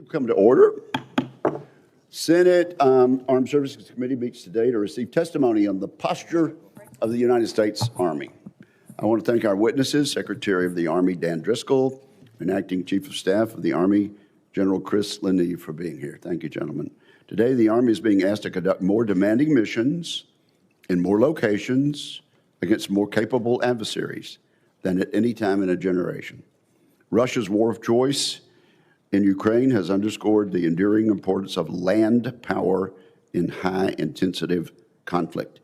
Come to order. Senate Armed Services Committee meets today to receive testimony on the posture of the United States Army. I want to thank our witnesses, Secretary of the Army Dan Driscoll and Acting Chief of Staff of the Army, General Chris LaNeve, for being here. Thank you, gentlemen. Today, the Army is being asked to conduct more demanding missions in more locations against more capable adversaries than at any time in a generation. Russia's war of choice in Ukraine has underscored the enduring importance of land power in high-intensity conflict.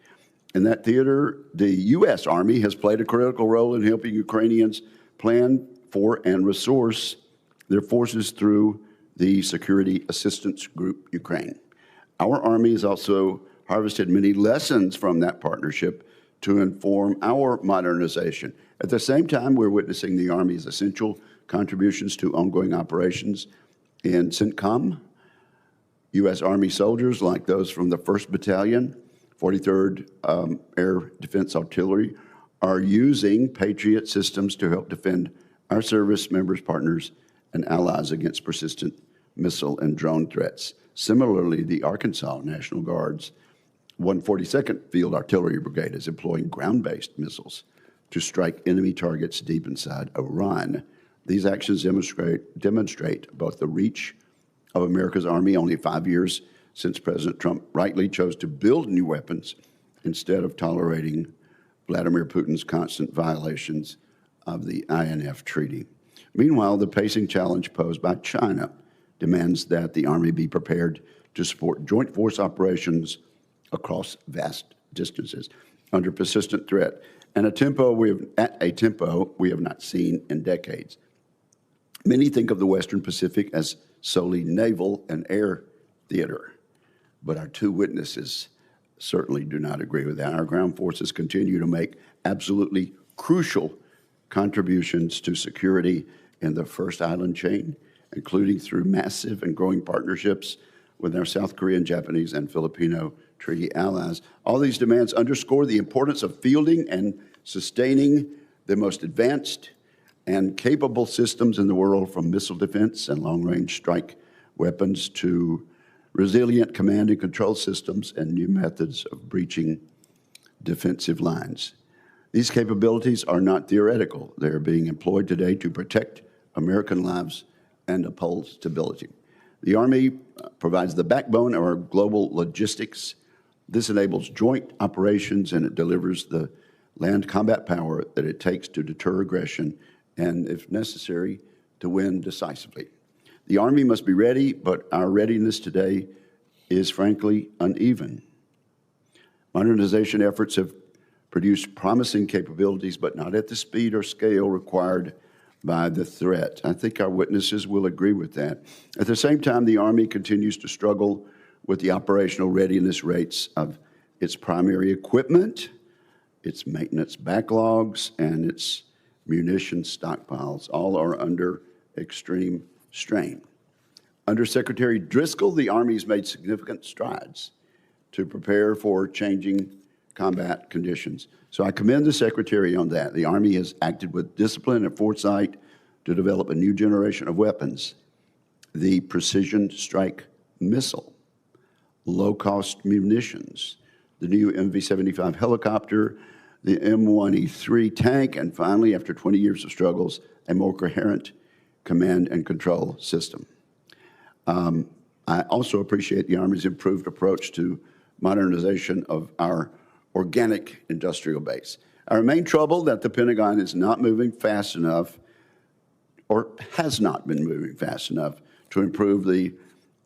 In that theater, the U.S. Army has played a critical role in helping Ukrainians plan for and resource their forces through the Security Assistance Group Ukraine. Our Army has also harvested many lessons from that partnership to inform our modernization. At the same time, we're witnessing the Army's essential contributions to ongoing operations in CENTCOM. U.S. Army soldiers, like those from the 1st Battalion, 43rd Air Defense Artillery, are using Patriot systems to help defend our service members, partners, and allies against persistent missile and drone threats. Similarly, the Arkansas National Guard's 142nd Field Artillery Brigade is employing ground-based missiles to strike enemy targets deep inside Iran. These actions demonstrate both the reach of America's Army only 5 years since President Trump rightly chose to build new weapons instead of tolerating Vladimir Putin's constant violations of the INF Treaty. Meanwhile, the pacing challenge posed by China demands that the Army be prepared to support joint force operations across vast distances under persistent threat and at a tempo we have not seen in decades. Many think of the Western Pacific as solely naval and air theater, but our two witnesses certainly do not agree with that. Our ground forces continue to make absolutely crucial contributions to security in the first island chain, including through massive and growing partnerships with our South Korean, Japanese, and Filipino treaty allies. All these demands underscore the importance of fielding and sustaining the most advanced and capable systems in the world, from missile defense and long-range strike weapons to resilient command and control systems and new methods of breaching defensive lines. These capabilities are not theoretical. They are being employed today to protect American lives and uphold stability. The Army provides the backbone of our global logistics. This enables joint operations, and it delivers the land combat power that it takes to deter aggression and, if necessary, to win decisively. The Army must be ready, but our readiness today is frankly uneven. Modernization efforts have produced promising capabilities, but not at the speed or scale required by the threat. I think our witnesses will agree with that. At the same time, the Army continues to struggle with the operational readiness rates of its primary equipment, its maintenance backlogs, and its munition stockpiles. All are under extreme strain. Under Secretary Driscoll, the Army has made significant strides to prepare for changing combat conditions. So I commend the Secretary on that. The Army has acted with discipline and foresight to develop a new generation of weapons: the precision strike missile, low-cost munitions, the new MV-75 helicopter, the M1E3 tank, and finally, after 20 years of struggles, a more coherent command and control system. I also appreciate the Army's improved approach to modernization of our organic industrial base. I remain troubled that the Pentagon is not moving fast enough, or has not been moving fast enough, to improve the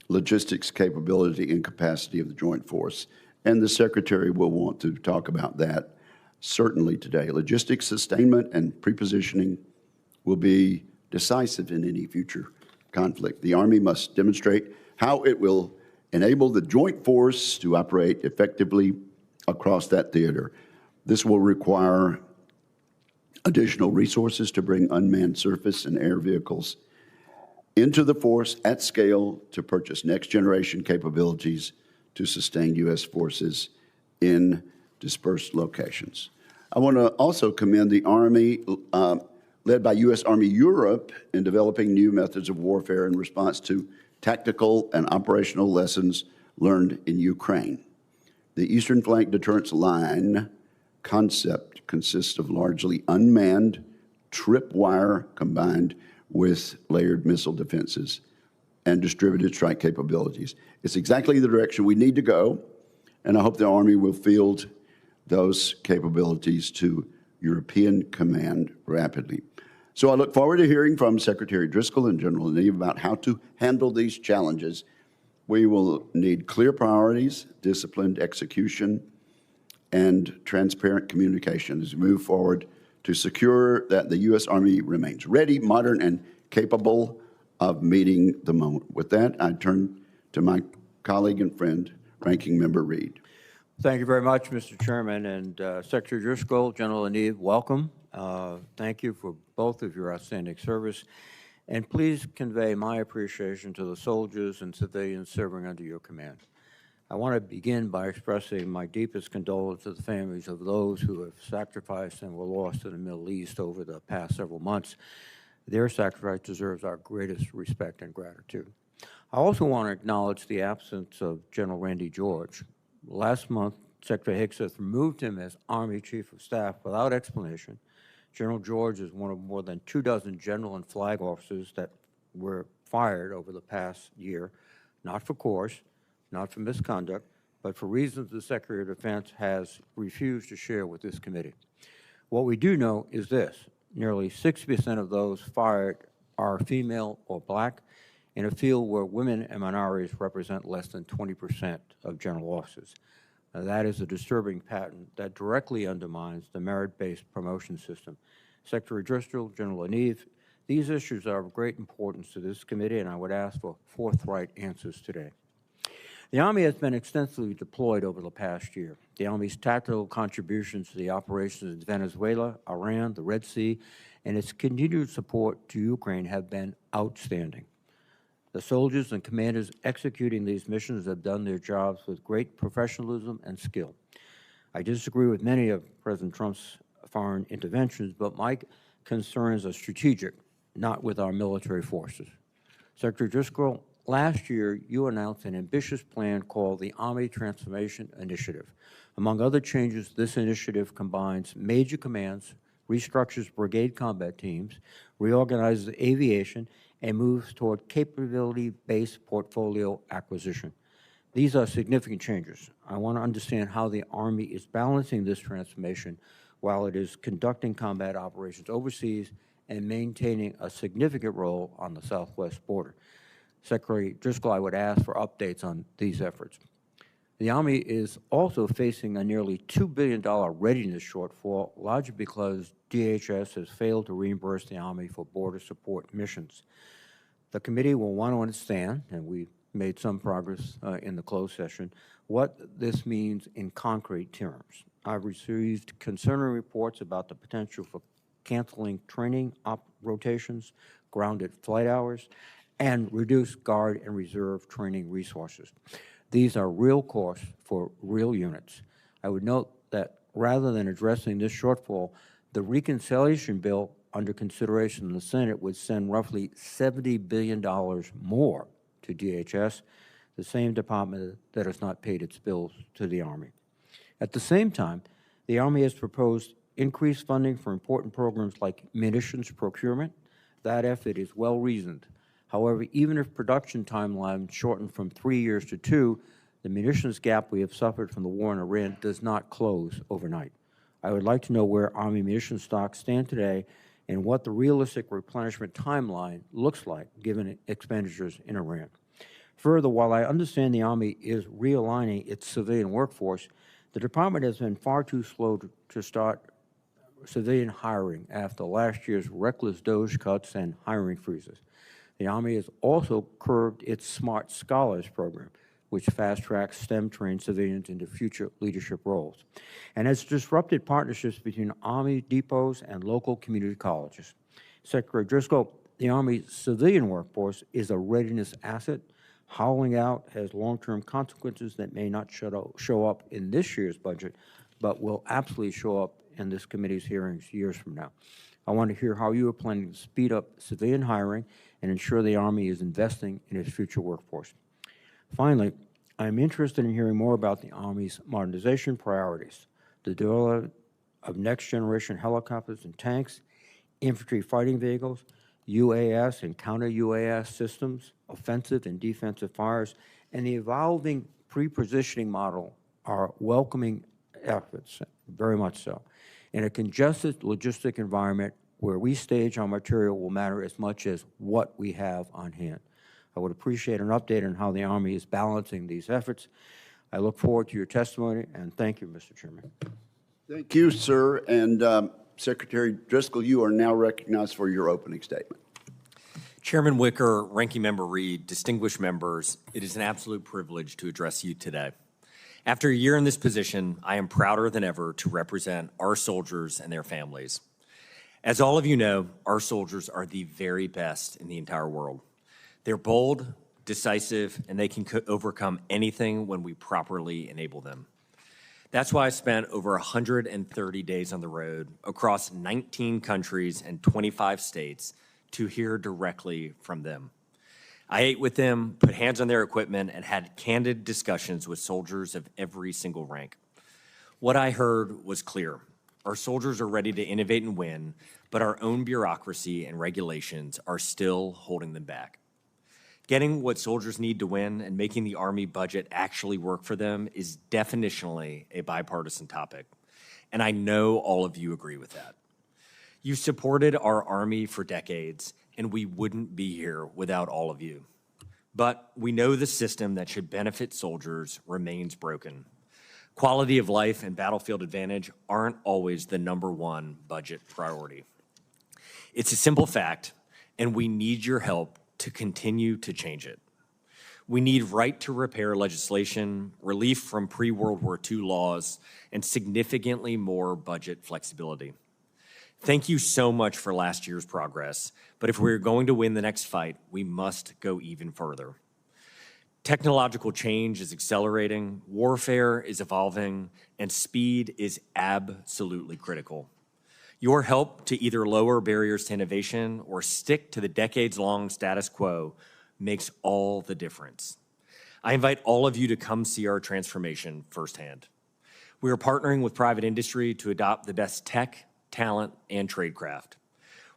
logistics capability and capacity of the Joint Force. And the Secretary will want to talk about that certainly today. Logistics sustainment and prepositioning will be decisive in any future conflict. The Army must demonstrate how it will enable the Joint Force to operate effectively across that theater. This will require additional resources to bring unmanned surface and air vehicles into the force at scale to purchase next-generation capabilities to sustain U.S. forces in dispersed locations. I want to also commend the Army, led by U.S. Army Europe, in developing new methods of warfare in response to tactical and operational lessons learned in Ukraine. The Eastern Flank Deterrence Line concept consists of largely unmanned tripwire combined with layered missile defenses and distributed strike capabilities. It's exactly the direction we need to go, and I hope the Army will field those capabilities to European command rapidly. So I look forward to hearing from Secretary Driscoll and General LaNeve about how to handle these challenges. We will need clear priorities, disciplined execution, and transparent communication as we move forward to secure that the U.S. Army remains ready, modern, and capable of meeting the moment. With that, I turn to my colleague and friend, Ranking Member Reed. Thank you very much, Mr. Chairman, and Secretary Driscoll, General LaNeve, welcome. Thank you for both of your outstanding service, and please convey my appreciation to the soldiers and civilians serving under your command. I want to begin by expressing my deepest condolences to the families of those who have sacrificed and were lost in the Middle East over the past several months. Their sacrifice deserves our greatest respect and gratitude. I also want to acknowledge the absence of General Randy George. Last month, Secretary Hicks has removed him as Army Chief of Staff without explanation. General George is one of more than 24 general and flag officers that were fired over the past year, not for course, not for misconduct, but for reasons the Secretary of Defense has refused to share with this committee. What we do know is this: nearly 60% of those fired are female or black in a field where women and minorities represent less than 20% of general officers. Now, that is a disturbing pattern that directly undermines the merit-based promotion system. Secretary Driscoll, General LaNeve, these issues are of great importance to this committee, and I would ask for forthright answers today. The Army has been extensively deployed over the past year. The Army's tactical contributions to the operations in Venezuela, Iran, the Red Sea, and its continued support to Ukraine have been outstanding. The soldiers and commanders executing these missions have done their jobs with great professionalism and skill. I disagree with many of President Trump's foreign interventions, but my concerns are strategic, not with our military forces. Secretary Driscoll, last year, you announced an ambitious plan called the Army Transformation Initiative. Among other changes, this initiative combines major commands, restructures brigade combat teams, reorganizes aviation, and moves toward capability-based portfolio acquisition. These are significant changes. I want to understand how the Army is balancing this transformation while it is conducting combat operations overseas and maintaining a significant role on the southwest border. Secretary Driscoll, I would ask for updates on these efforts. The Army is also facing a nearly $2 billion readiness shortfall, largely because DHS has failed to reimburse the Army for border support missions. The committee will want to understand, and we made some progress in the closed session, what this means in concrete terms. I've received concerning reports about the potential for canceling training rotations, grounded flight hours, and reduced Guard and Reserve training resources. These are real costs for real units. I would note that rather than addressing this shortfall, the reconciliation bill under consideration in the Senate would send roughly $70 billion more to DHS, the same department that has not paid its bills to the Army. At the same time, the Army has proposed increased funding for important programs like munitions procurement. That effort is well-reasoned. However, even if production timelines shortened from 3 years to 2, the munitions gap we have suffered from the war in Iran does not close overnight. I would like to know where Army munitions stocks stand today and what the realistic replenishment timeline looks like given expenditures in Iran. Further, while I understand the Army is realigning its civilian workforce, the department has been far too slow to start civilian hiring after last year's reckless DOGE cuts and hiring freezes. The Army has also curbed its Smart Scholars program, which fast-tracks STEM-trained civilians into future leadership roles, and has disrupted partnerships between Army depots and local community colleges. Secretary Driscoll, the Army's civilian workforce is a readiness asset. Hollowing out has long-term consequences that may not show up in this year's budget, but will absolutely show up in this committee's hearings years from now. I want to hear how you are planning to speed up civilian hiring and ensure the Army is investing in its future workforce. Finally, I am interested in hearing more about the Army's modernization priorities, the development of next-generation helicopters and tanks, infantry fighting vehicles, UAS and counter-UAS systems, offensive and defensive fires, and the evolving pre-positioning model are welcoming efforts, very much so. In a congested logistic environment where we stage our material will matter as much as what we have on hand. I would appreciate an update on how the Army is balancing these efforts. I look forward to your testimony, and thank you, Mr. Chairman. Thank you, sir. And Secretary Driscoll, you are now recognized for your opening statement. Chairman Wicker, Ranking Member Reed, distinguished members, it is an absolute privilege to address you today. After a year in this position, I am prouder than ever to represent our soldiers and their families. As all of you know, our soldiers are the very best in the entire world. They're bold, decisive, and they can overcome anything when we properly enable them. That's why I spent over 130 days on the road across 19 countries and 25 states to hear directly from them. I ate with them, put hands on their equipment, and had candid discussions with soldiers of every single rank. What I heard was clear. Our soldiers are ready to innovate and win, but our own bureaucracy and regulations are still holding them back. Getting what soldiers need to win and making the Army budget actually work for them is definitionally a bipartisan topic, and I know all of you agree with that. You supported our Army for decades, and we wouldn't be here without all of you. But we know the system that should benefit soldiers remains broken. Quality of life and battlefield advantage aren't always the #1 budget priority. It's a simple fact, and we need your help to continue to change it. We need right-to-repair legislation, relief from pre-World War II laws, and significantly more budget flexibility. Thank you so much for last year's progress, but if we're going to win the next fight, we must go even further. Technological change is accelerating, warfare is evolving, and speed is absolutely critical. Your help to either lower barriers to innovation or stick to the decades-long status quo makes all the difference. I invite all of you to come see our transformation firsthand. We are partnering with private industry to adopt the best tech, talent, and tradecraft.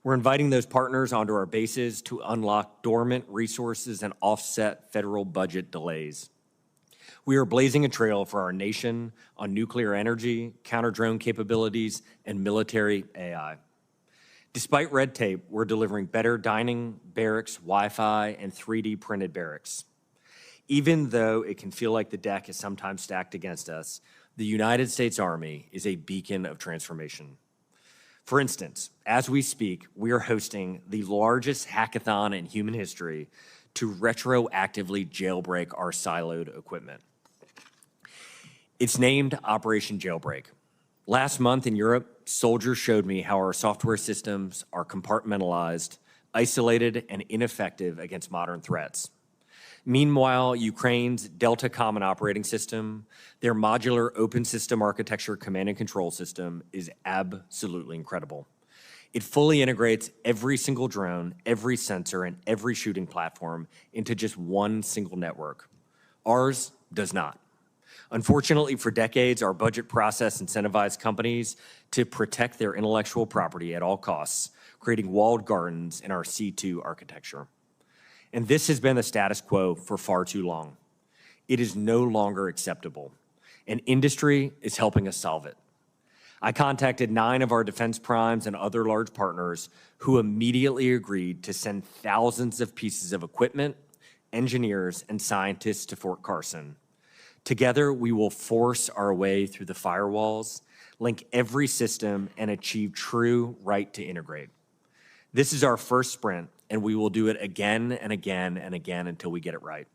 We're inviting those partners onto our bases to unlock dormant resources and offset federal budget delays. We are blazing a trail for our nation on nuclear energy, counter-drone capabilities, and military AI. Despite red tape, we're delivering better dining, barracks, Wi-Fi, and 3D printed barracks. Even though it can feel like the deck is sometimes stacked against us, the United States Army is a beacon of transformation. For instance, as we speak, we are hosting the largest hackathon in human history to retroactively jailbreak our siloed equipment. It's named Operation Jailbreak. Last month in Europe, soldiers showed me how our software systems are compartmentalized, isolated, and ineffective against modern threats. Meanwhile, Ukraine's Delta Common Operating System, their modular open system architecture command and control system, is absolutely incredible. It fully integrates every single drone, every sensor, and every shooting platform into just one single network. Ours does not. Unfortunately, for decades, our budget process incentivized companies to protect their intellectual property at all costs, creating walled gardens in our C2 architecture. And this has been the status quo for far too long. It is no longer acceptable, and industry is helping us solve it. I contacted 9 of our defense primes and other large partners who immediately agreed to send thousands of pieces of equipment, engineers, and scientists to Fort Carson. Together, we will force our way through the firewalls, link every system, and achieve true right to integrate. This is our first sprint, and we will do it again and again and again until we get it right.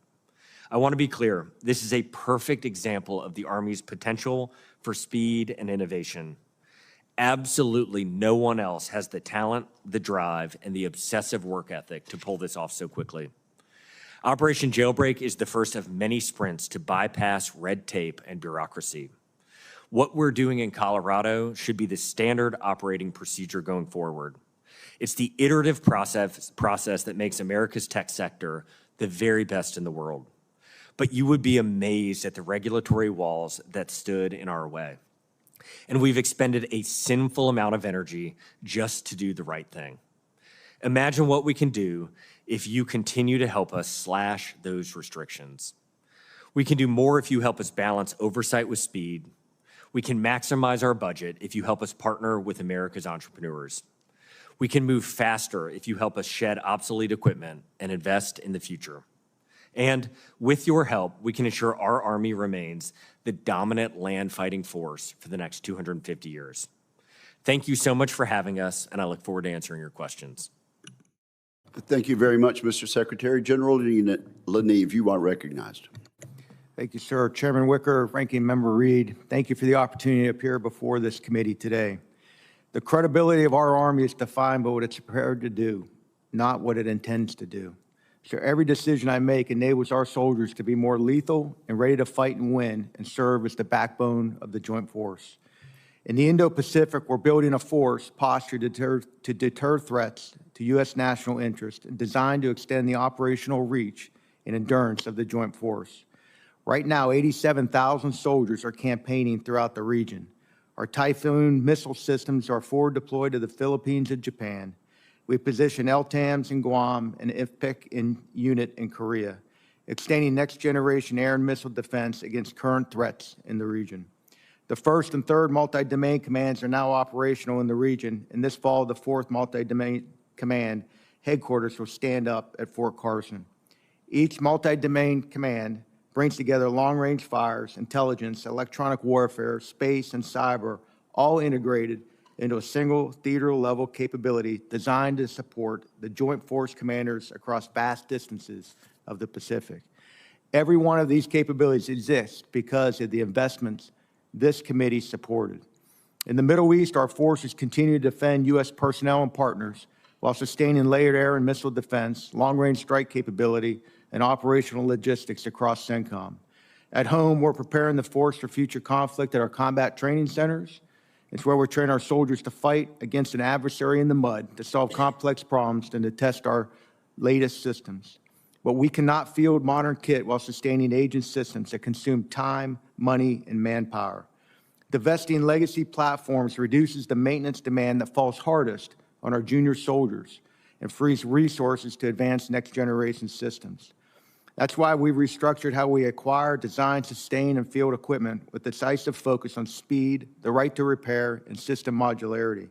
I want to be clear, this is a perfect example of the Army's potential for speed and innovation. Absolutely no one else has the talent, the drive, and the obsessive work ethic to pull this off so quickly. Operation Jailbreak is the first of many sprints to bypass red tape and bureaucracy. What we're doing in Colorado should be the standard operating procedure going forward. It's the iterative process that makes America's tech sector the very best in the world. But you would be amazed at the regulatory walls that stood in our way. And we've expended a sinful amount of energy just to do the right thing. Imagine what we can do if you continue to help us slash those restrictions. We can do more if you help us balance oversight with speed. We can maximize our budget if you help us partner with America's entrepreneurs. We can move faster if you help us shed obsolete equipment and invest in the future. And with your help, we can ensure our Army remains the dominant land fighting force for the next 250 years. Thank you so much for having us, and I look forward to answering your questions. Thank you very much, Mr. Secretary. General LaNeve, you are recognized. Thank you, sir. Chairman Wicker, Ranking Member Reed, thank you for the opportunity to appear before this committee today. The credibility of our Army is defined by what it's prepared to do, not what it intends to do. So every decision I make enables our soldiers to be more lethal and ready to fight and win and serve as the backbone of the joint force. In the Indo-Pacific, we're building a force postured to deter threats to U.S. national interest and designed to extend the operational reach and endurance of the joint force. Right now, 87,000 soldiers are campaigning throughout the region. Our Typhoon missile systems are forward deployed to the Philippines and Japan. We position LTAMs in Guam and IFPC unit in Korea, extending next-generation air and missile defense against current threats in the region. The 1st and 3rd multi-domain commands are now operational in the region, and this fall, the 4th multi-domain command headquarters will stand up at Fort Carson. Each multi-domain command brings together long-range fires, intelligence, electronic warfare, space, and cyber, all integrated into a single theater-level capability designed to support the Joint Force commanders across vast distances of the Pacific. Every one of these capabilities exists because of the investments this committee supported. In the Middle East, our forces continue to defend U.S. personnel and partners while sustaining layered air and missile defense, long-range strike capability, and operational logistics across CENTCOM. At home, we're preparing the force for future conflict at our combat training centers. It's where we train our soldiers to fight against an adversary in the mud, to solve complex problems, and to test our latest systems. But we cannot field modern kit while sustaining aging systems that consume time, money, and manpower. Divesting legacy platforms reduces the maintenance demand that falls hardest on our junior soldiers and frees resources to advance next-generation systems. That's why we've restructured how we acquire, design, sustain, and field equipment with decisive focus on speed, the right to repair, and system modularity.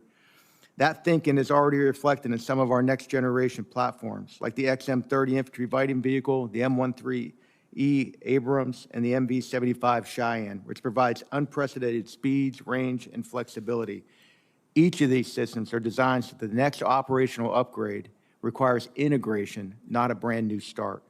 That thinking is already reflected in some of our next-generation platforms, like the XM-30 infantry fighting vehicle, the M13E Abrams, and the MV-75 Cheyenne, which provides unprecedented speeds, range, and flexibility. Each of these systems are designed so that the next operational upgrade requires integration, not a brand-new start.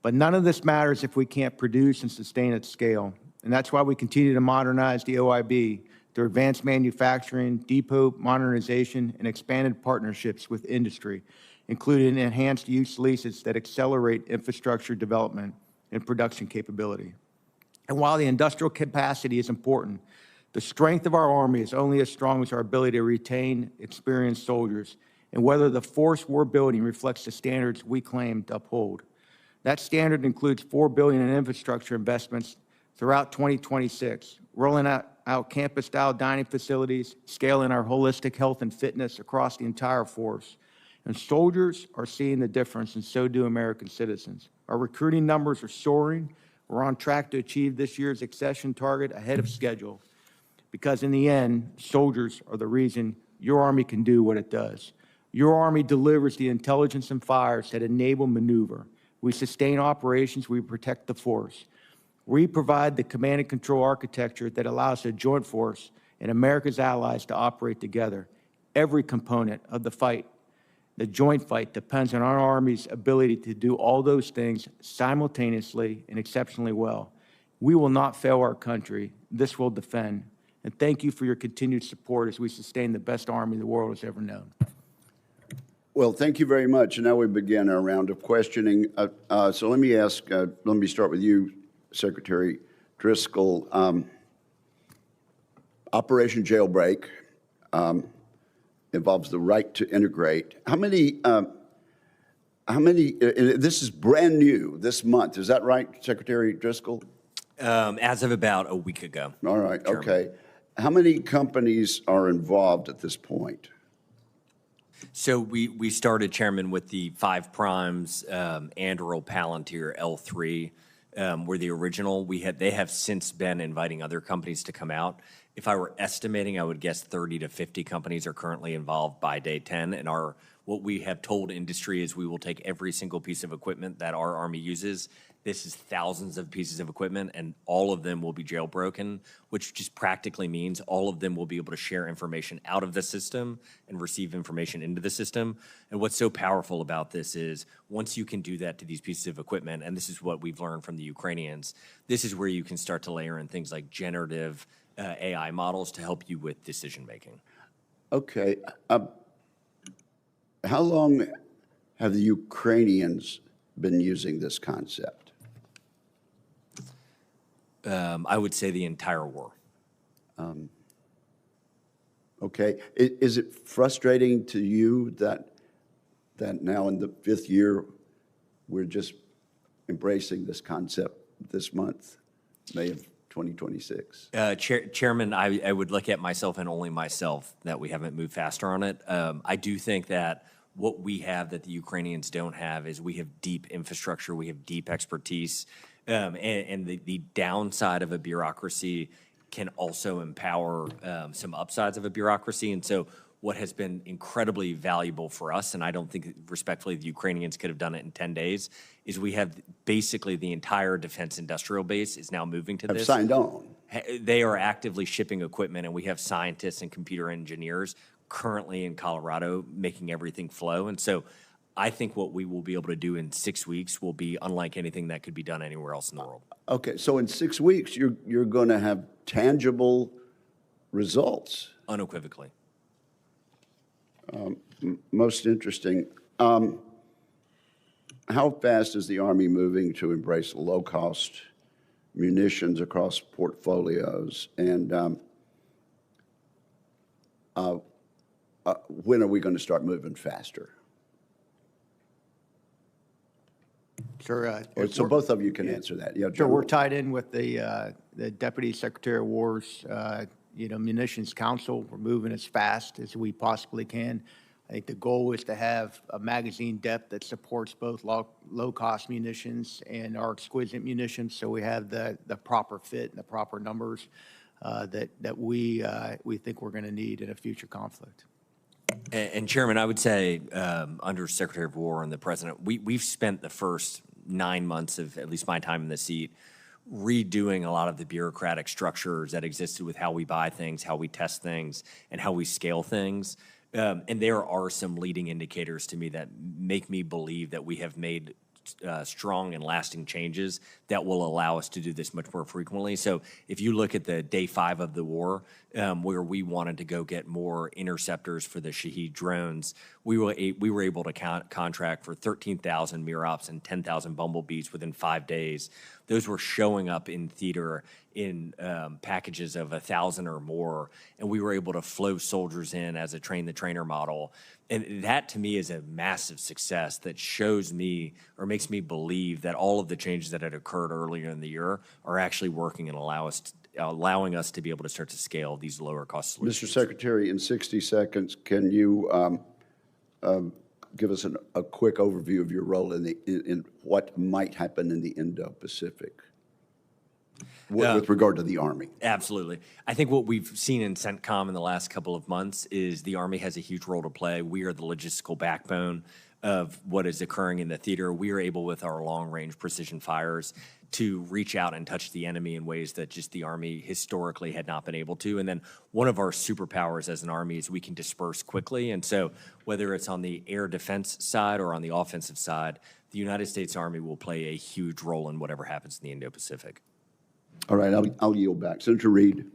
But none of this matters if we can't produce and sustain at scale, and that's why we continue to modernize the OIB through advanced manufacturing, depot modernization, and expanded partnerships with industry, including enhanced use leases that accelerate infrastructure development and production capability. And while the industrial capacity is important, the strength of our Army is only as strong as our ability to retain experienced soldiers and whether the force we're building reflects the standards we claim to uphold. That standard includes $4 billion in infrastructure investments throughout 2026, rolling out campus-style dining facilities, scaling our holistic health and fitness across the entire force. And soldiers are seeing the difference, and so do American citizens. Our recruiting numbers are soaring. We're on track to achieve this year's accession target ahead of schedule, because in the end, soldiers are the reason your Army can do what it does. Your Army delivers the intelligence and fires that enable maneuver. We sustain operations, we protect the force. We provide the command and control architecture that allows the joint force and America's allies to operate together. Every component of the fight, the joint fight, depends on our Army's ability to do all those things simultaneously and exceptionally well. We will not fail our country. This will defend. And thank you for your continued support as we sustain the best Army the world has ever known. Well, thank you very much. And now we begin our round of questioning. So let me start with you, Secretary Driscoll. Operation Jailbreak involves the right to integrate. How many, this is brand new this month, is that right, Secretary Driscoll? As of about a week ago. All right, Chairman. okay. How many companies are involved at this point? So we started, Chairman, with the 5 primes, Anduril, Palantir, L3 were the original. They have since been inviting other companies to come out. If I were estimating, I would guess 30 to 50 companies are currently involved by day 10. And what we have told industry is we will take every single piece of equipment that our Army uses. This is thousands of pieces of equipment, and all of them will be jailbroken, which just practically means all of them will be able to share information out of the system and receive information into the system. And what's so powerful about this is once you can do that to these pieces of equipment, and this is what we've learned from the Ukrainians, this is where you can start to layer in things like generative AI models to help you with decision making. Okay. How long have the Ukrainians been using this concept? I would say the entire war. Okay. Is it frustrating to you that now in the 5th year, we're just embracing this concept this month, May of 2026? Chairman, I would look at myself and only myself that we haven't moved faster on it. I do think that what we have that the Ukrainians don't have is we have deep infrastructure, we have deep expertise, and the downside of a bureaucracy can also empower some upsides of a bureaucracy. And so what has been incredibly valuable for us, and I don't think respectfully the Ukrainians could have done it in 10 days, is we have basically the entire defense industrial base is now moving to this. Have signed on. They are actively shipping equipment, and we have scientists and computer engineers currently in Colorado making everything flow. And so I think what we will be able to do in 6 weeks will be unlike anything that could be done anywhere else in the world. Okay, so in 6 weeks, you're going to have tangible results. Unequivocally. Most interesting. How fast is the Army moving to embrace low-cost munitions across portfolios? And when are we going to start moving faster? Sure. So both of you can answer that. Yeah, Sure, we're General. tied in with the Deputy Secretary of War's, Munitions Council. We're moving as fast as we possibly can. I think the goal is to have a magazine depth that supports both low-cost munitions and our exquisite munitions, so we have the proper fit and the proper numbers that we think we're going to need in a future conflict. And Chairman, I would say under Secretary of War and the President, we've spent the first 9 months of at least my time in the seat redoing a lot of the bureaucratic structures that existed with how we buy things, how we test things, and how we scale things. And there are some leading indicators to me that make me believe that we have made strong and lasting changes that will allow us to do this much more frequently. So if you look at the day 5 of the war, where we wanted to go get more interceptors for the Shahed drones, we were able to contract for 13,000 MIROPS and 10,000 Bumblebees within 5 days. Those were showing up in theater in packages of 1,000 or more, and we were able to flow soldiers in as a train-the-trainer model. And that, to me, is a massive success that shows me or makes me believe that all of the changes that had occurred earlier in the year are actually working and allowing us to be able to start to scale these lower-cost solutions. Mr. Secretary, in 60 seconds, can you give us a quick overview of your role in what might happen in the Indo-Pacific with regard to the Army? Absolutely. I think what we've seen in CENTCOM in the last couple of months is the Army has a huge role to play. We are the logistical backbone of what is occurring in the theater. We are able, with our long-range precision fires, to reach out and touch the enemy in ways that just the Army historically had not been able to. And then one of our superpowers as an Army is we can disperse quickly. And so whether it's on the air defense side or on the offensive side, the United States Army will play a huge role in whatever happens in the Indo-Pacific. All right, I'll yield back. Senator Reed.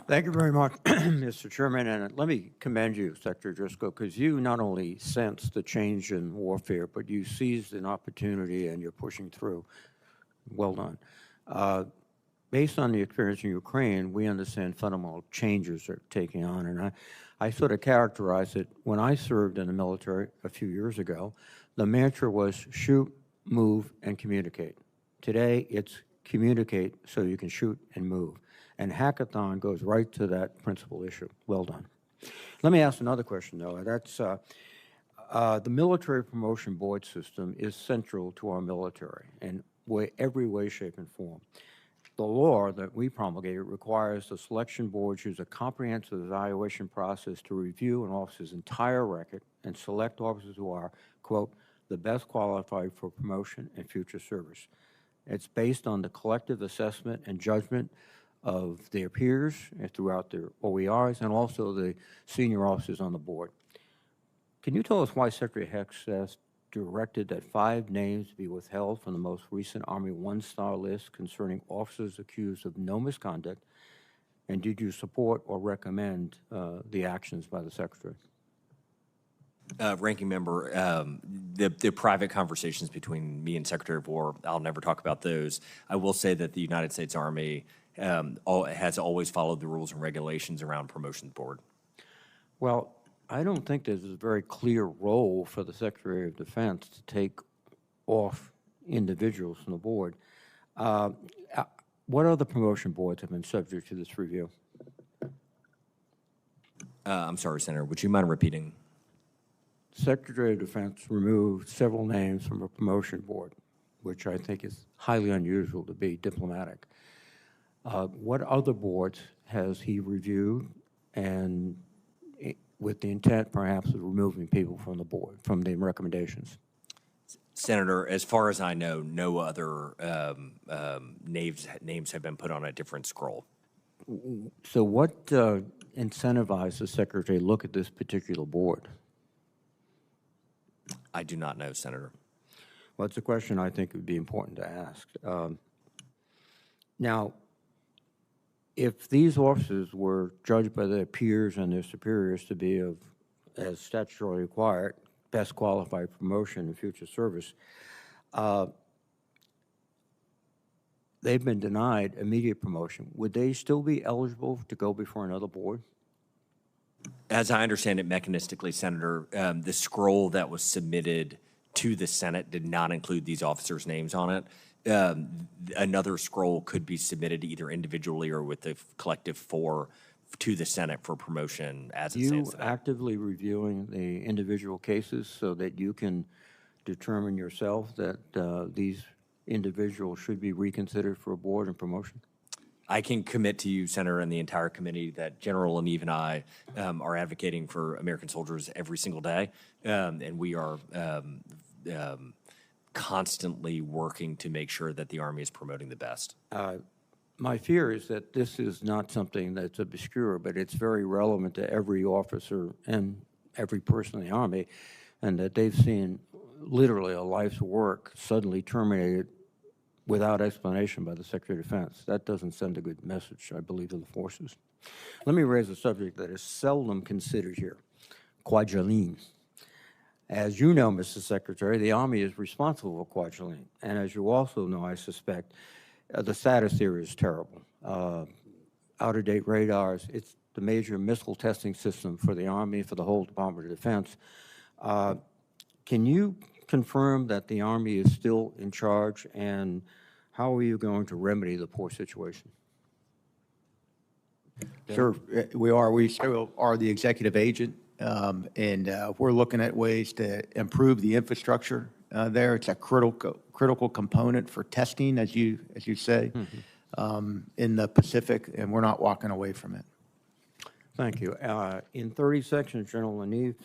Thank you very much, Mr. Chairman, and let me commend you, Secretary Driscoll, because you not only sensed the change in warfare, but you seized an opportunity and you're pushing through. Well done. based on the experience in Ukraine, we understand fundamental changes are taking on. And I sort of characterize it, when I served in the military a few years ago, the mantra was shoot, move, and communicate. Today, it's communicate so you can shoot and move. And hackathon goes right to that principal issue. Well done. Let me ask another question, though. That's the military promotion board system is central to our military in every way, shape, and form. The law that we promulgated requires the selection boards use a comprehensive evaluation process to review an officer's entire record and select officers who are, quote, the best qualified for promotion and future service. It's based on the collective assessment and judgment of their peers throughout their OERs and also the senior officers on the board. Can you tell us why Secretary Hicks has directed that 5 names be withheld from the most recent Army one-star list concerning officers accused of no misconduct? And did you support or recommend the actions by the Secretary? Ranking Member, the private conversations between me and Secretary of War, I'll never talk about those. I will say that the United States Army has always followed the rules and regulations around promotions board. Well, I don't think there's a very clear role for the Secretary of Defense to take off individuals from the board. What other promotion boards have been subject to this review? I'm sorry, Senator, would you mind repeating? Secretary of Defense removed several names from a promotion board, which I think is highly unusual to be diplomatic. What other boards has he reviewed and with the intent perhaps of removing people from the board, from the recommendations? Senator, as far as I know, no other names have been put on a different scroll. So what incentivized the Secretary to look at this particular board? I do not know, Senator. Well, it's a question I think would be important to ask. Now, if these officers were judged by their peers and their superiors to be of, as statutorily required, best qualified promotion and future service, they've been denied immediate promotion. Would they still be eligible to go before another board? As I understand it mechanistically, Senator, the scroll that was submitted to the Senate did not include these officers' names on it. Another scroll could be submitted either individually or with the collective 4 to the Senate for promotion as it stands today. Are you actively reviewing the individual cases so that you can determine yourself that these individuals should be reconsidered for a board and promotion? I can commit to you, Senator, and the entire committee that General LaNeve and I are advocating for American soldiers every single day, and we are constantly working to make sure that the Army is promoting the best. My fear is that this is not something that's obscure, but it's very relevant to every officer and every person in the Army, and that they've seen literally a life's work suddenly terminated without explanation by the Secretary of Defense. That doesn't send a good message, I believe, to the forces. Let me raise a subject that is seldom considered here, quadrilline. As you know, Mr. Secretary, the Army is responsible for quadrilline. And as you also know, I suspect, the status here is terrible. Out-of-date radars, it's the major missile testing system for the Army, for the whole Department of Defense. Can you confirm that the Army is still in charge, and how are you going to remedy the poor situation? Sure, we are. We still are the executive agent, and we're looking at ways to improve the infrastructure there. It's a critical component for testing, as you say, in the Pacific, and we're not walking away from it. Thank you. In 30 seconds, General LaNeve,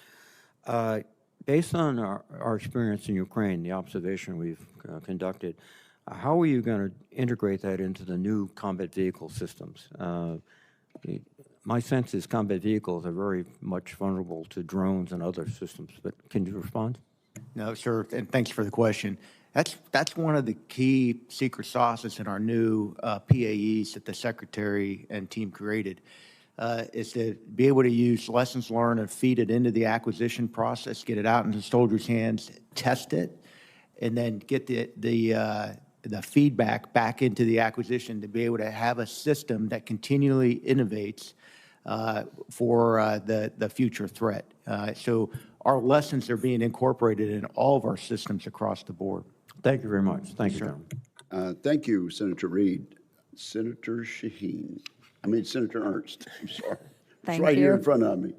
based on our experience in Ukraine, the observation we've conducted, how are you going to integrate that into the new combat vehicle systems? My sense is combat vehicles are very much vulnerable to drones and other systems, but can you respond? No, sir, and thanks for the question. That's one of the key secret sauces in our new PAEs that the Secretary and team created, is to be able to use lessons learned and feed it into the acquisition process, get it out into soldiers' hands, test it, and then get the the feedback back into the acquisition to be able to have a system that continually innovates for the future threat. So our lessons are being incorporated in all of our systems across the board. Thank you very much. Thank you, Chairman. Thank you, Senator Reed. Senator Shaheen. Senator Ernst. I'm sorry. Thank it's right you. here in front of me.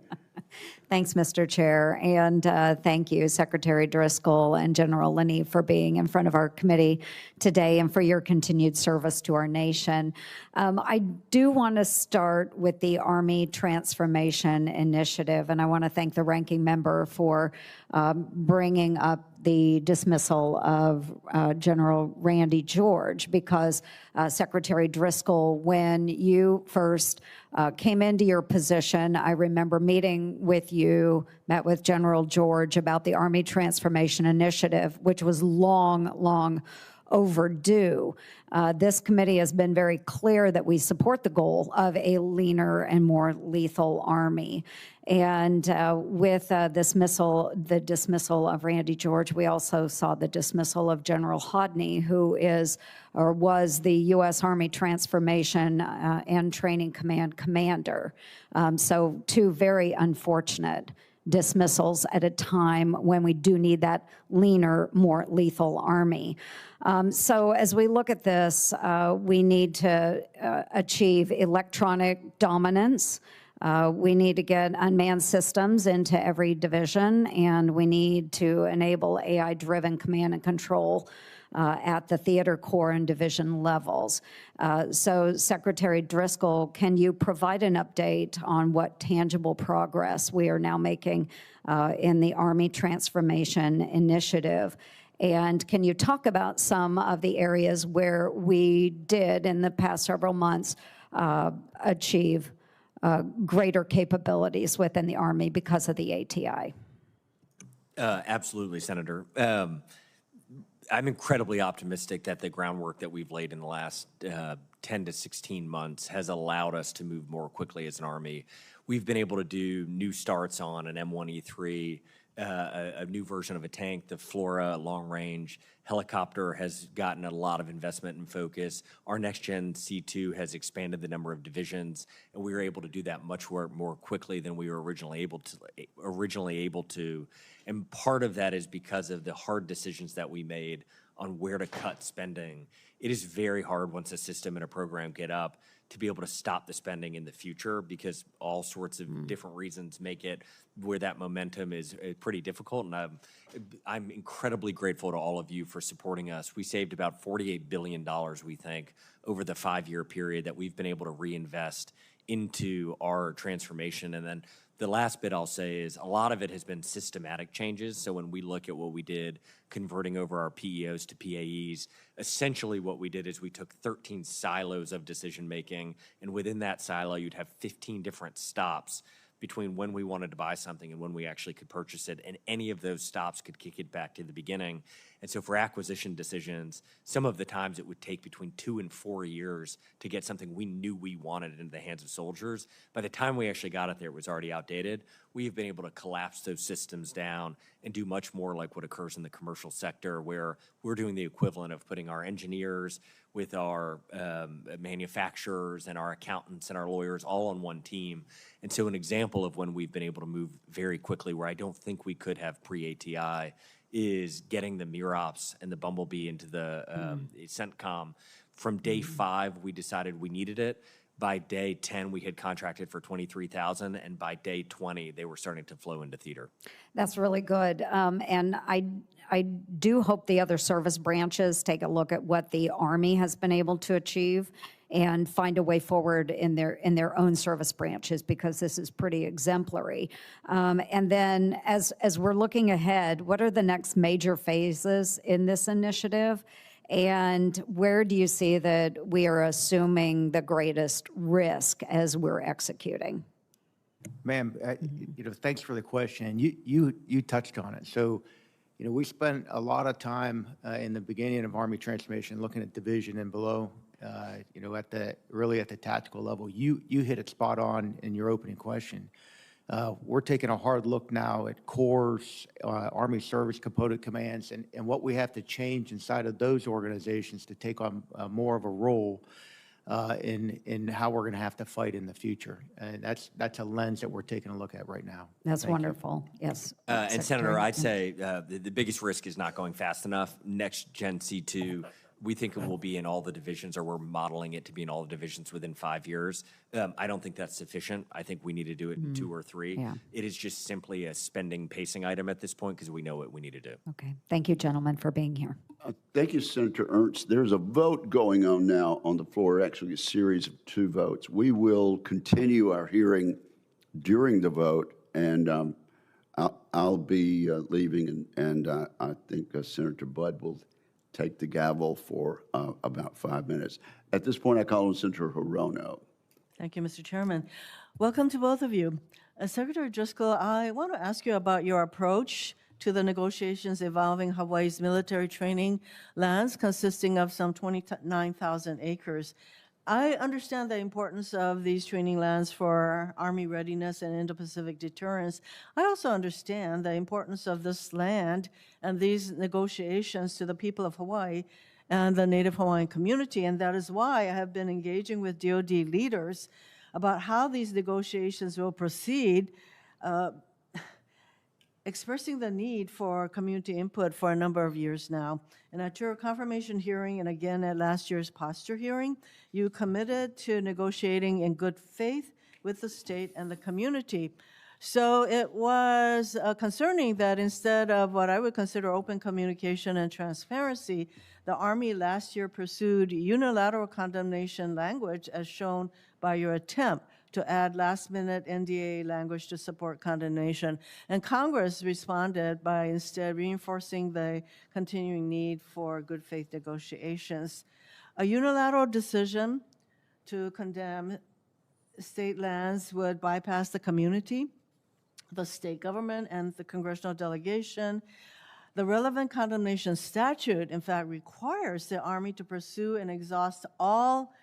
Thanks, Mr. Chair, and thank you, Secretary Driscoll and General LaNeve, for being in front of our committee today and for your continued service to our nation. I do want to start with the Army Transformation Initiative, and I want to thank the ranking member for bringing up the dismissal of General Randy George, because Secretary Driscoll, when you first came into your position, I remember meeting with you, met with General George about the Army Transformation Initiative, which was long overdue. This committee has been very clear that we support the goal of a leaner and more lethal Army. And with the dismissal of Randy George, we also saw the dismissal of General Hodney, who is or was the U.S. Army Transformation and Training Command commander. So two very unfortunate dismissals at a time when we do need that leaner, more lethal Army. So as we look at this, we need to achieve electronic dominance. We need to get unmanned systems into every division, and we need to enable AI-driven command and control at the theater, corps, and division levels. So, Secretary Driscoll, can you provide an update on what tangible progress we are now making in the Army Transformation Initiative? And can you talk about some of the areas where we did, in the past several months, achieve greater capabilities within the Army because of the ATI? Absolutely, Senator. I'm incredibly optimistic that the groundwork that we've laid in the last 10 to 16 months has allowed us to move more quickly as an Army. We've been able to do new starts on an M1E3, a new version of a tank, the Flora long-range helicopter has gotten a lot of investment and focus. Our next-gen C2 has expanded the number of divisions, and we were able to do that much more quickly than we were originally able to. And part of that is because of the hard decisions that we made on where to cut spending. It is very hard once a system and a program get up to be able to stop the spending in the future, because all sorts of different reasons make it where that momentum is pretty difficult. And I'm incredibly grateful to all of you for supporting us. We saved about $48 billion, we think, over the 5-year period that we've been able to reinvest into our transformation. And then the last bit I'll say is a lot of it has been systematic changes. So when we look at what we did converting over our PEOs to PAEs, essentially what we did is we took 13 silos of decision making, and within that silo you'd have 15 different stops between when we wanted to buy something and when we actually could purchase it, and any of those stops could kick it back to the beginning. And so for acquisition decisions, some of the times it would take between 2 and 4 years to get something we knew we wanted into the hands of soldiers. By the time we actually got it there, it was already outdated. We've been able to collapse those systems down and do much more like what occurs in the commercial sector, where we're doing the equivalent of putting our engineers with our manufacturers and our accountants and our lawyers all on one team. And so an example of when we've been able to move very quickly, where I don't think we could have pre-ATI, is getting the MIROPS and the Bumblebee into the CENTCOM. From day 5, we decided we needed it. By day 10, we had contracted for 23,000, and by day 20, they were starting to flow into theater. That's really good. And I do hope the other service branches take a look at what the Army has been able to achieve and find a way forward in their own service branches, because this is pretty exemplary. And then as we're looking ahead, what are the next major phases in this initiative? And where do you see that we are assuming the greatest risk as we're executing? Ma'am, thanks for the question. You touched on it. So, we spent a lot of time in the beginning of Army transformation looking at division and below, at the tactical level. You hit it spot on in your opening question. We're taking a hard look now at Corps, Army Service Component Commands, and what we have to change inside of those organizations to take on more of a role in how we're going to have to fight in the future. And that's a lens that we're taking a look at right now. That's Thank you. wonderful. Yes. And Senator, Secretary. I'd say the biggest risk is not going fast enough. Next Gen C2, we think it will be in all the divisions, or we're modeling it to be in all the divisions within 5 years. I don't think that's sufficient. I think we need to do it in 2 or 3. Yeah. It is just simply a spending pacing item at this point because we know what we need to do. Okay. Thank you, gentlemen, for being here. Thank you, Senator Ernst. There's a vote going on now on the floor, actually a series of 2 votes. We will continue our hearing during the vote, and I'll be leaving, and I think Senator Budd will take the gavel for about 5 minutes. At this point, I call on Senator Hirono. Thank you, Mr. Chairman. Welcome to both of you. Secretary Driscoll, I want to ask you about your approach to the negotiations involving Hawaii's military training lands consisting of some 29,000 acres. I understand the importance of these training lands for Army readiness and Indo-Pacific deterrence. I also understand the importance of this land and these negotiations to the people of Hawaii and the Native Hawaiian community, and that is why I have been engaging with DoD leaders about how these negotiations will proceed, expressing the need for community input for a number of years now. And at your confirmation hearing, and again at last year's posture hearing, you committed to negotiating in good faith with the state and the community. So it was concerning that instead of what I would consider open communication and transparency, the Army last year pursued unilateral condemnation language as shown by your attempt to add last-minute NDA language to support condemnation. And Congress responded by instead reinforcing the continuing need for good faith negotiations. A unilateral decision to condemn state lands would bypass the community, the state government, and the congressional delegation. The relevant condemnation statute, in fact, requires the Army to pursue and exhaust all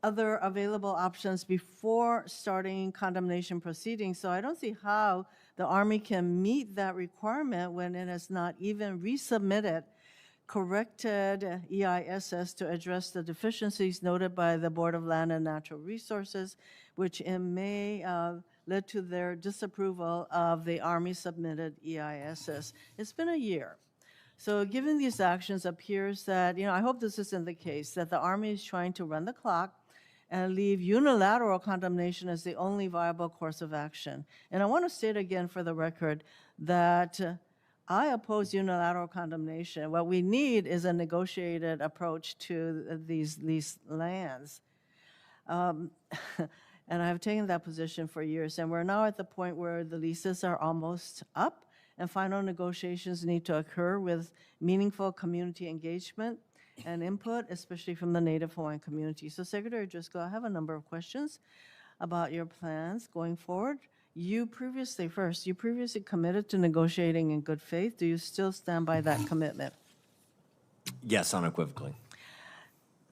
other available options before starting condemnation proceedings. So I don't see how the Army can meet that requirement when it has not even resubmitted corrected EISs to address the deficiencies noted by the Board of Land and Natural Resources, which in May led to their disapproval of the Army submitted EISs. It's been a year. So given these actions, appears that, I hope this isn't the case, that the Army is trying to run the clock and leave unilateral condemnation as the only viable course of action. And I want to state again for the record that I oppose unilateral condemnation. What we need is a negotiated approach to these lands. And I've taken that position for years, and we're now at the point where the leases are almost up, and final negotiations need to occur with meaningful community engagement and input, especially from the Native Hawaiian community. So Secretary Driscoll, I have a number of questions about your plans going forward. You previously committed to negotiating in good faith. Do you still stand by that commitment? Yes, unequivocally.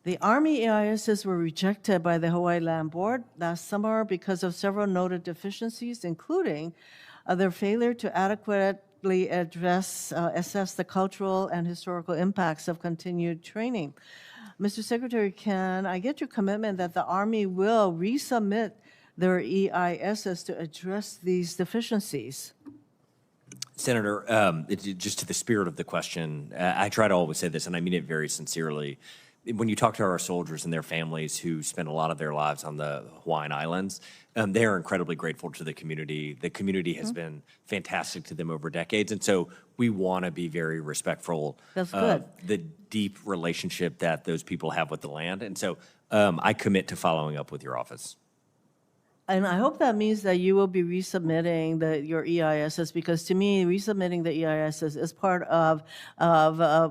The Army EISs were rejected by the Hawaii Land Board last summer because of several noted deficiencies, including their failure to adequately assess the cultural and historical impacts of continued training. Mr. Secretary, can I get your commitment that the Army will resubmit their EISs to address these deficiencies? Senator, just to the spirit of the question, I try to always say this, and I mean it very sincerely. When you talk to our soldiers and their families who spend a lot of their lives on the Hawaiian Islands, they are incredibly grateful to the community. The community has been fantastic to them over decades, and so we want to be very respectful of the deep relationship that those people have with the land. And so I commit to following up with your office. And I hope that means that you will be resubmitting your EISs, because to me, resubmitting the EISs is part of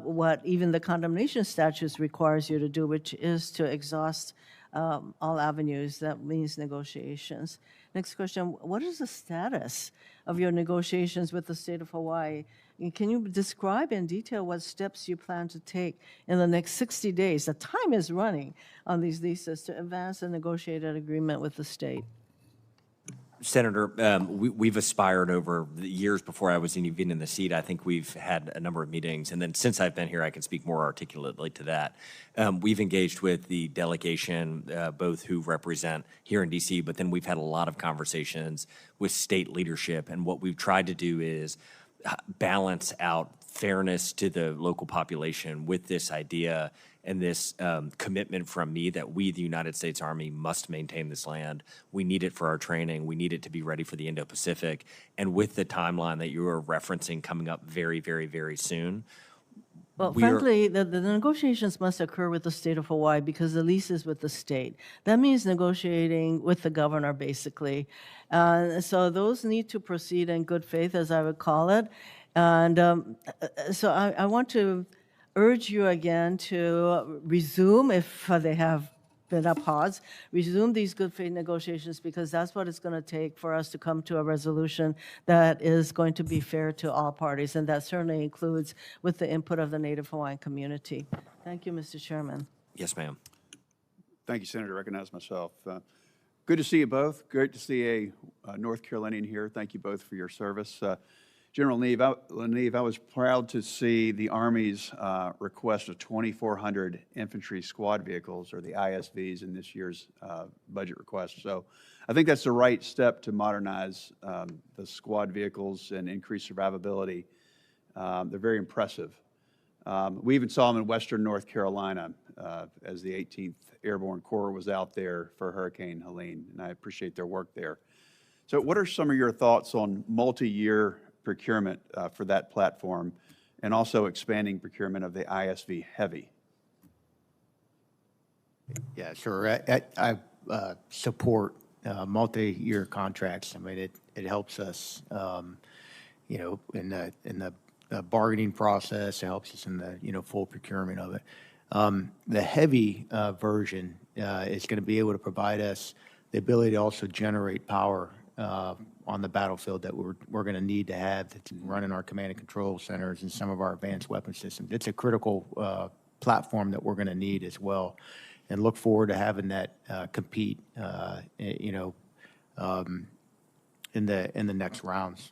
what even the condemnation statutes requires you to do, which is to exhaust all avenues. That means negotiations. Next question, what is the status of your negotiations with the state of Hawaii? And can you describe in detail what steps you plan to take in the next 60 days? The time is running on these leases to advance a negotiated agreement with the state. Senator, we've aspired over the years before I was even in the seat. I think we've had a number of meetings, and then since I've been here, I can speak more articulately to that. We've engaged with the delegation, both who represent here in D.C., but then we've had a lot of conversations with state leadership, and what we've tried to do is balance out fairness to the local population with this idea and this commitment from me that we, the United States Army, must maintain this land. We need it for our training. We need it to be ready for the Indo-Pacific. And with the timeline that you are referencing coming up very, very, very soon, well, frankly, the negotiations must occur with the state of Hawaii because the lease is with the state. That means negotiating with the governor, basically. So those need to proceed in good faith, as I would call it. And so I want to urge you again to resume, if they have been a pause, resume these good faith negotiations because that's what it's going to take for us to come to a resolution that is going to be fair to all parties, and that certainly includes with the input of the Native Hawaiian community. Thank you, Mr. Chairman. yes, ma'am. Thank you, Senator. I recognize myself. Good to see you both. Great to see a North Carolinian here. Thank you both for your service. General LaNeve, I was proud to see the Army's request of 2,400 infantry squad vehicles, or the ISVs, in this year's budget request. So I think that's the right step to modernize the squad vehicles and increase survivability. They're very impressive. We even saw them in western North Carolina as the 18th Airborne Corps was out there for Hurricane Helene, and I appreciate their work there. So what are some of your thoughts on multi-year procurement for that platform, and also expanding procurement of the ISV Heavy? Yeah, sure. I support multi-year contracts. I mean, it helps us, you know, in the bargaining process. It helps us in the full procurement of it. The Heavy version is going to be able to provide us the ability to also generate power on the battlefield that we're going to need to have to run in our command and control centers and some of our advanced weapon systems. It's a critical platform that we're going to need as well, and look forward to having that compete, you know, in the next rounds.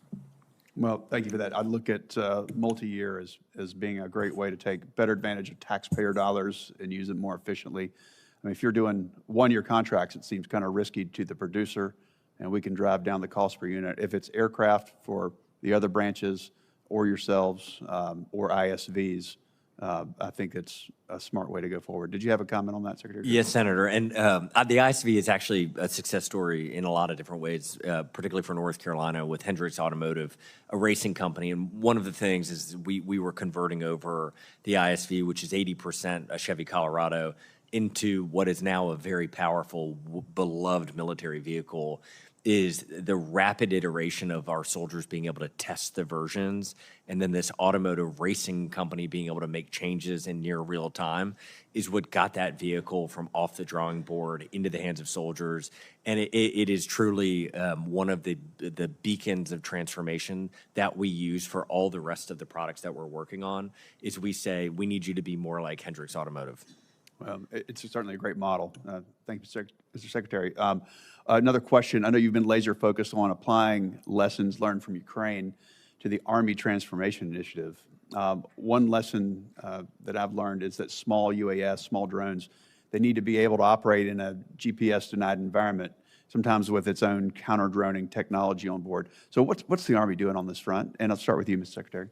Well, thank you for that. I look at multi-year as being a great way to take better advantage of taxpayer dollars and use it more efficiently. I mean, if you're doing one-year contracts, it seems kind of risky to the producer, and we can drive down the cost per unit. If it's aircraft for the other branches or yourselves or ISVs, I think it's a smart way to go forward. Did you have a comment on that, Secretary? Yes, Senator. And the ISV is actually a success story in a lot of different ways, particularly for North Carolina with Hendricks Automotive, a racing company. And one of the things is we were converting over the ISV, which is 80% a Chevy Colorado, into what is now a very powerful, beloved military vehicle, is the rapid iteration of our soldiers being able to test the versions, and then this automotive racing company being able to make changes in near real time is what got that vehicle from off the drawing board into the hands of soldiers. And it is truly one of the beacons of transformation that we use for all the rest of the products that we're working on, is we say, we need you to be more like Hendricks Automotive. Well, it's certainly a great model. Thank you, Mr. Secretary. Another question. I know you've been laser focused on applying lessons learned from Ukraine to the Army Transformation Initiative. One lesson that I've learned is that small UAS, small drones, they need to be able to operate in a GPS-denied environment, sometimes with its own counter-droning technology on board. So what's the Army doing on this front? And I'll start with you, Mr. Secretary.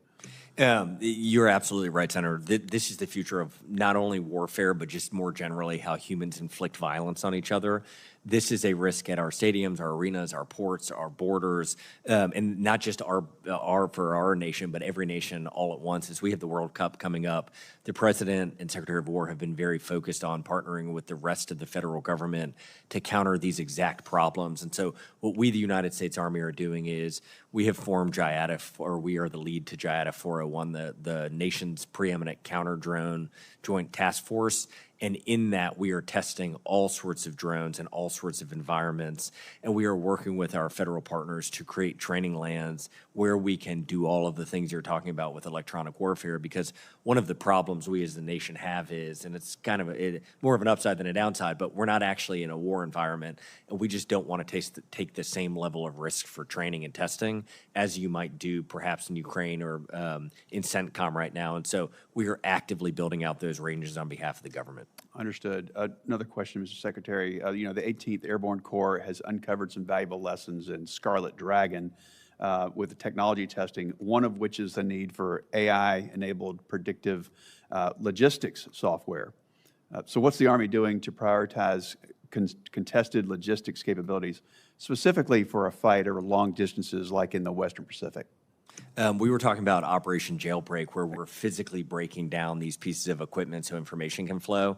You're absolutely right, Senator. This is the future of not only warfare, but just more generally how humans inflict violence on each other. This is a risk at our stadiums, our arenas, our ports, our borders, and not just for our nation, but every nation all at once. As we have the World Cup coming up, the President and Secretary of War have been very focused on partnering with the rest of the federal government to counter these exact problems. And so what we, the United States Army, are doing is we have formed JIATF, or we are the lead to JIATF 401, the nation's preeminent counter-drone joint task force. And in that, we are testing all sorts of drones and all sorts of environments. And we are working with our federal partners to create training lands where we can do all of the things you're talking about with electronic warfare. Because one of the problems we as a nation have is, and it's kind of more of an upside than a downside, but we're not actually in a war environment. And we just don't want to take the same level of risk for training and testing as you might do perhaps in Ukraine or in CENTCOM right now. And so we are actively building out those ranges on behalf of the government. Understood. Another question, Mr. Secretary. You know, the 18th Airborne Corps has uncovered some valuable lessons in Scarlet Dragon with the technology testing, one of which is the need for AI-enabled predictive logistics software. So what's the Army doing to prioritize contested logistics capabilities, specifically for a fight over long distances like in the Western Pacific? We were talking about Operation Jailbreak, where we're physically breaking down these pieces of equipment so information can flow.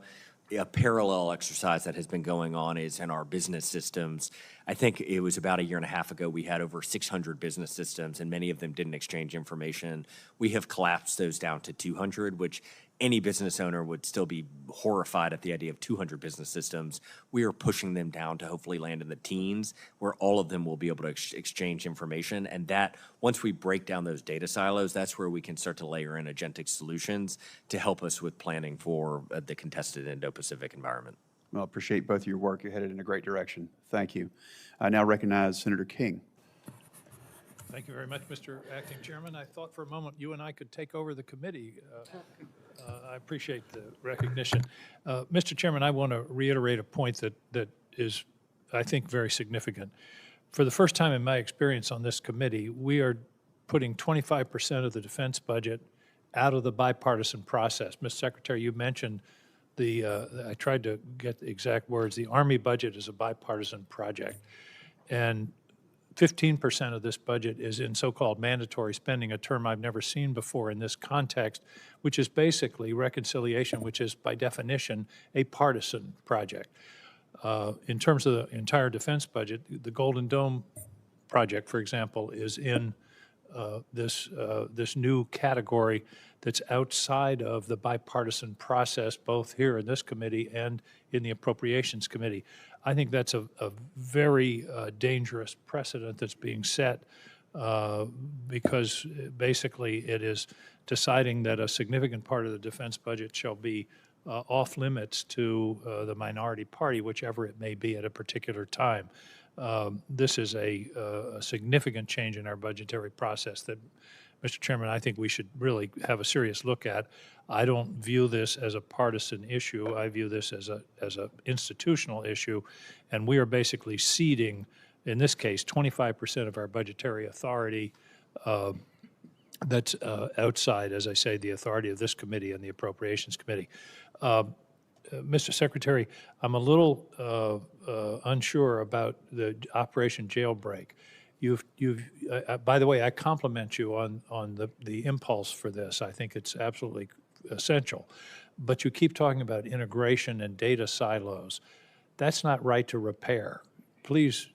A parallel exercise that has been going on is in our business systems. I think it was about a year and a half ago, we had over 600 business systems, and many of them didn't exchange information. We have collapsed those down to 200, which any business owner would still be horrified at the idea of 200 business systems. We are pushing them down to hopefully land in the teens, where all of them will be able to exchange information. And that, once we break down those data silos, that's where we can start to layer in agentic solutions to help us with planning for the contested Indo-Pacific environment. Well, appreciate both of your work. You're headed in a great direction. Thank you. I now recognize Senator King. Thank you very much, Mr. Acting Chairman. I thought for a moment you and I could take over the committee. I appreciate the recognition. Mr. Chairman, I want to reiterate a point that is, I think, very significant. For the first time in my experience on this committee, we are putting 25% of the defense budget out of the bipartisan process. Mr. Secretary, you mentioned I tried to get the exact words, the Army budget is a bipartisan project. And 15% of this budget is in so-called mandatory spending, a term I've never seen before in this context, which is basically reconciliation, which is by definition a partisan project. In terms of the entire defense budget, the Golden Dome project, for example, is in this new category that's outside of the bipartisan process, both here in this committee and in the Appropriations Committee. I think that's a very dangerous precedent that's being set because basically it is deciding that a significant part of the defense budget shall be off limits to the minority party, whichever it may be at a particular time. This is a significant change in our budgetary process that, Mr. Chairman, I think we should really have a serious look at. I don't view this as a partisan issue. I view this as an institutional issue, and we are basically ceding, in this case, 25% of our budgetary authority that's outside, as I say, the authority of this committee and the Appropriations Committee. Mr. Secretary, I'm a little unsure about the Operation Jailbreak. By the way, I compliment you on the impulse for this. I think it's absolutely essential. But you keep talking about integration and data silos. That's not right to repair. Please,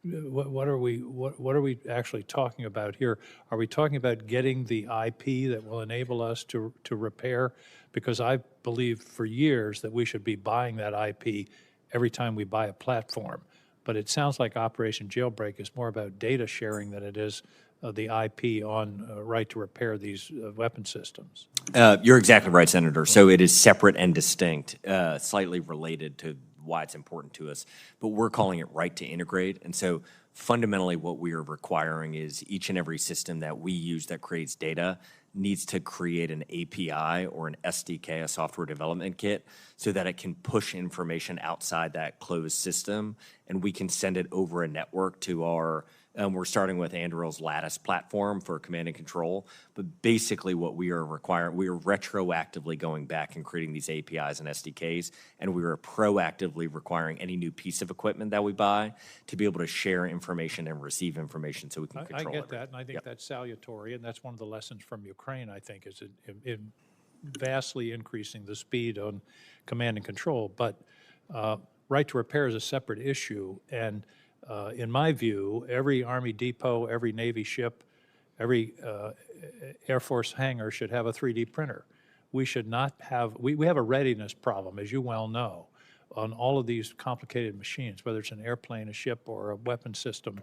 what are we actually talking about here? Are we talking about getting the IP that will enable us to repair? Because I believe for years that we should be buying that IP every time we buy a platform. But it sounds like Operation Jailbreak is more about data sharing than it is the IP on right to repair these weapon systems. You're exactly right, Senator. So it is separate and distinct, slightly related to why it's important to us. But we're calling it right to integrate. And so fundamentally what we are requiring is each and every system that we use that creates data needs to create an API or an SDK, a software development kit, so that it can push information outside that closed system, and we can send it over a network to our, we're starting with Anduril's Lattice platform for command and control, but basically what we are requiring, we are retroactively going back and creating these APIs and SDKs, and we are proactively requiring any new piece of equipment that we buy to be able to share information and receive information so we can control it. I get that, and I think that's salutary, and that's one of the lessons from Ukraine, I think, is in vastly increasing the speed on command and control. But right to repair is a separate issue, and in my view, every Army depot, every Navy ship, every Air Force hangar should have a 3D printer. we should not have, we have a readiness problem, as you well know, on all of these complicated machines, whether it's an airplane, a ship, or a weapon system.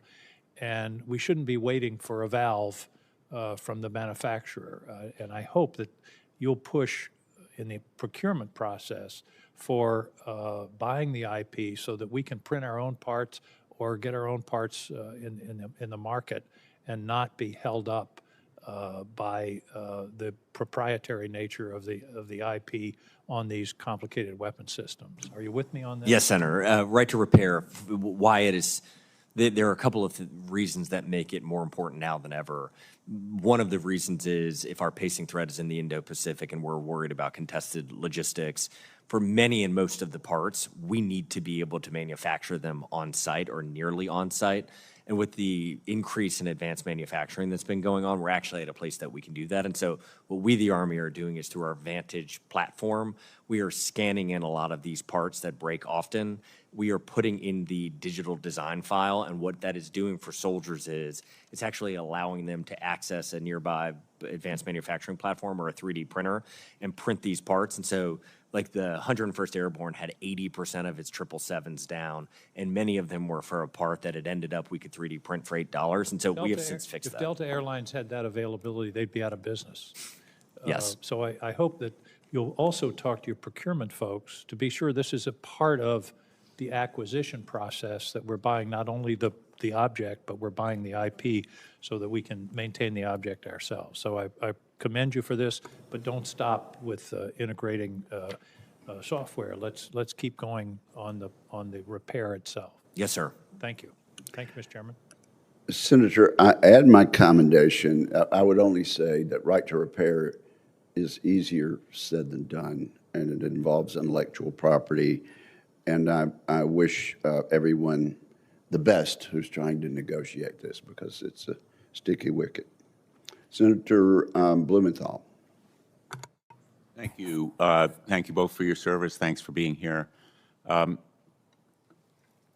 And we shouldn't be waiting for a valve from the manufacturer. And I hope that you'll push in the procurement process for buying the IP so that we can print our own parts or get our own parts in the market and not be held up by the proprietary nature of the IP on these complicated weapon systems. Are you with me on that? Yes, Senator. Right to repair, why it is, there are a couple of reasons that make it more important now than ever. One of the reasons is if our pacing threat is in the Indo-Pacific and we're worried about contested logistics, for many and most of the parts, we need to be able to manufacture them on site or nearly on site. And with the increase in advanced manufacturing that's been going on, we're actually at a place that we can do that. And so what we, the Army, are doing is through our Vantage platform, we are scanning in a lot of these parts that break often. We are putting in the digital design file, and what that is doing for soldiers is it's actually allowing them to access a nearby advanced manufacturing platform or a 3D printer and print these parts. And so like the 101st Airborne had 80% of its 777s down, and many of them were for a part that had ended up we could 3D print for $8. And so we have since fixed that. If Delta Airlines had that availability, they'd be out of business. Yes. So I hope that you'll also talk to your procurement folks to be sure this is a part of the acquisition process, that we're buying not only the object, but we're buying the IP so that we can maintain the object ourselves. So I commend you for this, but don't stop with integrating software. Let's keep going on the repair itself. Yes, sir. Thank you. Thank you, Mr. Chairman. Senator, I add my commendation. I would only say that right to repair is easier said than done, and it involves intellectual property. And I wish everyone the best who's trying to negotiate this, because it's a sticky wicket. Senator Blumenthal. Thank you. Thank you both for your service. Thanks for being here. To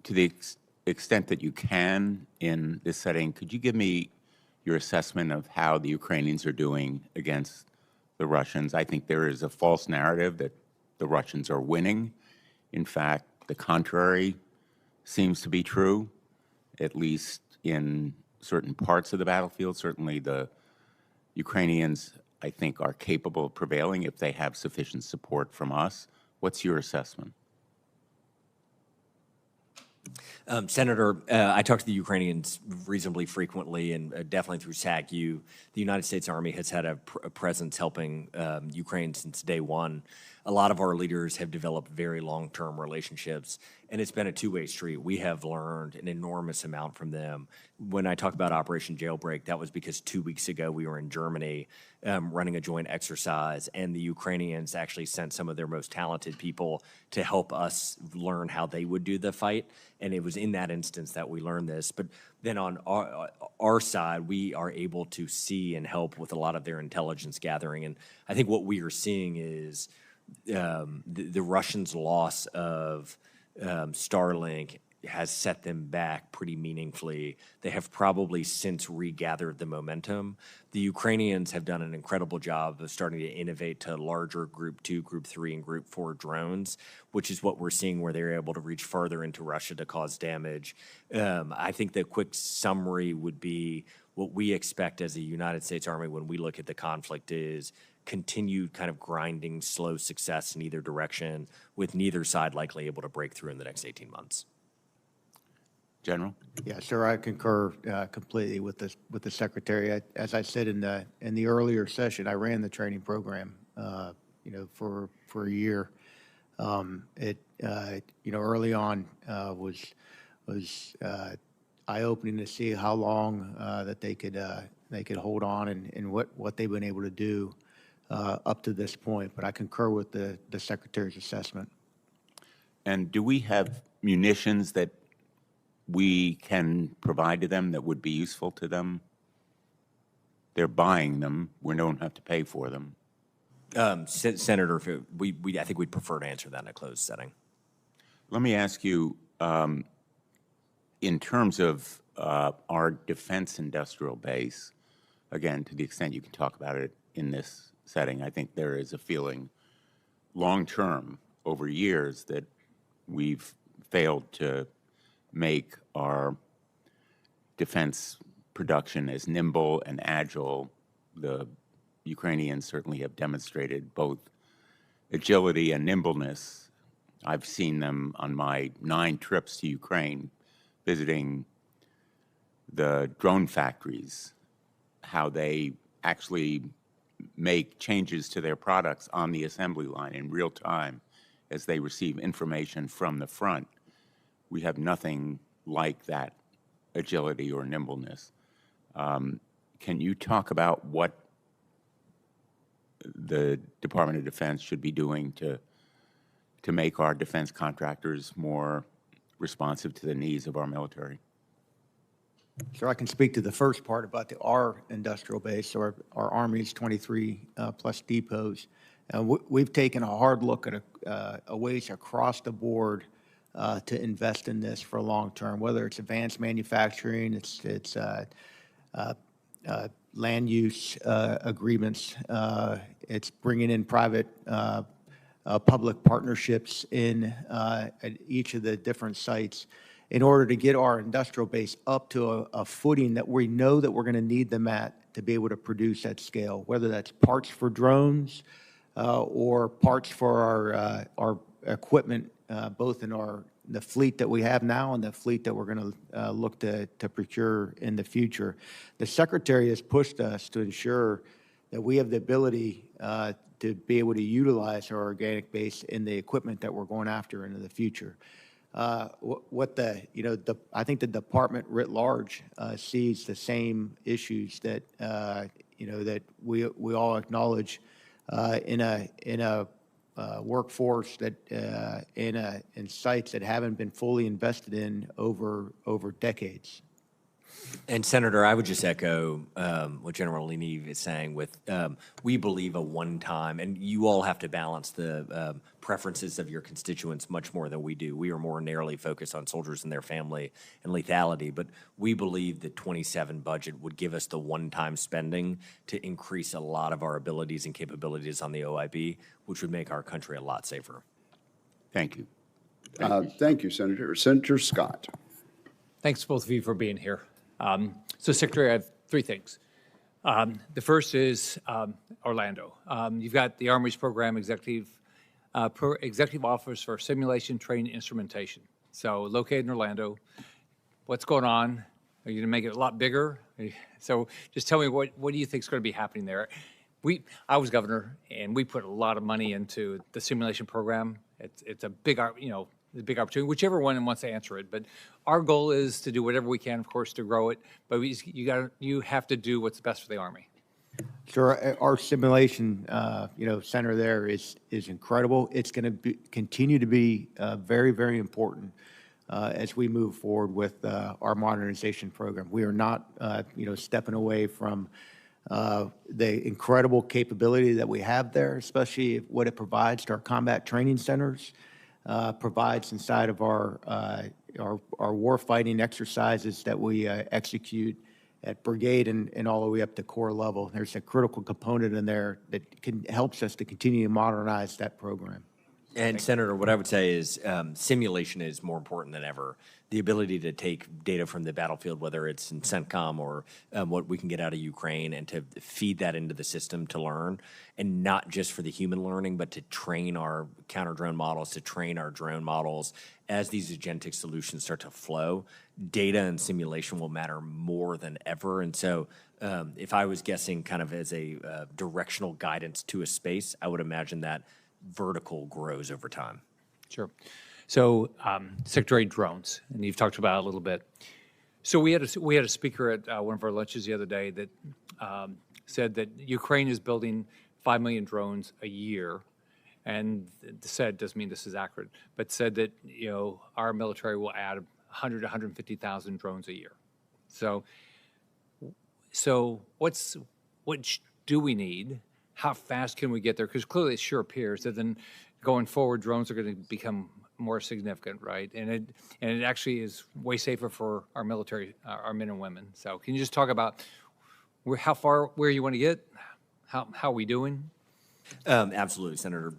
the extent that you can in this setting, could you give me your assessment of how the Ukrainians are doing against the Russians? I think there is a false narrative that the Russians are winning. In fact, the contrary seems to be true, at least in certain parts of the battlefield. Certainly the Ukrainians, I think, are capable of prevailing if they have sufficient support from us. What's your assessment? Senator, I talk to the Ukrainians reasonably frequently, and definitely through SACU. The United States Army has had a presence helping Ukraine since day one. A lot of our leaders have developed very long-term relationships, and it's been a two-way street. We have learned an enormous amount from them. When I talk about Operation Jailbreak, that was because 2 weeks ago we were in Germany running a joint exercise, and the Ukrainians actually sent some of their most talented people to help us learn how they would do the fight. And it was in that instance that we learned this. But then on our side, we are able to see and help with a lot of their intelligence gathering. And I think what we are seeing is the Russians' loss of Starlink has set them back pretty meaningfully. They have probably since regathered the momentum. The Ukrainians have done an incredible job of starting to innovate to larger Group 2, Group 3, and Group 4 drones, which is what we're seeing where they're able to reach further into Russia to cause damage. I think the quick summary would be what we expect as a United States Army when we look at the conflict is continued kind of grinding, slow success in either direction, with neither side likely able to break through in the next 18 months. General? Yeah, sir, I concur completely with the Secretary. As I said in the earlier session, I ran the training program, for a year. Early on was eye-opening to see how long that they could hold on and what they've been able to do up to this point. But I concur with the Secretary's assessment. And do we have munitions that we can provide to them that would be useful to them? They're buying them. We don't have to pay for them. Senator, I think we'd prefer to answer that in a closed setting. Let me ask you, in terms of our defense industrial base, again, to the extent you can talk about it in this setting. I think there is a feeling long-term over years that we've failed to make our defense production as nimble and agile. The Ukrainians certainly have demonstrated both agility and nimbleness. I've seen them on my 9 trips to Ukraine, visiting the drone factories, how they actually make changes to their products on the assembly line in real time as they receive information from the front. We have nothing like that agility or nimbleness. Can you talk about what the Department of Defense should be doing to make our defense contractors more responsive to the needs of our military? Sure, I can speak to the first part about our industrial base, or our Army's 23 plus depots. We've taken a hard look at a ways across the board to invest in this for long term, whether it's advanced manufacturing, it's land use agreements, it's bringing in private public partnerships in at each of the different sites in order to get our industrial base up to a footing that we know that we're going to need them at to be able to produce at scale, whether that's parts for drones or parts for our equipment, both in the fleet that we have now and the fleet that we're going to look to procure in the future. The Secretary has pushed us to ensure that we have the ability to be able to utilize our organic base in the equipment that we're going after into the future. I think the department writ large sees the same issues that that we all acknowledge in a workforce that in sites that haven't been fully invested in over decades. And Senator, I would just echo what General LaNeve is saying with, we believe a one-time, and you all have to balance the preferences of your constituents much more than we do. We are more narrowly focused on soldiers and their family and lethality, but we believe the 27 budget would give us the one-time spending to increase a lot of our abilities and capabilities on the OIB, which would make our country a lot safer. Thank you. Thank you, Senator. Senator Scott. Thanks both of you for being here. So, Secretary, I have 3 things. The first is Orlando. You've got the Army's program executive office for simulation, training, instrumentation. So, located in Orlando. What's going on? Are you going to make it a lot bigger? So, just tell me what do you think is going to be happening there? I was governor, and we put a lot of money into the simulation program. It's a big, the big opportunity, whichever one wants to answer it. But our goal is to do whatever we can, of course, to grow it. But you have to do what's best for the Army. Sure, our simulation, center there is incredible. It's going to continue to be very, very important as we move forward with our modernization program. We are not, stepping away from the incredible capability that we have there, especially what it provides to our combat training centers. Provides inside of our warfighting exercises that we execute at brigade and all the way up to corps level. There's a critical component in there that helps us to continue to modernize that program. And Senator, what I would say is simulation is more important than ever. The ability to take data from the battlefield, whether it's in CENTCOM or what we can get out of Ukraine, and to feed that into the system to learn, and not just for the human learning, but to train our counter-drone models, to train our drone models. As these agentic solutions start to flow, data and simulation will matter more than ever. And so if I was guessing kind of as a directional guidance to a space, I would imagine that vertical grows over time. Sure. So, Secretary, drones, and you've talked about it a little bit. So we had a speaker at one of our lunches the other day that said that Ukraine is building 5 million drones a year, and said, doesn't mean this is accurate, but said that our military will add 100 to 150,000 drones a year. So what do we need? How fast can we get there? Because clearly it sure appears that then going forward, drones are going to become more significant, right? And it actually is way safer for our military, our men and women. So can you just talk about where you want to get? How are we doing? Absolutely, Senator.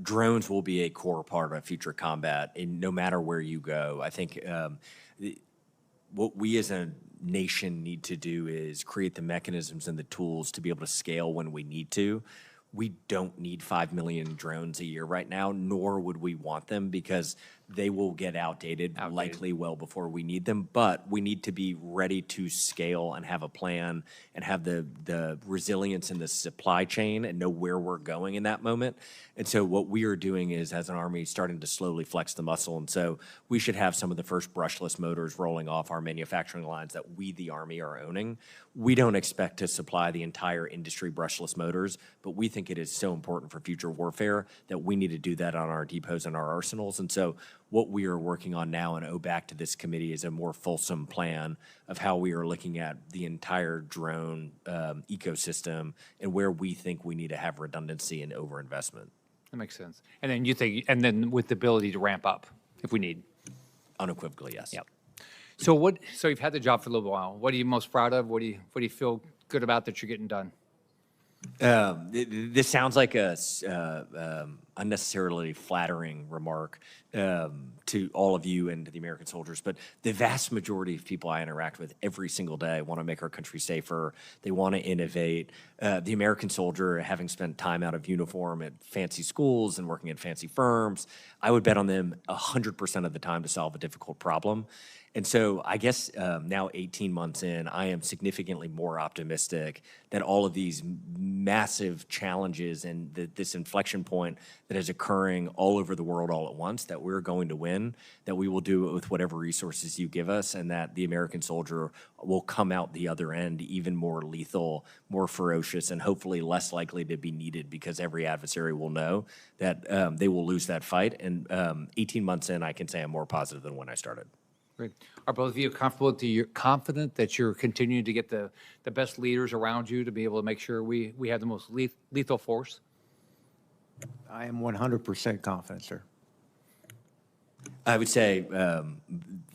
Drones will be a core part of future combat, and no matter where you go. I think what we as a nation need to do is create the mechanisms and the tools to be able to scale when we need to. We don't need 5 million drones a year right now, nor would we want them, because they will get outdated likely well before we need them. But we need to be ready to scale and have a plan and have the resilience in the supply chain and know where we're going in that moment. And so what we are doing is, as an Army, starting to slowly flex the muscle. And so we should have some of the first brushless motors rolling off our manufacturing lines that we, the Army, are owning. We don't expect to supply the entire industry brushless motors, but we think it is so important for future warfare that we need to do that on our depots and our arsenals. And so what we are working on now and owe back to this committee is a more fulsome plan of how we are looking at the entire drone ecosystem and where we think we need to have redundancy and overinvestment. That makes sense. And then you think, and then with the ability to ramp up if we need. Unequivocally, yes. Yep. So you've had the job for a little while. What are you most proud of? What do you feel good about that you're getting done? This sounds like a unnecessarily flattering remark to all of you and to the American soldiers, but the vast majority of people I interact with every single day want to make our country safer. They want to innovate. The American soldier, having spent time out of uniform at fancy schools and working at fancy firms, I would bet on them 100% of the time to solve a difficult problem. And so I guess now 18 months in, I am significantly more optimistic that all of these massive challenges and this inflection point that is occurring all over the world all at once, that we're going to win, that we will do it with whatever resources you give us, and that the American soldier will come out the other end even more lethal, more ferocious, and hopefully less likely to be needed, because every adversary will know that they will lose that fight. And 18 months in, I can say I'm more positive than when I started. Great. Are both of you confident that you're continuing to get the best leaders around you to be able to make sure we have the most lethal force? I am 100% confident, sir. I would say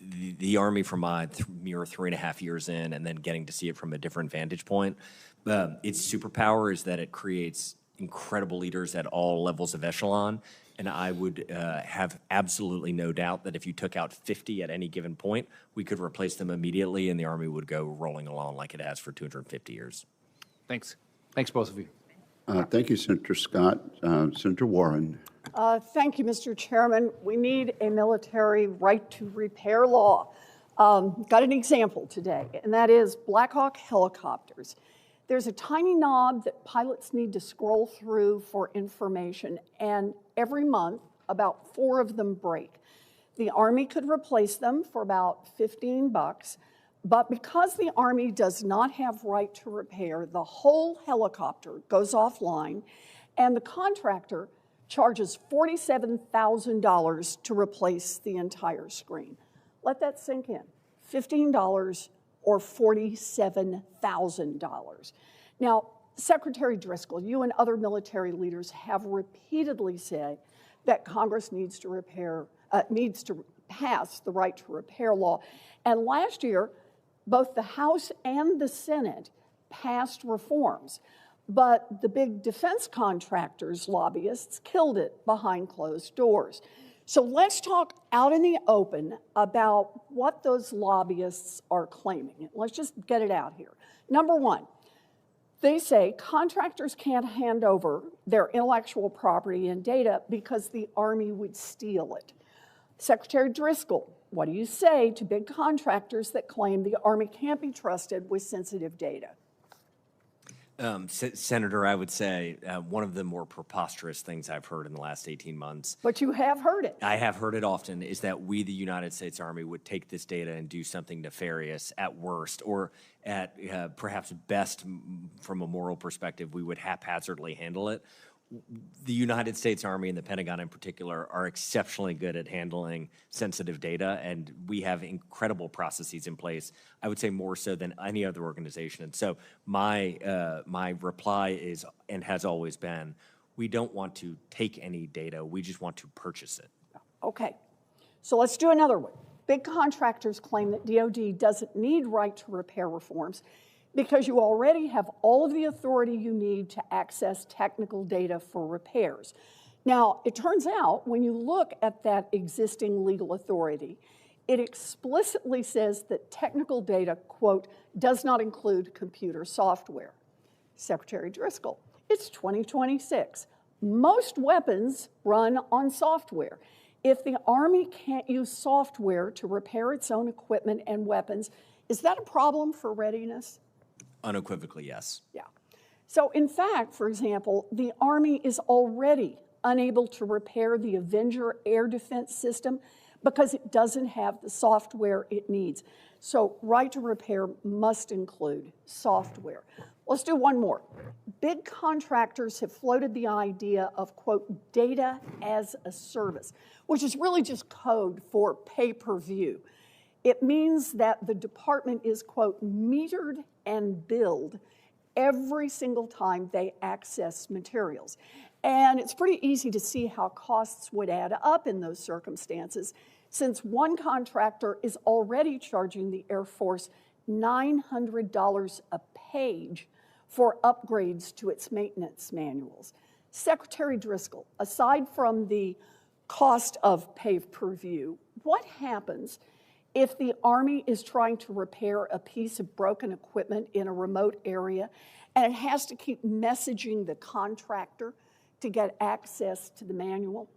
the Army, from my mere 3.5 years in, and then getting to see it from a different vantage point, its superpower is that it creates incredible leaders at all levels of echelon. And I would have absolutely no doubt that if you took out 50 at any given point, we could replace them immediately, and the Army would go rolling along like it has for 250 years. Thanks. Thanks, both of you. Thank you, Senator Scott. Senator Warren. Thank you, Mr. Chairman. We need a military right to repair law. Got an example today, and that is Black Hawk helicopters. There's a tiny knob that pilots need to scroll through for information, and every month, about 4 of them break. The Army could replace them for about $15, but because the Army does not have right to repair, the whole helicopter goes offline, and the contractor charges $47,000 to replace the entire screen. Let that sink in. $15 or $47,000. Now, Secretary Driscoll, you and other military leaders have repeatedly said that Congress needs to pass the right to repair law. And last year, both the House and the Senate passed reforms, but the big defense contractors, lobbyists, killed it behind closed doors. So let's talk out in the open about what those lobbyists are claiming. Let's just get it out here. Number one, they say contractors can't hand over their intellectual property and data because the Army would steal it. Secretary Driscoll, what do you say to big contractors that claim the Army can't be trusted with sensitive data? Senator, I would say one of the more preposterous things I've heard in the last 18 months. But you have heard it. I have heard it often, is that we, the United States Army, would take this data and do something nefarious at worst, or at perhaps best, from a moral perspective, we would haphazardly handle it. The United States Army and the Pentagon in particular are exceptionally good at handling sensitive data, and we have incredible processes in place, I would say more so than any other organization. And so my reply is, and has always been, we don't want to take any data, we just want to purchase it. Okay, so let's do another one. Big contractors claim that DOD doesn't need right to repair reforms because you already have all of the authority you need to access technical data for repairs. Now, it turns out when you look at that existing legal authority, it explicitly says that technical data, quote, does not include computer software. Secretary Driscoll, it's 2026. Most weapons run on software. If the Army can't use software to repair its own equipment and weapons, is that a problem for readiness? Unequivocally, yes. Yeah. So in fact, for example, the Army is already unable to repair the Avenger air defense system because it doesn't have the software it needs. So right to repair must include software. Let's do one more. Big contractors have floated the idea of, quote, data as a service, which is really just code for pay-per-view. It means that the department is, quote, metered and billed every single time they access materials. And it's pretty easy to see how costs would add up in those circumstances, since one contractor is already charging the Air Force $900 a page for upgrades to its maintenance manuals. Secretary Driscoll, aside from the cost of pay-per-view, what happens if the Army is trying to repair a piece of broken equipment in a remote area and it has to keep messaging the contractor to get access to the manual?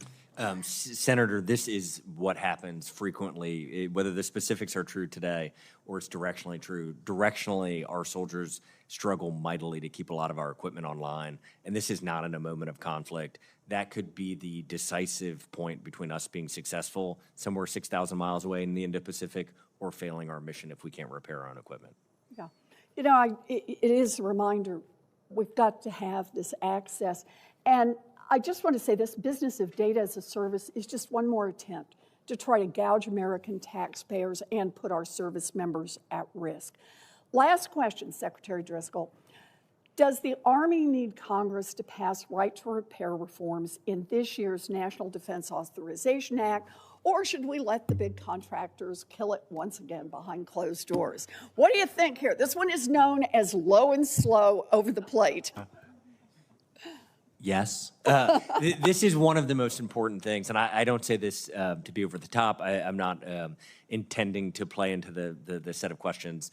Senator, this is what happens frequently, whether the specifics are true today or it's directionally true. Directionally, our soldiers struggle mightily to keep a lot of our equipment online, and this is not in a moment of conflict. That could be the decisive point between us being successful somewhere 6,000 miles away in the Indo-Pacific or failing our mission if we can't repair our own equipment. Yeah. You know, it is a reminder we've got to have this access. And I just want to say this business of data as a service is just one more attempt to try to gouge American taxpayers and put our service members at risk. Last question, Secretary Driscoll. Does the Army need Congress to pass right to repair reforms in this year's National Defense Authorization Act, or should we let the big contractors kill it once again behind closed doors? What do you think here? This one is known as low and slow over the plate. Yes. This is one of the most important things, and I don't say this to be over the top. I'm not intending to play into the set of questions.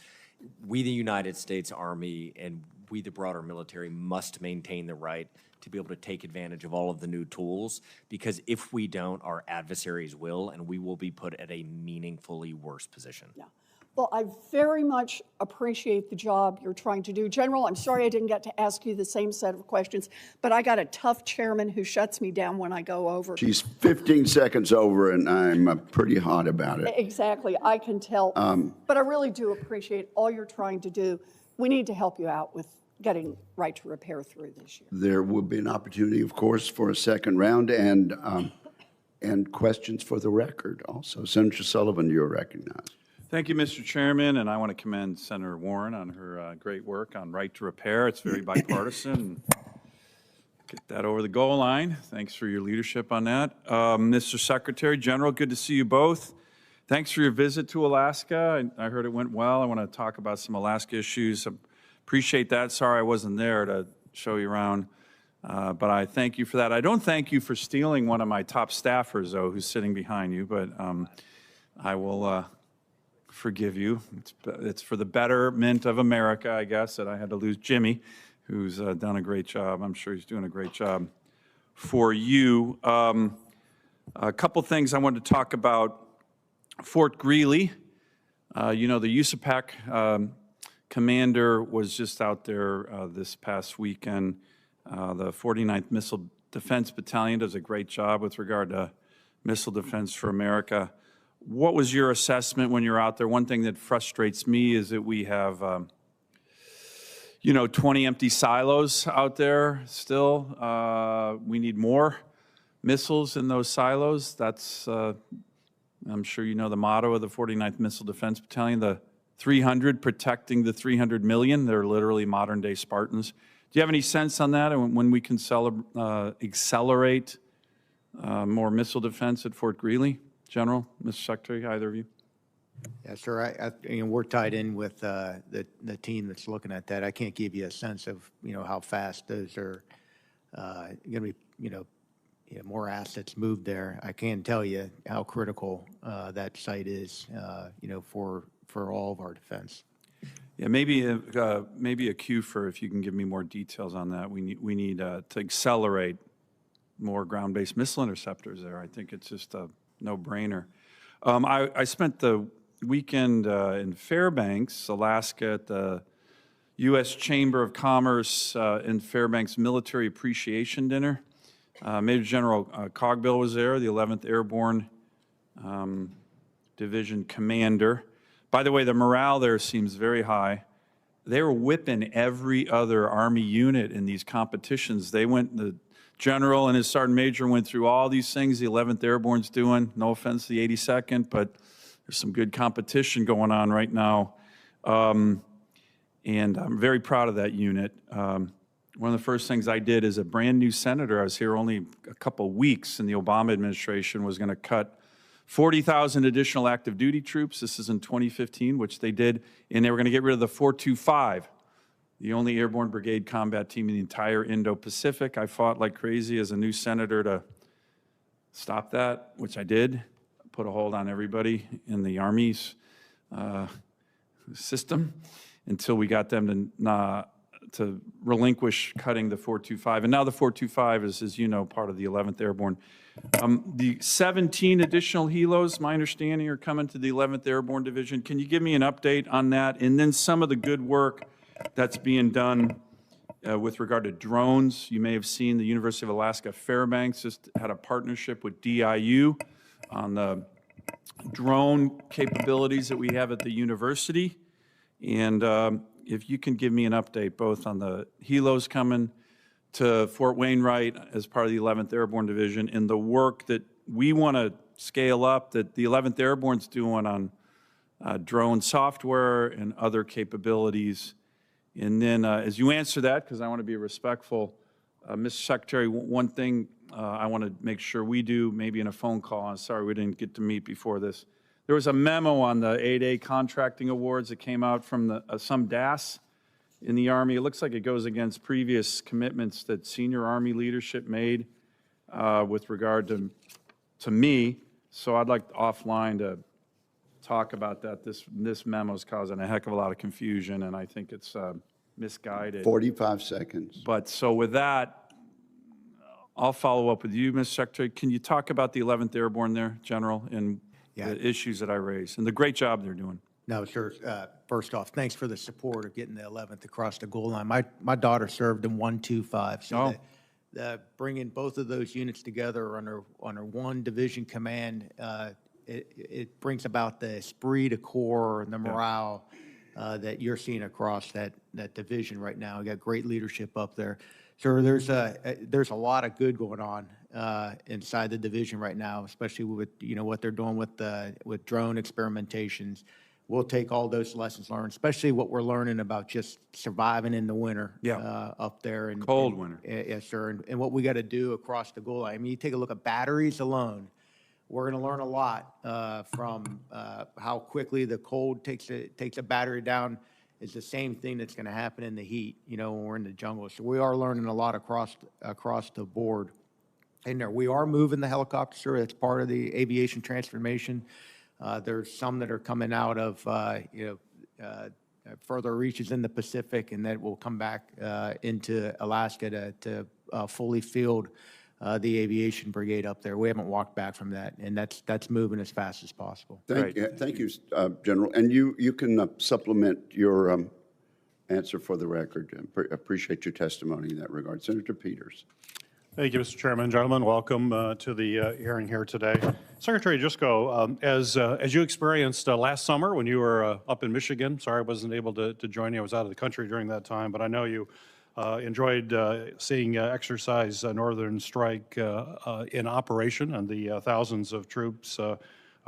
We, the United States Army, and we, the broader military, must maintain the right to be able to take advantage of all of the new tools, because if we don't, our adversaries will, and we will be put at a meaningfully worse position. Yeah. Well, I very much appreciate the job you're trying to do. General, I'm sorry I didn't get to ask you the same set of questions, but I got a tough chairman who shuts me down when I go over. She's 15 seconds over, and I'm pretty hot about it. Exactly, I can tell. But I really do appreciate all you're trying to do. We need to help you out with getting right to repair through this year. There will be an opportunity, of course, for a second round and questions for the record also. Senator Sullivan, you're recognized. Thank you, Mr. Chairman, and I want to commend Senator Warren on her great work on right to repair. It's very bipartisan. Get that over the goal line. Thanks for your leadership on that. Mr. Secretary General, good to see you both. Thanks for your visit to Alaska. I heard it went well. I want to talk about some Alaska issues. Appreciate that. Sorry I wasn't there to show you around, but I thank you for that. I don't thank you for stealing one of my top staffers, though, who's sitting behind you, but I will forgive you. It's for the betterment of America, I guess, that I had to lose Jimmy, who's done a great job. I'm sure he's doing a great job for you. A couple things I wanted to talk about. Fort Greely, you know, the USAPAC commander was just out there this past weekend. The 49th Missile Defense Battalion does a great job with regard to missile defense for America. What was your assessment when you're out there? One thing that frustrates me is that we have, you know, 20 empty silos out there still. We need more missiles in those silos. That's, I'm sure you know the motto of the 49th Missile Defense Battalion, the 300 protecting the 300 million. They're literally modern-day Spartans. Do you have any sense on that, and when we can accelerate more missile defense at Fort Greely? General, Mr. Secretary, either of you? Yes, sir. We're tied in with the team that's looking at that. I can't give you a sense of, how fast those are going to be, more assets moved there. I can tell you how critical that site is, for all of our defense. Yeah, maybe a cue for if you can give me more details on that. We need to accelerate more ground-based missile interceptors there. I think it's just a no-brainer. I spent the weekend in Fairbanks, Alaska, at the U.S. Chamber of Commerce in Fairbanks Military Appreciation Dinner. Major General Cogbill was there, the 11th Airborne Division Commander. By the way, the morale there seems very high. They were whipping every other Army unit in these competitions. The General and his Sergeant Major went through all these things the 11th Airborne's doing. No offense to the 82nd, but there's some good competition going on right now. And I'm very proud of that unit. One of the first things I did as a brand new senator, I was here only a couple weeks, and the Obama administration was going to cut 40,000 additional active duty troops. This is in 2015, which they did, and they were going to get rid of the 425, the only airborne brigade combat team in the entire Indo-Pacific. I fought like crazy as a new senator to stop that, which I did, put a hold on everybody in the Army's system until we got them to relinquish cutting the 425. And now the 425 is, as you know, part of the 11th Airborne. The 17 additional helos, my understanding, are coming to the 11th Airborne Division. Can you give me an update on that? And then some of the good work that's being done with regard to drones. You may have seen the University of Alaska Fairbanks just had a partnership with DIU on the drone capabilities that we have at the university. And if you can give me an update both on the helos coming to Fort Wainwright as part of the 11th Airborne Division and the work that we want to scale up that the 11th Airborne's doing on drone software and other capabilities. And then as you answer that, because I want to be respectful, Mr. Secretary, one thing I want to make sure we do, maybe in a phone call, I'm sorry we didn't get to meet before this. There was a memo on the 8A contracting awards that came out from some DAS in the Army. It looks like it goes against previous commitments that senior Army leadership made with regard to me. So I'd like offline to talk about that. This memo is causing a heck of a lot of confusion, and I think it's misguided. 45 seconds. But so with that, I'll follow up with you, Mr. Secretary. Can you talk about the 11th Airborne there, General, and the issues that I raised and the great job they're doing? No, sir. First off, thanks for the support of getting the 11th across the goal line. My daughter served in 125, so bringing both of those units together under one division command, it brings about the esprit de corps and the morale that you're seeing across that division right now. We got great leadership up there. So there's a lot of good going on inside the division right now, especially with what they're doing with drone experimentations. We'll take all those lessons learned, especially what we're learning about just surviving in the winter up there. And cold winter. Yes, sir. And what we got to do across the goal line. I mean, you take a look at batteries alone. We're going to learn a lot from how quickly the cold takes a battery down. Is the same thing that's going to happen in the heat, when we're in the jungle. So we are learning a lot across the board. And we are moving the helicopter, sir. That's part of the aviation transformation. There's some that are coming out of, further reaches in the Pacific, and that will come back into Alaska to fully field the aviation brigade up there. We haven't walked back from that, and that's moving as fast as possible. Thank you, General. And you can supplement your answer for the record. Appreciate your testimony in that regard. Senator Peters. Thank you, Mr. Chairman. Gentlemen, welcome to the hearing here today. Secretary Driscoll, as you experienced last summer when you were up in Michigan, sorry I wasn't able to join you. I was out of the country during that time, but I know you enjoyed seeing exercise Northern Strike in operation, and the thousands of troops,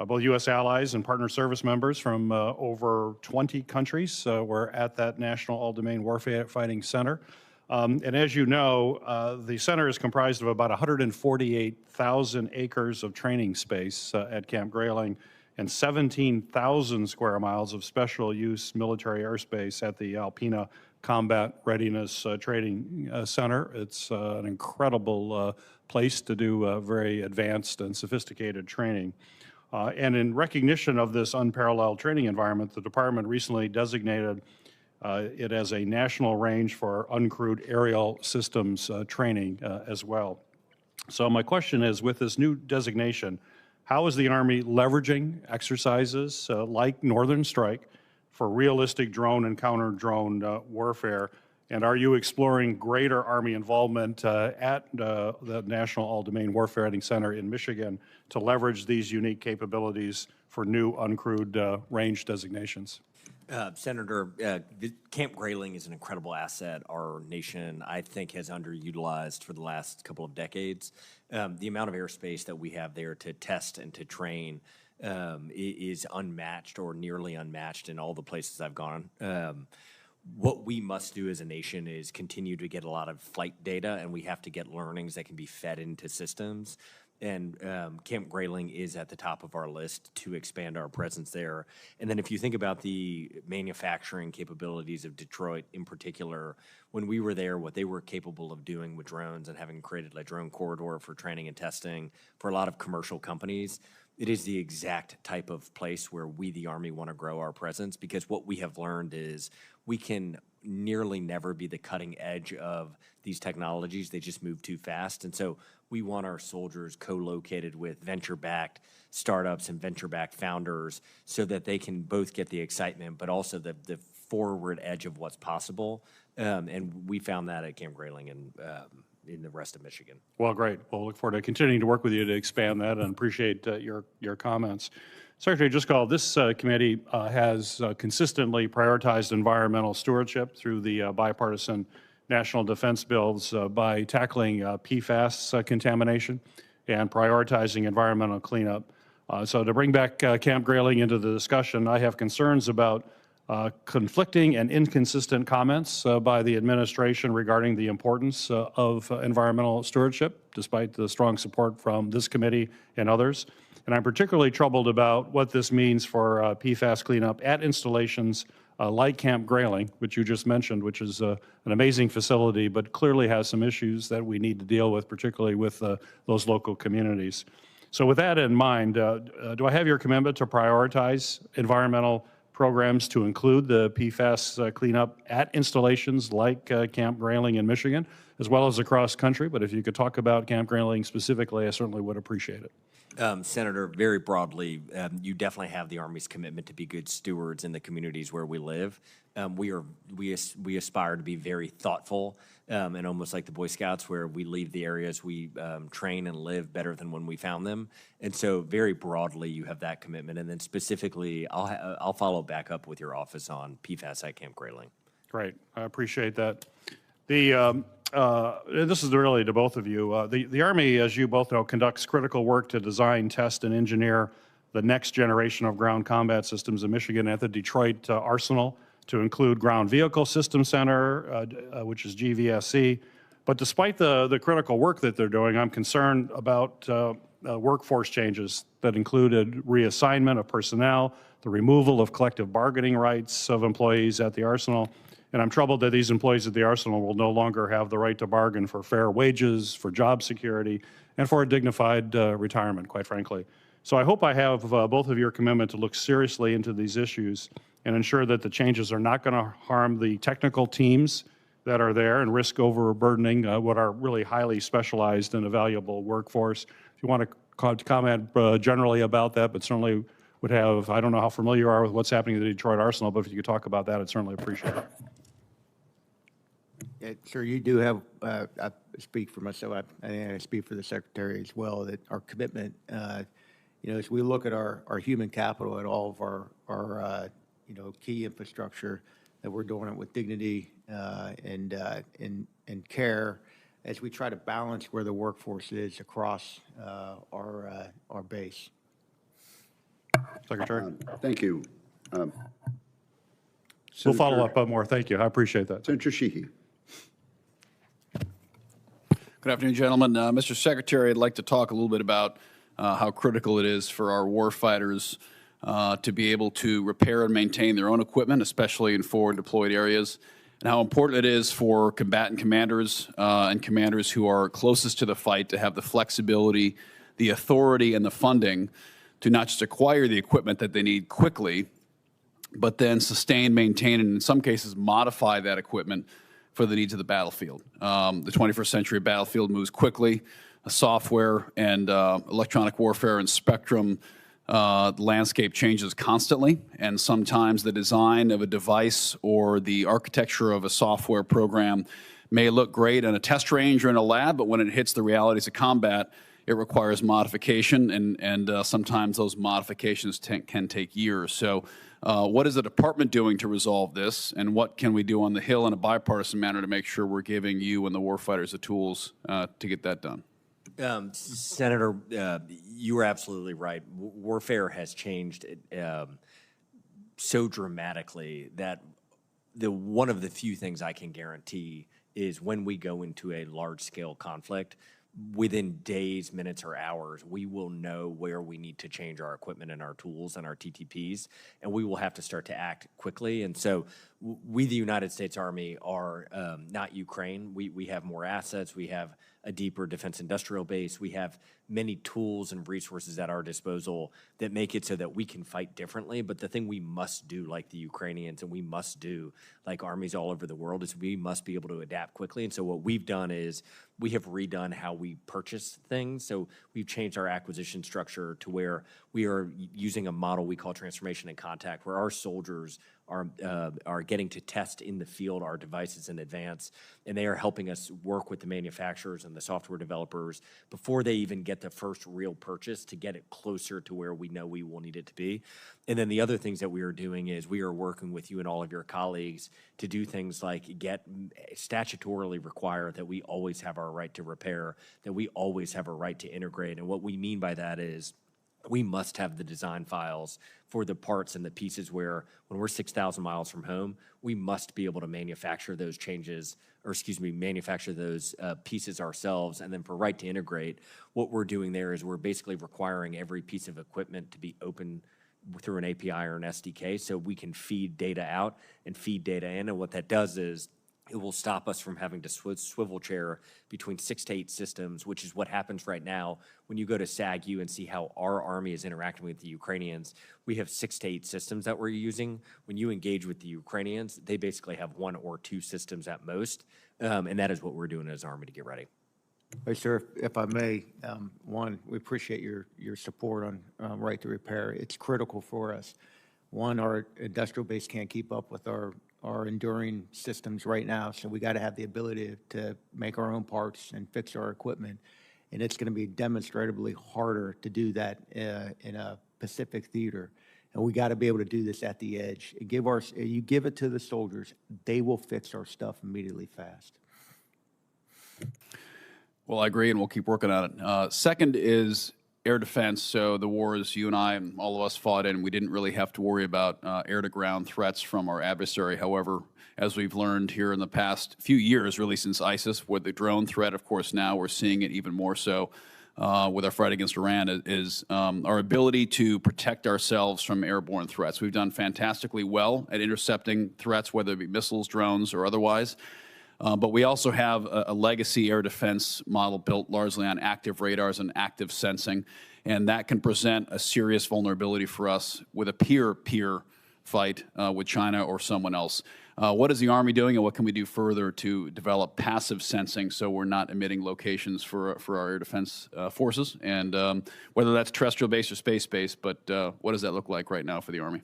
both U.S. allies and partner service members from over 20 countries were at that National All-Domain Warfighting Center. And as you know, the center is comprised of about 148,000 acres of training space at Camp Grayling and 17,000 square miles of special use military airspace at the Alpena Combat Readiness Training Center. It's an incredible place to do very advanced and sophisticated training. And in recognition of this unparalleled training environment, the department recently designated it as a national range for uncrewed aerial systems training as well. So my question is, with this new designation, how is the Army leveraging exercises like Northern Strike for realistic drone and counter-drone warfare? And are you exploring greater Army involvement at the National All-Domain Warfighting Center in Michigan to leverage these unique capabilities for new uncrewed range designations? Senator, Camp Grayling is an incredible asset our nation, I think, has underutilized for the last couple of decades. The amount of airspace that we have there to test and to train is unmatched or nearly unmatched in all the places I've gone. What we must do as a nation is continue to get a lot of flight data, and we have to get learnings that can be fed into systems. And Camp Grayling is at the top of our list to expand our presence there. And then if you think about the manufacturing capabilities of Detroit in particular, when we were there, what they were capable of doing with drones and having created a drone corridor for training and testing for a lot of commercial companies, it is the exact type of place where we, the Army, want to grow our presence, because what we have learned is we can nearly never be the cutting edge of these technologies. They just move too fast. And so we want our soldiers co-located with venture-backed startups and venture-backed founders so that they can both get the excitement, but also the forward edge of what's possible. And we found that at Camp Grayling and in the rest of Michigan. Well, great. We'll look forward to continuing to work with you to expand that, and appreciate your comments. Secretary Driscoll, this committee has consistently prioritized environmental stewardship through the bipartisan national defense bills by tackling PFAS contamination and prioritizing environmental cleanup. So to bring back Camp Grayling into the discussion, I have concerns about conflicting and inconsistent comments by the administration regarding the importance of environmental stewardship, despite the strong support from this committee and others. And I'm particularly troubled about what this means for PFAS cleanup at installations like Camp Grayling, which you just mentioned, which is an amazing facility, but clearly has some issues that we need to deal with, particularly with those local communities. So with that in mind, do I have your commitment to prioritize environmental programs to include the PFAS cleanup at installations like Camp Grayling in Michigan, as well as across country? But if you could talk about Camp Grayling specifically, I certainly would appreciate it. Senator, very broadly, you definitely have the Army's commitment to be good stewards in the communities where we live. We aspire to be very thoughtful and almost like the Boy Scouts, where we leave the areas we train and live better than when we found them. And so very broadly, you have that commitment. And then specifically, I'll follow back up with your office on PFAS at Camp Grayling. Great. I appreciate that. This is really to both of you. The Army, as you both know, conducts critical work to design, test, and engineer the next generation of ground combat systems in Michigan at the Detroit Arsenal, to include Ground Vehicle System Center, which is GVSC. But despite the critical work that they're doing, I'm concerned about workforce changes that included reassignment of personnel, the removal of collective bargaining rights of employees at the Arsenal. And I'm troubled that these employees at the Arsenal will no longer have the right to bargain for fair wages, for job security, and for a dignified retirement, quite frankly. So I hope I have both of your commitment to look seriously into these issues and ensure that the changes are not going to harm the technical teams that are there and risk overburdening what are really highly specialized and a valuable workforce. If you want to comment generally about that, but certainly would have, I don't know how familiar you are with what's happening at the Detroit Arsenal, but if you could talk about that, I'd certainly appreciate it. Yeah, sir, you do have, I speak for myself, I speak for the Secretary as well, that our commitment, as we look at our human capital at all of our key infrastructure, that we're doing it with dignity and care as we try to balance where the workforce is across our base. Secretary? Thank you. We'll follow up on more. Thank you. I appreciate that. Senator Sheehy. Good afternoon, gentlemen. Mr. Secretary, I'd like to talk a little bit about how critical it is for our warfighters to be able to repair and maintain their own equipment, especially in forward deployed areas, and how important it is for combatant commanders and commanders who are closest to the fight to have the flexibility, the authority, and the funding to not just acquire the equipment that they need quickly, but then sustain, maintain, and in some cases modify that equipment for the needs of the battlefield. The 21st century battlefield moves quickly. Software and electronic warfare and spectrum, the landscape changes constantly, and sometimes the design of a device or the architecture of a software program may look great in a test range or in a lab, but when it hits the realities of combat, it requires modification, and sometimes those modifications can take years. So what is the department doing to resolve this, and what can we do on the Hill in a bipartisan manner to make sure we're giving you and the warfighters the tools to get that done? Senator, you are absolutely right. Warfare has changed so dramatically that one of the few things I can guarantee is when we go into a large-scale conflict, within days, minutes, or hours, we will know where we need to change our equipment and our tools and our TTPs, and we will have to start to act quickly. And so we, the United States Army, are not Ukraine. We have more assets. We have a deeper defense industrial base. We have many tools and resources at our disposal that make it so that we can fight differently. But the thing we must do, like the Ukrainians, and we must do like armies all over the world, is we must be able to adapt quickly. And so what we've done is we have redone how we purchase things. So we've changed our acquisition structure to where we are using a model we call transformation and contact, where our soldiers are getting to test in the field our devices in advance, and they are helping us work with the manufacturers and the software developers before they even get the first real purchase to get it closer to where we know we will need it to be. And then the other things that we are doing is we are working with you and all of your colleagues to do things like get statutorily require that we always have our right to repair, that we always have a right to integrate. And what we mean by that is we must have the design files for the parts and the pieces where when we're 6,000 miles from home, we must be able to manufacture those changes, or excuse me, manufacture those pieces ourselves. And then for right to integrate, what we're doing there is we're basically requiring every piece of equipment to be open through an API or an SDK so we can feed data out and feed data in. And what that does is it will stop us from having to swivel chair between 6 to 8 systems, which is what happens right now when you go to SAG-U and see how our Army is interacting with the Ukrainians. We have 6 to 8 systems that we're using. When you engage with the Ukrainians, they basically have 1 or 2 systems at most, and that is what we're doing as Army to get ready. Hey, sir, if I may, one, we appreciate your support on right to repair. It's critical for us. One, our industrial base can't keep up with our enduring systems right now, so we got to have the ability to make our own parts and fix our equipment, and it's going to be demonstratively harder to do that in a Pacific theater, and we got to be able to do this at the edge. You give it to the soldiers, they will fix our stuff immediately fast. Well, I agree, and we'll keep working on it. Second is air defense. So the wars you and I and all of us fought in, we didn't really have to worry about air-to-ground threats from our adversary. However, as we've learned here in the past few years, really since ISIS, with the drone threat, of course, now we're seeing it even more so with our fight against Iran, is our ability to protect ourselves from airborne threats. We've done fantastically well at intercepting threats, whether it be missiles, drones, or otherwise. But we also have a legacy air defense model built largely on active radars and active sensing, and that can present a serious vulnerability for us with a peer-peer fight with China or someone else. What is the Army doing, and what can we do further to develop passive sensing so we're not emitting locations for our air defense forces, and whether that's terrestrial-based or space-based, but what does that look like right now for the Army?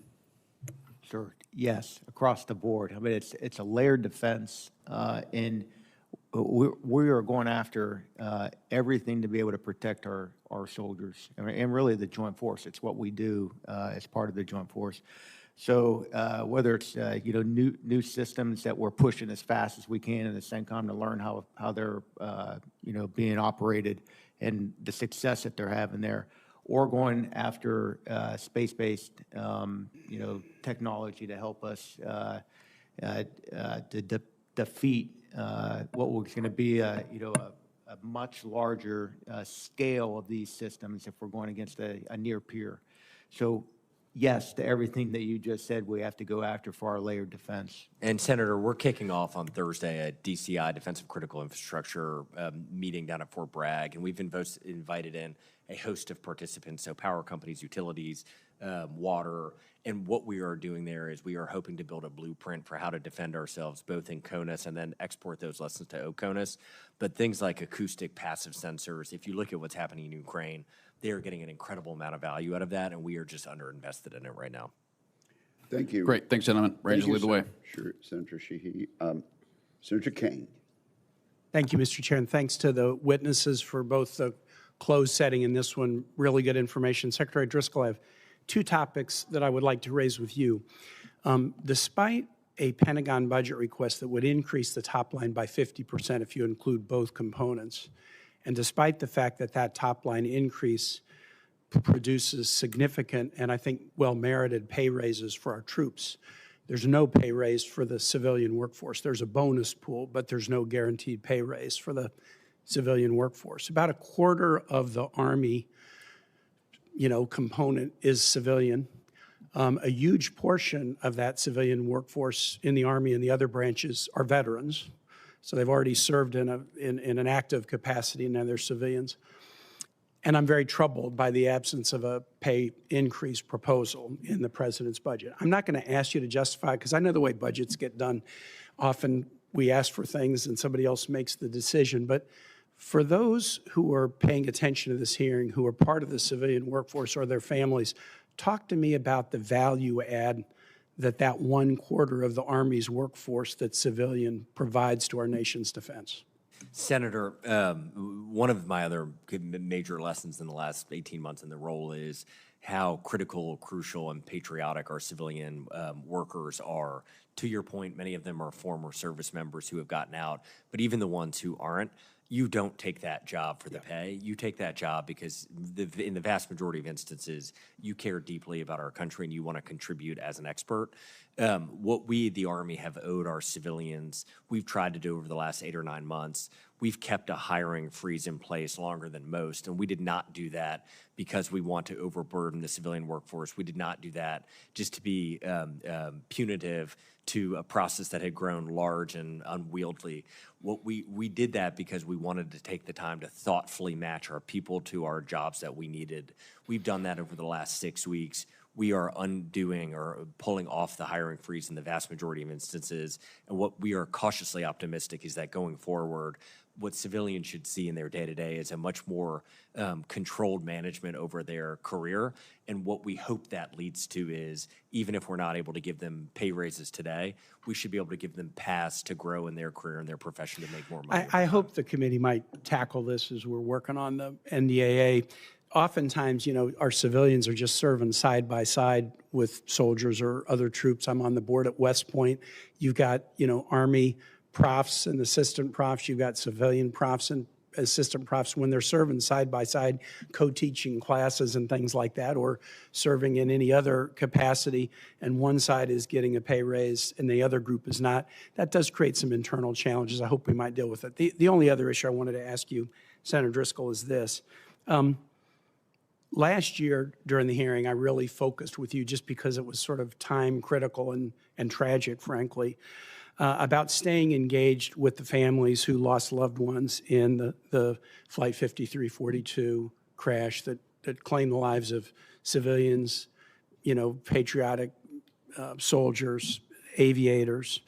Sure. Yes, across the board. I mean, it's a layered defense, and we are going after everything to be able to protect our soldiers and really the joint force. It's what we do as part of the joint force. So whether it's new systems that we're pushing as fast as we can in the CENTCOM to learn how they're being operated and the success that they're having there, or going after space-based, technology to help us to defeat what was going to be a much larger scale of these systems if we're going against a near peer. So yes to everything that you just said we have to go after for our layered defense. And Senator, we're kicking off on Thursday a DCI, Defensive Critical Infrastructure meeting down at Fort Bragg, and we've invited in a host of participants, so power companies, utilities, water, and what we are doing there is we are hoping to build a blueprint for how to defend ourselves both in CONUS and then export those lessons to OCONUS. But things like acoustic passive sensors, if you look at what's happening in Ukraine, they are getting an incredible amount of value out of that, and we are just underinvested in it right now. Thank you. Great. Thanks, gentlemen. Ready to lead the way. Sure, Senator Sheehy. Senator Kane. Thank you, Mr. Chair, and thanks to the witnesses for both the closed setting and this one. Really good information. Secretary Driscoll, I have two topics that I would like to raise with you. Despite a Pentagon budget request that would increase the top line by 50% if you include both components, and despite the fact that that top line increase produces significant and I think well-merited pay raises for our troops, there's no pay raise for the civilian workforce. There's a bonus pool, but there's no guaranteed pay raise for the civilian workforce. About a quarter of the Army, component is civilian. A huge portion of that civilian workforce in the Army and the other branches are veterans. So they've already served in an active capacity, and now they're civilians. And I'm very troubled by the absence of a pay increase proposal in the president's budget. I'm not going to ask you to justify, because I know the way budgets get done. Often we ask for things and somebody else makes the decision. But for those who are paying attention to this hearing, who are part of the civilian workforce or their families, talk to me about the value add that 1/4 of the Army's workforce that civilian provides to our nation's defense. Senator, one of my other major lessons in the last 18 months in the role is how critical, crucial, and patriotic our civilian workers are. To your point, many of them are former service members who have gotten out, but even the ones who aren't, you don't take that job for the pay. You take that job because in the vast majority of instances, you care deeply about our country and you want to contribute as an expert. What we, the Army, have owed our civilians, we've tried to do over the last 8 or 9 months. We've kept a hiring freeze in place longer than most, and we did not do that because we want to overburden the civilian workforce. We did not do that just to be punitive to a process that had grown large and unwieldy. We did that because we wanted to take the time to thoughtfully match our people to our jobs that we needed. We've done that over the last 6 weeks. We are undoing or pulling off the hiring freeze in the vast majority of instances. And what we are cautiously optimistic is that going forward, what civilians should see in their day-to-day is a much more controlled management over their career. And what we hope that leads to is, even if we're not able to give them pay raises today, we should be able to give them paths to grow in their career and their profession to make more money. I hope the committee might tackle this as we're working on the NDAA. Oftentimes, our civilians are just serving side by side with soldiers or other troops. I'm on the board at West Point. You've got, Army profs and assistant profs. You've got civilian profs and assistant profs when they're serving side by side, co-teaching classes and things like that, or serving in any other capacity, and one side is getting a pay raise and the other group is not. That does create some internal challenges. I hope we might deal with it. The only other issue I wanted to ask you, Senator Driscoll, is this. Last year during the hearing, I really focused with you just because it was sort of time critical and tragic, frankly, about staying engaged with the families who lost loved ones in the Flight 5342 crash that claimed the lives of civilians, patriotic soldiers, aviators.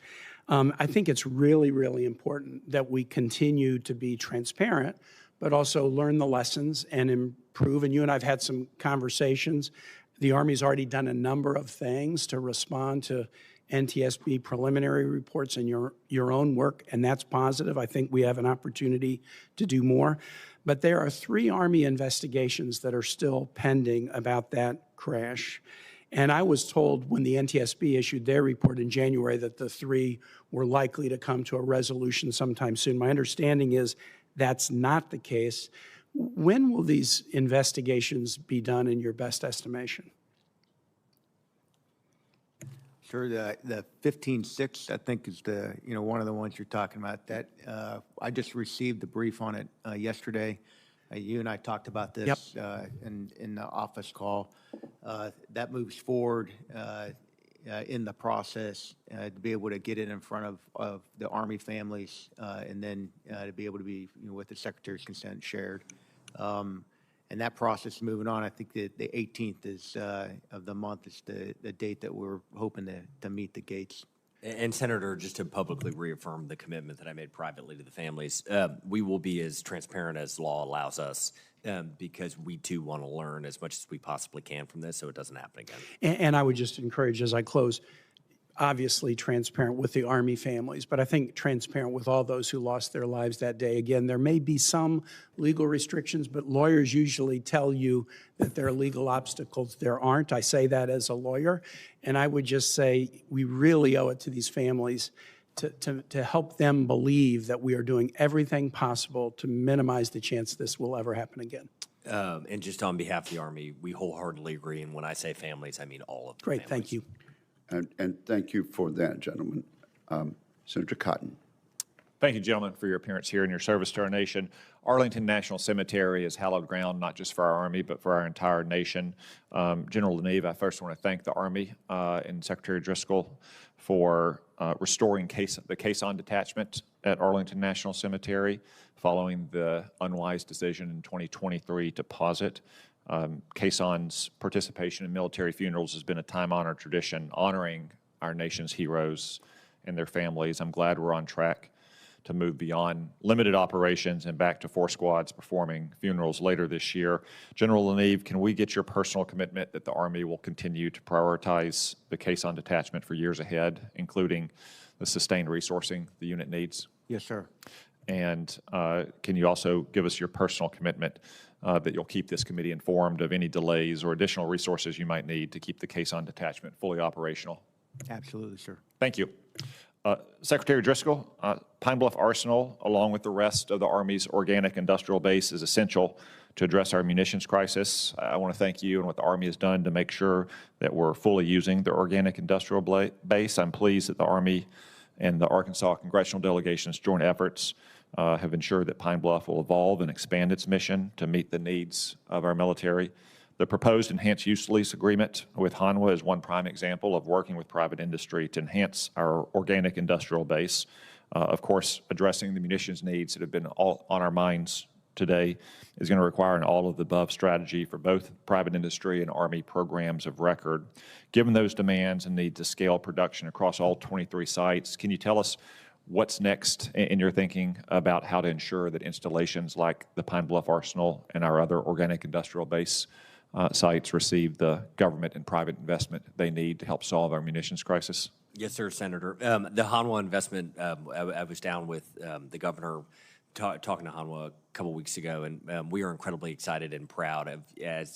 I think it's really, really important that we continue to be transparent, but also learn the lessons and improve. And you and I have had some conversations. The Army's already done a number of things to respond to NTSB preliminary reports and your own work, and that's positive. I think we have an opportunity to do more. But there are 3 Army investigations that are still pending about that crash. And I was told when the NTSB issued their report in January that the 3 were likely to come to a resolution sometime soon. My understanding is that's not the case. When will these investigations be done in your best estimation? Sure, the 15-6, I think, is one of the ones you're talking about. That I just received the brief on it yesterday. You and I talked about this in the office call. That moves forward in the process to be able to get it in front of the Army families and then to be able to be, with the Secretary's consent, shared. And that process is moving on. I think that the 18th is of the month is the date that we're hoping to meet the gates. And Senator, just to publicly reaffirm the commitment that I made privately to the families, we will be as transparent as law allows us because we too want to learn as much as we possibly can from this so it doesn't happen again. And I would just encourage, as I close, obviously transparent with the Army families, but I think transparent with all those who lost their lives that day. Again, there may be some legal restrictions, but lawyers usually tell you that there are legal obstacles. There aren't. I say that as a lawyer. And I would just say we really owe it to these families to help them believe that we are doing everything possible to minimize the chance this will ever happen again. And just on behalf of the Army, we wholeheartedly agree. And when I say families, I mean all of the Great, families. thank you. And thank you for that, gentlemen. Senator Cotton. Thank you, gentlemen, for your appearance here and your service to our nation. Arlington National Cemetery is hallowed ground, not just for our Army, but for our entire nation. General LaNeve, I first want to thank the Army and Secretary Driscoll for restoring the caisson detachment at Arlington National Cemetery following the unwise decision in 2023 to pause it. Caisson's participation in military funerals has been a time-honored tradition honoring our nation's heroes and their families. I'm glad we're on track to move beyond limited operations and back to 4 squads performing funerals later this year. General LaNeve, can we get your personal commitment that the Army will continue to prioritize the caisson detachment for years ahead, including the sustained resourcing the unit needs? Yes, sir. And can you also give us your personal commitment that you'll keep this committee informed of any delays or additional resources you might need to keep the caisson detachment fully operational? Absolutely, sir. Thank you. Secretary Driscoll, Pine Bluff Arsenal, along with the rest of the Army's organic industrial base, is essential to address our munitions crisis. I want to thank you and what the Army has done to make sure that we're fully using the organic industrial base. I'm pleased that the Army and the Arkansas congressional delegation's joint efforts have ensured that Pine Bluff will evolve and expand its mission to meet the needs of our military. The proposed enhanced use lease agreement with Hanwha is one prime example of working with private industry to enhance our organic industrial base. Of course, addressing the munitions needs that have been all on our minds today is going to require an all-of-the-above strategy for both private industry and Army programs of record. Given those demands and need to scale production across all 23 sites, can you tell us what's next in your thinking about how to ensure that installations like the Pine Bluff Arsenal and our other organic industrial base sites receive the government and private investment they need to help solve our munitions crisis? Yes, sir, Senator. The Hanwha investment, I was down with the governor talking to Hanwha a couple weeks ago, and we are incredibly excited and proud of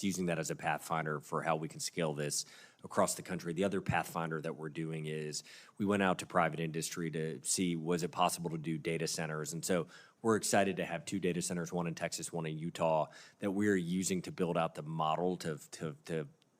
using that as a pathfinder for how we can scale this across the country. The other pathfinder that we're doing is we went out to private industry to see was it possible to do data centers, and so we're excited to have 2 data centers, one in Texas, one in Utah, that we're using to build out the model to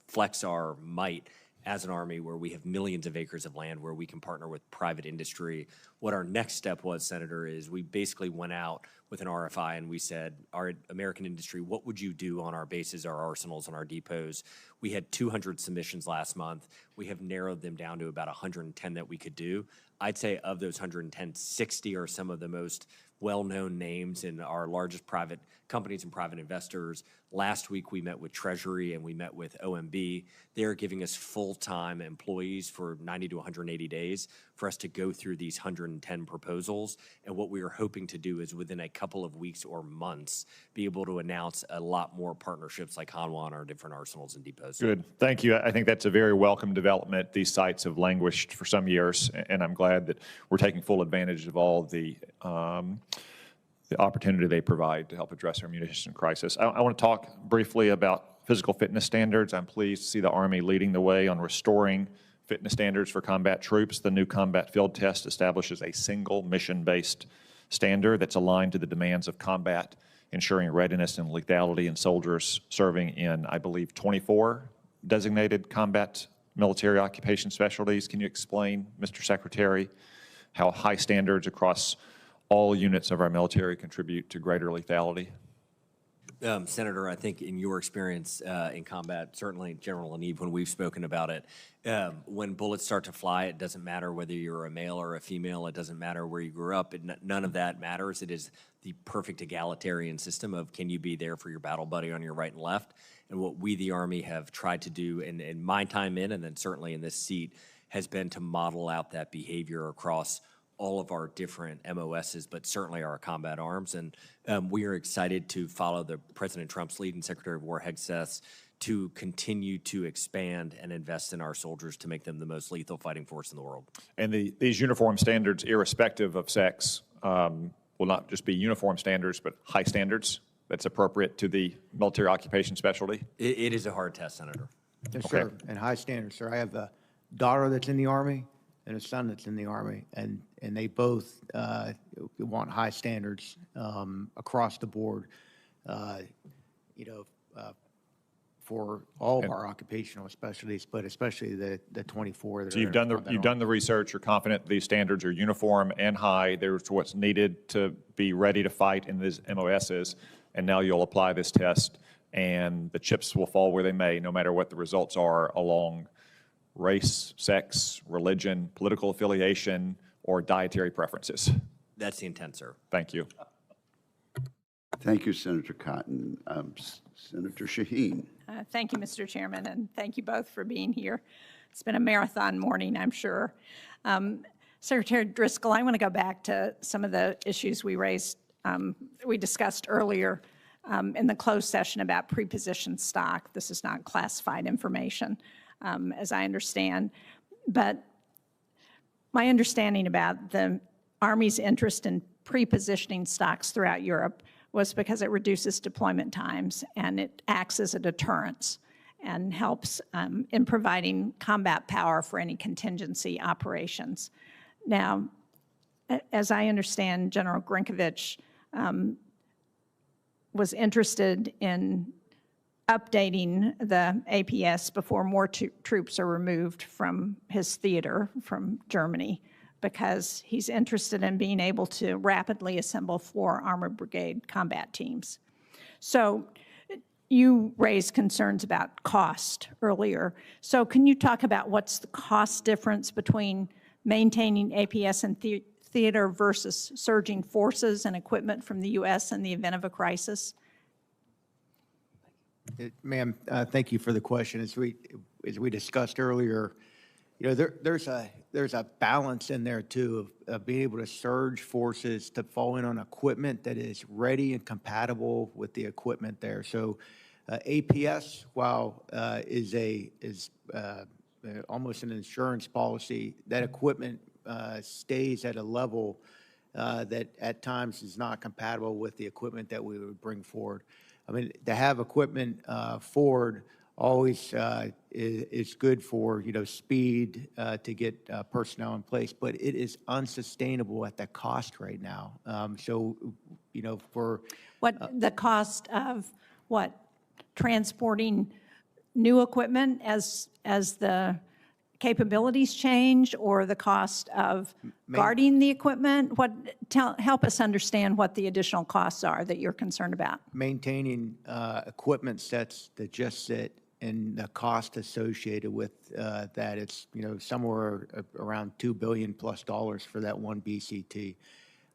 flex our might as an Army, where we have millions of acres of land where we can partner with private industry. What our next step was, Senator, is we basically went out with an RFI and we said, our American industry, what would you do on our bases, our arsenals, and our depots? We had 200 submissions last month. We have narrowed them down to about 110 that we could do. I'd say of those 110, 60 are some of the most well-known names in our largest private companies and private investors. Last week, we met with Treasury and we met with OMB. They're giving us full-time employees for 90 to 180 days for us to go through these 110 proposals. And what we are hoping to do is within a couple of weeks or months, be able to announce a lot more partnerships like Hanwha and our different arsenals and depots. Good. Thank you. I think that's a very welcome development. These sites have languished for some years, and I'm glad that we're taking full advantage of all the opportunity they provide to help address our munitions crisis. I want to talk briefly about physical fitness standards. I'm pleased to see the Army leading the way on restoring fitness standards for combat troops. The new combat field test establishes a single mission-based standard that's aligned to the demands of combat, ensuring readiness and lethality in soldiers serving in, I believe, 24 designated combat military occupation specialties. Can you explain, Mr. Secretary, how high standards across all units of our military contribute to greater lethality? Senator, I think in your experience in combat, certainly General LaNeve, when we've spoken about it, when bullets start to fly, it doesn't matter whether you're a male or a female. It doesn't matter where you grew up. None of that matters. It is the perfect egalitarian system of can you be there for your battle buddy on your right and left? And what we, the Army, have tried to do in my time in, and then certainly in this seat, has been to model out that behavior across all of our different MOSs, but certainly our combat arms. And we are excited to follow the President Trump's lead and Secretary of War Hegseth's to continue to expand and invest in our soldiers to make them the most lethal fighting force in the world. And these uniform standards, irrespective of sex, will not just be uniform standards, but high standards that's appropriate to the military occupation specialty? It is a hard test, Senator. Yes, Okay. sir, and high standards, sir. I have a daughter that's in the Army and a son that's in the Army, and they both want high standards across the board, for all of our occupational specialties, but especially the 24 that So are you've done combat the research, you're confident these standards are uniform and high, there's what's needed to be ready to fight in these MOSs, and now you'll apply this test, and the chips will fall where they may, no matter what the results are along race, sex, religion, political affiliation, or dietary preferences. That's the intent, sir. Thank you. Thank you, Senator Cotton. Senator Shaheen. Thank you, Mr. Chairman, and thank you both for being here. It's been a marathon morning, I'm sure. Secretary Driscoll, I want to go back to some of the issues we raised, we discussed earlier in the closed session about pre-positioned stock. This is not classified information, as I understand. But my understanding about the Army's interest in pre-positioning stocks throughout Europe was because it reduces deployment times and it acts as a deterrence and helps in providing combat power for any contingency operations. Now, as I understand, General Grinkovich was interested in updating the APS before more troops are removed from his theater from Germany, because he's interested in being able to rapidly assemble 4 Armored Brigade combat teams. So you raised concerns about cost earlier. So can you talk about what's the cost difference between maintaining APS in theater versus surging forces and equipment from the U.S. in the event of a crisis? Ma'am, thank you for the question. As we discussed earlier, there's a balance in there too of being able to surge forces to fall in on equipment that is ready and compatible with the equipment there. So APS, while is almost an insurance policy, that equipment stays at a level that at times is not compatible with the equipment that we would bring forward. I mean, to have equipment forward always is good for, speed to get personnel in place, but it is unsustainable at the cost right now. For what the cost of what? Transporting new equipment as the capabilities change, or the cost of guarding the equipment? Help us understand what the additional costs are that you're concerned about. Maintaining equipment sets that just sit, and the cost associated with that, it's somewhere around $2 billion+ for that one BCT.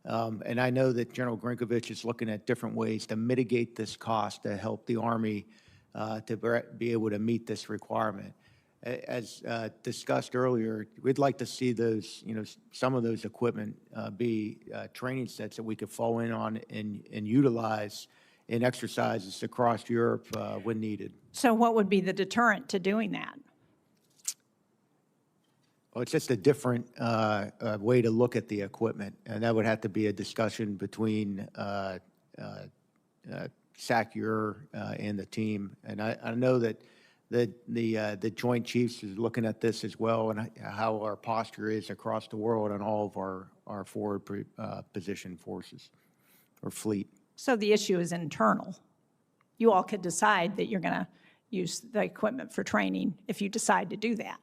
And I know that General Grinkovich is looking at different ways to mitigate this cost to help the Army to be able to meet this requirement. As discussed earlier, we'd like to see those, some of those equipment be training sets that we could fall in on and utilize in exercises across Europe when needed. So what would be the deterrent to doing that? Well, it's just a different way to look at the equipment, and that would have to be a discussion between SACEUR and the team. And I know that the Joint Chiefs is looking at this as well, and how our posture is across the world on all of our forward position forces or fleet. So the issue is internal. You all could decide that you're going to use the equipment for training if you decide to do that.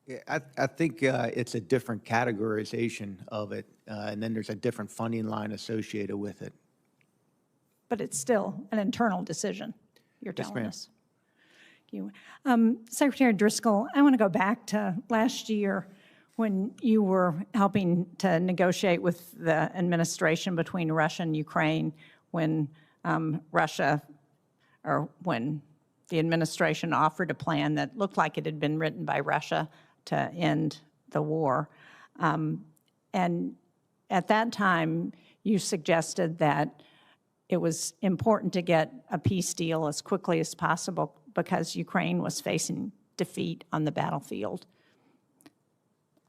Yeah, I think it's a different categorization of it, and then there's a different funding line associated with it. but it's still an internal decision, you're telling ma'am. us. Thank you. Secretary Driscoll, I want to go back to last year when you were helping to negotiate with the administration between Russia and Ukraine when when the administration offered a plan that looked like it had been written by Russia to end the war. And at that time, you suggested that it was important to get a peace deal as quickly as possible because Ukraine was facing defeat on the battlefield.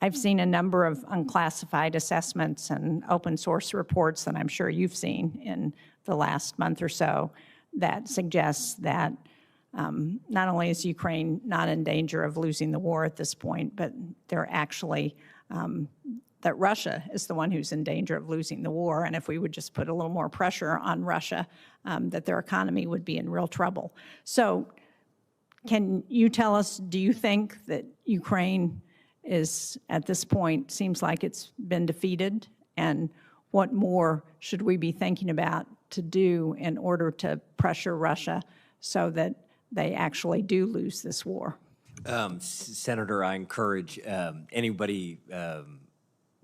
I've seen a number of unclassified assessments and open source reports that I'm sure you've seen in the last month or so that suggests that not only is Ukraine not in danger of losing the war at this point, but they're actually, that Russia is the one who's in danger of losing the war. And if we would just put a little more pressure on Russia, that their economy would be in real trouble. So can you tell us, do you think that Ukraine is, at this point, seems like it's been defeated? And what more should we be thinking about to do in order to pressure Russia so that they actually do lose this war? Senator, I encourage anybody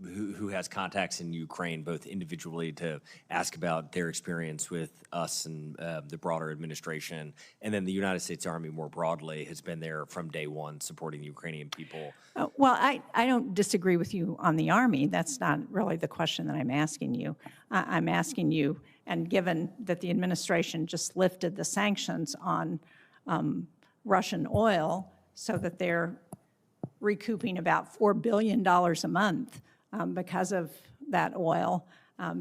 who has contacts in Ukraine, both individually, to ask about their experience with us and the broader administration, and then the United States Army more broadly has been there from day one supporting the Ukrainian people. Well, I don't disagree with you on the Army. That's not really the question that I'm asking you. I'm asking you, and given that the administration just lifted the sanctions on Russian oil so that they're recouping about $4 billion a month because of that oil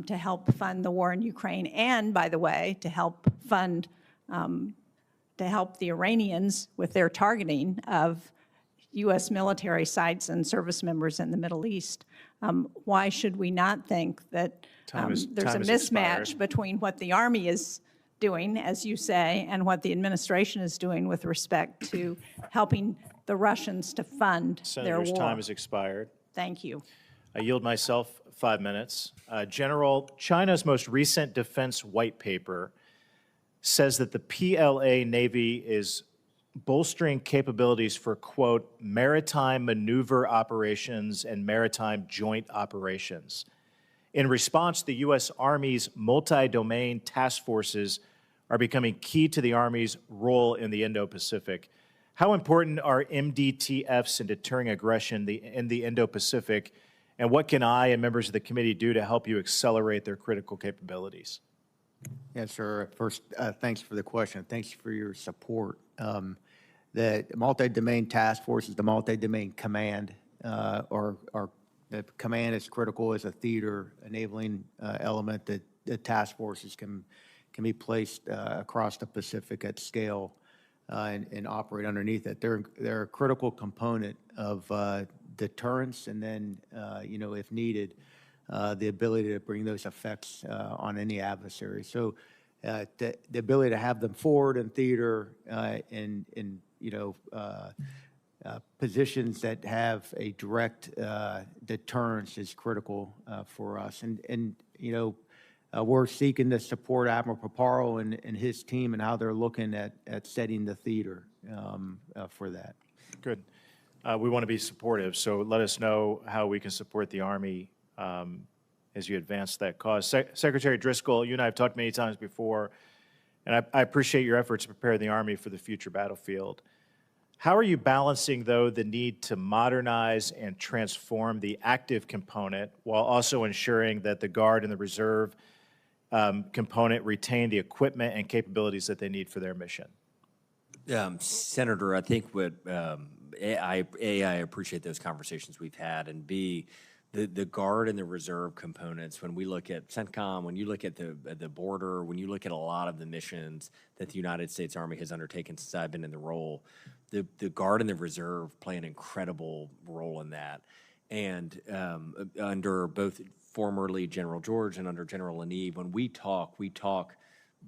to help fund the war in Ukraine, and, by the way, to help fund, to help the Iranians with their targeting of U.S. military sites and service members in the Middle East. Why should we not think that there's a mismatch between what the Army is doing, as you say, and what the administration is doing with respect to helping the Russians to fund their war? Senator's time has expired. Thank you. I yield myself 5 minutes. General, China's most recent defense white paper says that the PLA Navy is bolstering capabilities for, quote, maritime maneuver operations and maritime joint operations. In response, the U.S. Army's multi-domain task forces are becoming key to the Army's role in the Indo-Pacific. How important are MDTFs in deterring aggression in the Indo-Pacific, and what can I and members of the committee do to help you accelerate their critical capabilities? Yes, sir. First, thanks for the question. Thanks for your support. The multi-domain task force is the multi-domain command, or the command is critical as a theater enabling element that the task forces can be placed across the Pacific at scale and operate underneath it. They're a critical component of deterrence, and then, if needed, the ability to bring those effects on any adversary. So the ability to have them forward in theater in positions that have a direct deterrence is critical for us. And we're seeking to support Admiral Paparo and his team and how they're looking at setting the theater for that. Good. We want to be supportive, so let us know how we can support the Army as you advance that cause. Secretary Driscoll, you and I have talked many times before, and I appreciate your efforts to prepare the Army for the future battlefield. How are you balancing, though, the need to modernize and transform the active component while also ensuring that the Guard and the Reserve component retain the equipment and capabilities that they need for their mission? Senator, I think what I appreciate those conversations we've had, and B, the Guard and the Reserve components, when we look at CENTCOM, when you look at the border, when you look at a lot of the missions that the United States Army has undertaken since I've been in the role, the Guard and the Reserve play an incredible role in that. And under both formerly General George and under General LaNeve, when we talk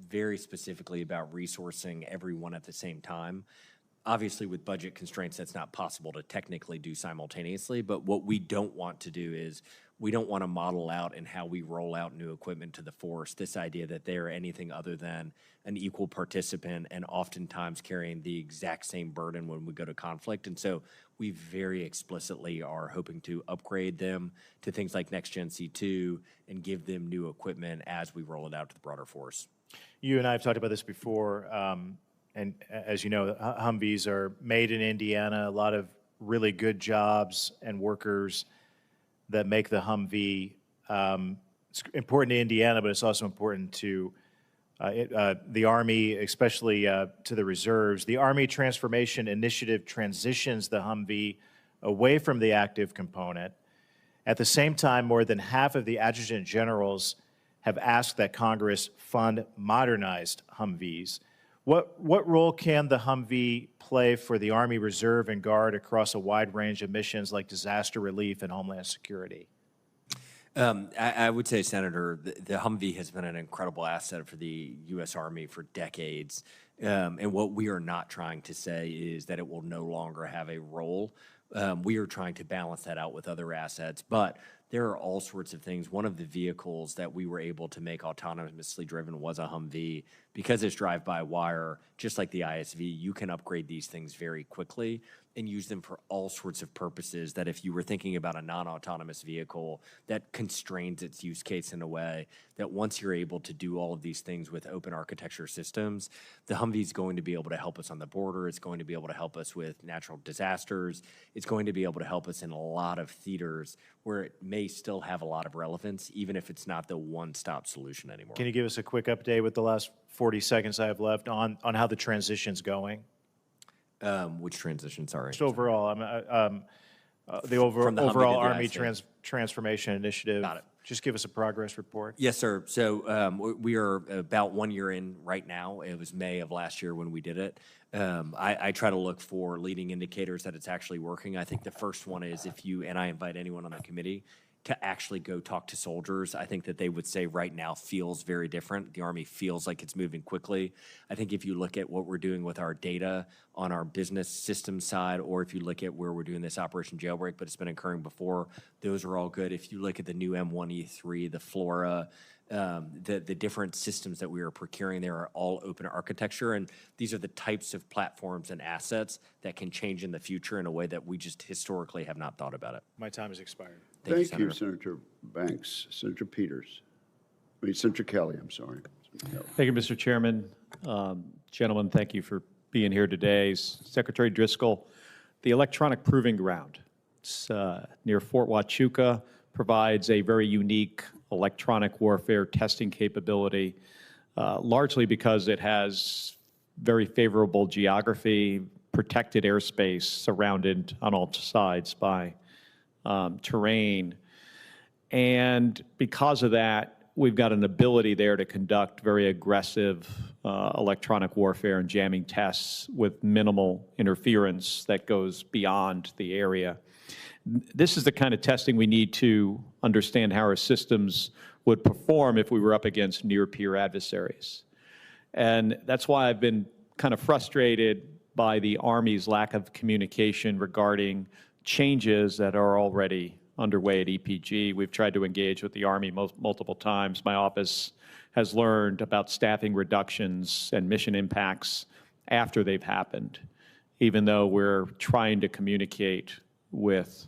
very specifically about resourcing everyone at the same time. Obviously, with budget constraints, that's not possible to technically do simultaneously, but what we don't want to do is we don't want to model out in how we roll out new equipment to the force this idea that they are anything other than an equal participant and oftentimes carrying the exact same burden when we go to conflict. And so we very explicitly are hoping to upgrade them to things like Next Gen C2 and give them new equipment as we roll it out to the broader force. You and I have talked about this before, and as you know, Humvees are made in Indiana, a lot of really good jobs and workers that make the Humvee. It's important to Indiana, but it's also important to the Army, especially to the reserves. The Army Transformation Initiative transitions the Humvee away from the active component. At the same time, more than half of the adjutant generals have asked that Congress fund modernized Humvees. What role can the Humvee play for the Army Reserve and Guard across a wide range of missions like disaster relief and homeland security? I would say, Senator, the Humvee has been an incredible asset for the U.S. Army for decades. And what we are not trying to say is that it will no longer have a role. We are trying to balance that out with other assets. But there are all sorts of things. One of the vehicles that we were able to make autonomously driven was a Humvee. Because it's drive-by-wire, just like the ISV, you can upgrade these things very quickly and use them for all sorts of purposes that if you were thinking about a non-autonomous vehicle, that constrains its use case in a way that once you're able to do all of these things with open architecture systems, the Humvee is going to be able to help us on the border. It's going to be able to help us with natural disasters. It's going to be able to help us in a lot of theaters where it may still have a lot of relevance, even if it's not the one-stop solution anymore. Can you give us a quick update with the last 40 seconds I have left on how the transition's going? Which transition, sorry? Just overall, the overall Army Transformation Initiative. Got it. Just give us a progress report. Yes, sir. So we are about 1 year in right now. It was May of last year when we did it. I try to look for leading indicators that it's actually working. I think the first one is if you, and I invite anyone on the committee, to actually go talk to soldiers. I think that they would say right now feels very different. The Army feels like it's moving quickly. I think if you look at what we're doing with our data on our business systems side, or if you look at where we're doing this Operation Jailbreak, but it's been occurring before, those are all good. If you look at the new M1E3, the Flora, the different systems that we are procuring there are all open architecture, and these are the types of platforms and assets that can change in the future in a way that we just historically have not thought about it. My time has expired. Thank you, Senator Banks. Senator Senator Kelly, I'm sorry. Thank you, Mr. Chairman. Gentlemen, thank you for being here today. Secretary Driscoll, the electronic proving ground, it's near Fort Huachuca, provides a very unique electronic warfare testing capability, largely because it has very favorable geography, protected airspace surrounded on all sides by terrain. And because of that, we've got an ability there to conduct very aggressive electronic warfare and jamming tests with minimal interference that goes beyond the area. This is the kind of testing we need to understand how our systems would perform if we were up against near-peer adversaries. And that's why I've been kind of frustrated by the Army's lack of communication regarding changes that are already underway at EPG. We've tried to engage with the Army multiple times. My office has learned about staffing reductions and mission impacts after they've happened, even though we're trying to communicate with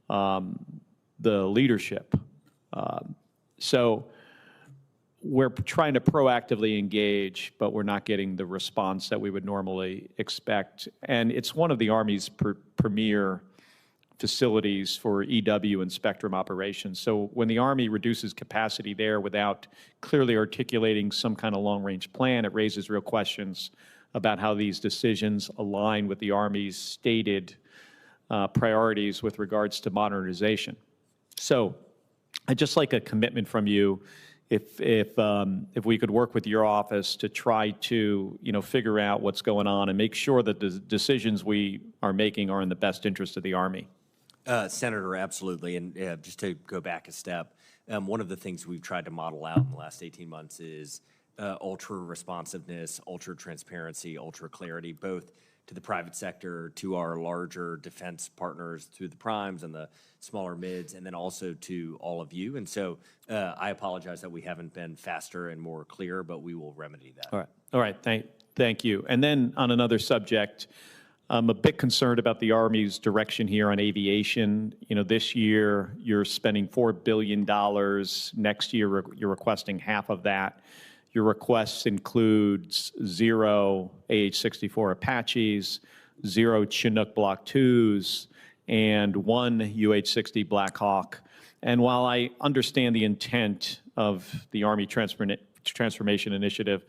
the leadership. So we're trying to proactively engage, but we're not getting the response that we would normally expect. And it's one of the Army's premier facilities for EW and spectrum operations. So when the Army reduces capacity there without clearly articulating some kind of long-range plan, it raises real questions about how these decisions align with the Army's stated priorities with regards to modernization. So I'd just like a commitment from you if we could work with your office to try to, figure out what's going on and make sure that the decisions we are making are in the best interest of the Army. Senator, absolutely. And just to go back a step, one of the things we've tried to model out in the last 18 months is ultra responsiveness, ultra transparency, ultra clarity, both to the private sector, to our larger defense partners, through the primes and the smaller mids, and then also to all of you. And so I apologize that we haven't been faster and more clear, but we will remedy that. All right. Thank you. And then on another subject, I'm a bit concerned about the Army's direction here on aviation. You know, this year you're spending $4 billion. Next year you're requesting half of that. Your requests includes 0 AH-64 Apaches, 0 Chinook Block 2s, and 1 UH-60 Black Hawk. And while I understand the intent of the Army Transformation Initiative,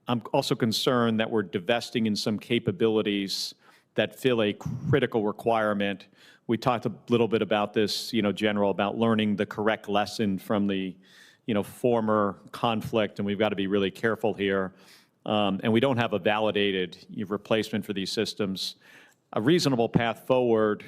I'm also concerned that we're divesting in some capabilities that fill a critical requirement. We talked a little bit about this, General, about learning the correct lesson from the former conflict, and we've got to be really careful here. And we don't have a validated replacement for these systems. A reasonable path forward,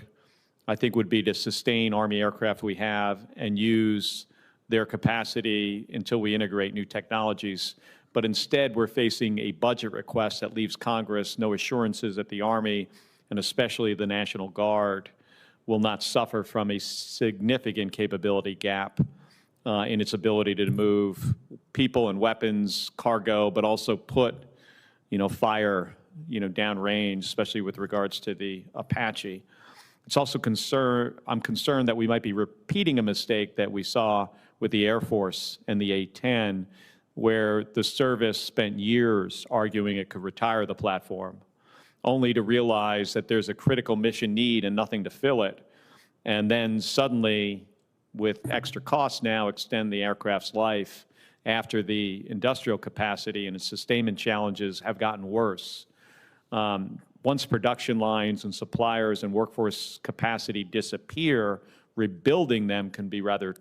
I think, would be to sustain Army aircraft we have and use their capacity until we integrate new technologies. But instead, we're facing a budget request that leaves Congress no assurances that the Army, and especially the National Guard, will not suffer from a significant capability gap in its ability to move people and weapons, cargo, but also put, fire, downrange, especially with regards to the Apache. It's also I'm concerned that we might be repeating a mistake that we saw with the Air Force and the A-10, where the service spent years arguing it could retire the platform, only to realize that there's a critical mission need and nothing to fill it, and then suddenly, with extra costs now, extend the aircraft's life after the industrial capacity and its sustainment challenges have gotten worse. Once production lines and suppliers and workforce capacity disappear, rebuilding them can be rather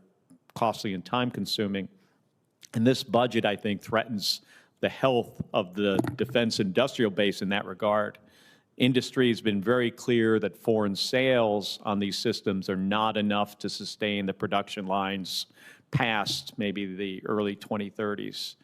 costly and time-consuming. And this budget, I think, threatens the health of the defense industrial base in that regard. Industry has been very clear that foreign sales on these systems are not enough to sustain the production lines past maybe the early 2030s.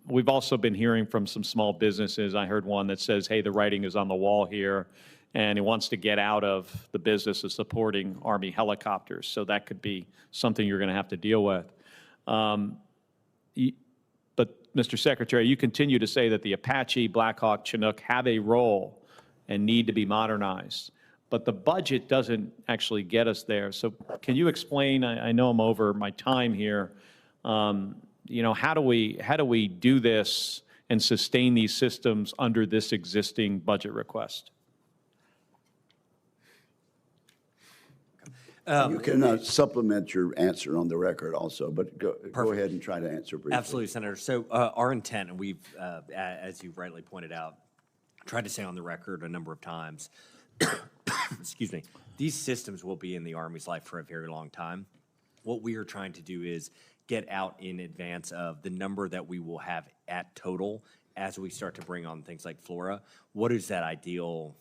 We've also been hearing from some small businesses. I heard one that says, hey, the writing is on the wall here, and it wants to get out of the business of supporting Army helicopters. So that could be something you're going to have to deal with. But, Mr. Secretary, you continue to say that the Apache, Black Hawk, Chinook have a role and need to be modernized. But the budget doesn't actually get us there. So can you explain, I know I'm over my time here, how do we do this and sustain these systems under this existing budget request? You can supplement your answer on the record also, but go ahead and try to answer briefly. Absolutely, Senator. So our intent, and we've, as you rightly pointed out, tried to say on the record a number of times, excuse me, these systems will be in the Army's life for a very long time. What we are trying to do is get out in advance of the number that we will have at total as we start to bring on things like Flora. What does that ideal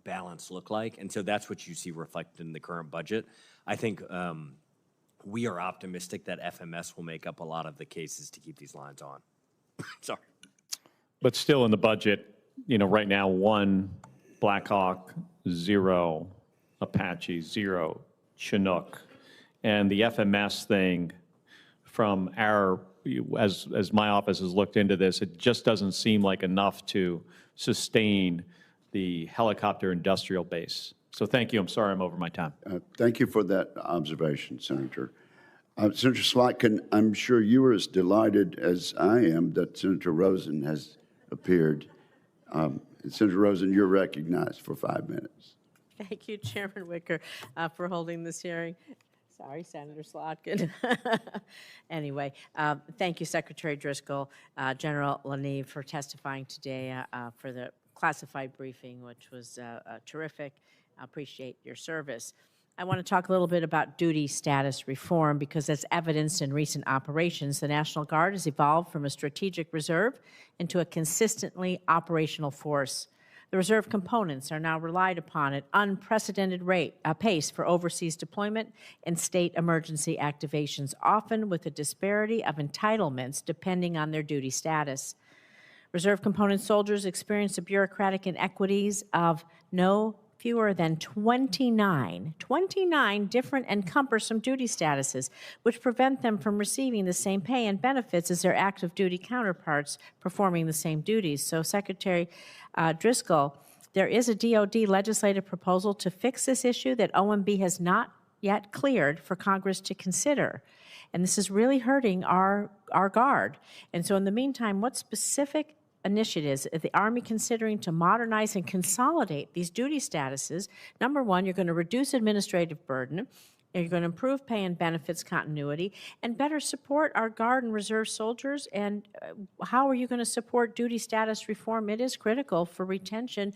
balance look like? And so that's what you see reflected in the current budget. I think we are optimistic that FMS will make up a lot of the cases to keep these lines on. Sorry. But still in the budget, right now, 1 Black Hawk, 0 Apache, 0 Chinook. And the FMS thing, from as my office has looked into this, it just doesn't seem like enough to sustain the helicopter industrial base. So thank you. I'm sorry I'm over my time. Thank you for that observation, Senator. Senator Slotkin, I'm sure you are as delighted as I am that Senator Rosen has appeared. Senator Rosen, you're recognized for 5 minutes. Thank you, Chairman Wicker, for holding this hearing. Sorry, Senator Slotkin. Anyway, thank you, Secretary Driscoll, General LaNeve, for testifying today for the classified briefing, which was terrific. I appreciate your service. I want to talk a little bit about duty status reform because as evidenced in recent operations, the National Guard has evolved from a strategic reserve into a consistently operational force. The reserve components are now relied upon at unprecedented pace for overseas deployment and state emergency activations, often with a disparity of entitlements depending on their duty status. Reserve component soldiers experience the bureaucratic inequities of no fewer than 29 different and cumbersome duty statuses, which prevent them from receiving the same pay and benefits as their active duty counterparts performing the same duties. So, Secretary Driscoll, there is a DoD legislative proposal to fix this issue that OMB has not yet cleared for Congress to consider. And this is really hurting our Guard. And so in the meantime, what specific initiatives is the Army considering to modernize and consolidate these duty statuses? Number one, you're going to reduce administrative burden, you're going to improve pay and benefits continuity, and better support our Guard and Reserve soldiers. And how are you going to support duty status reform? It is critical for retention,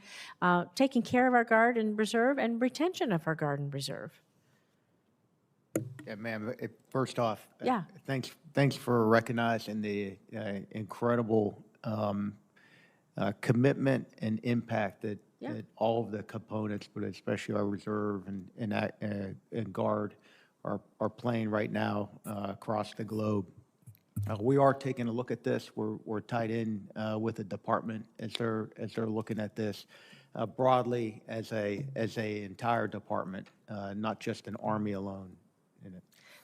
taking care of our Guard and Reserve, and retention of our Guard and Reserve. Yeah, ma'am, first off, Yeah. thanks for recognizing the incredible commitment and impact that all of the components, but especially our Reserve and Guard, are playing right now across the globe. We are taking a look at this. We're tied in with the department as they're looking at this broadly as a entire department, not just an Army alone in it.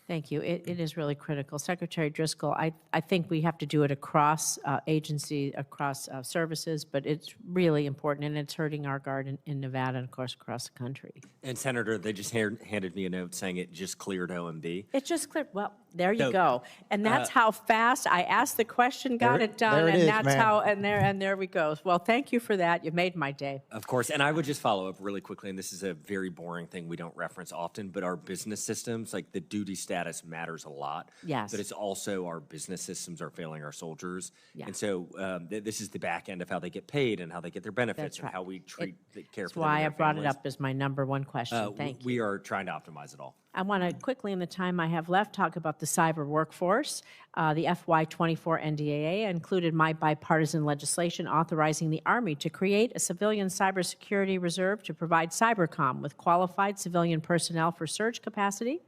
Thank you. It is really critical. Secretary Driscoll, I think we have to do it across agency, across services, but it's really important, and it's hurting our Guard in Nevada and, of course, across the country. And Senator, they just handed me a note saying it just cleared OMB. It just cleared. Well, there you No, go. And that's how fast I asked the question, got it done, and that's how, and there we go. Well, thank you for that. You made my day. Of course, and I would just follow up really quickly, and this is a very boring thing we don't reference often, but our business systems, like the duty status matters a lot. Yes. But it's also our business systems are failing our soldiers. Yeah. And so this is the back end of how they get paid and how they get their benefits That's and right. how we treat the care That's for them and why I their brought it families. up as my number 1 question. Thank you. We are trying to optimize it all. I want to quickly, in the time I have left, talk about the cyber workforce. The FY24 NDAA included my bipartisan legislation authorizing the Army to create a civilian cybersecurity reserve to provide cybercom with qualified civilian personnel for surge capacity,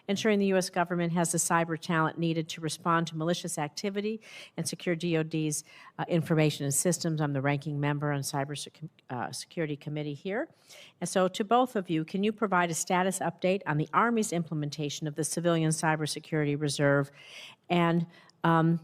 ensuring the U.S. government has the cyber talent needed to respond to malicious activity and secure DoD's information and systems. I'm the ranking member on Cyber Security Committee here. And so to both of you, can you provide a status update on the Army's implementation of the Civilian Cybersecurity Reserve? And to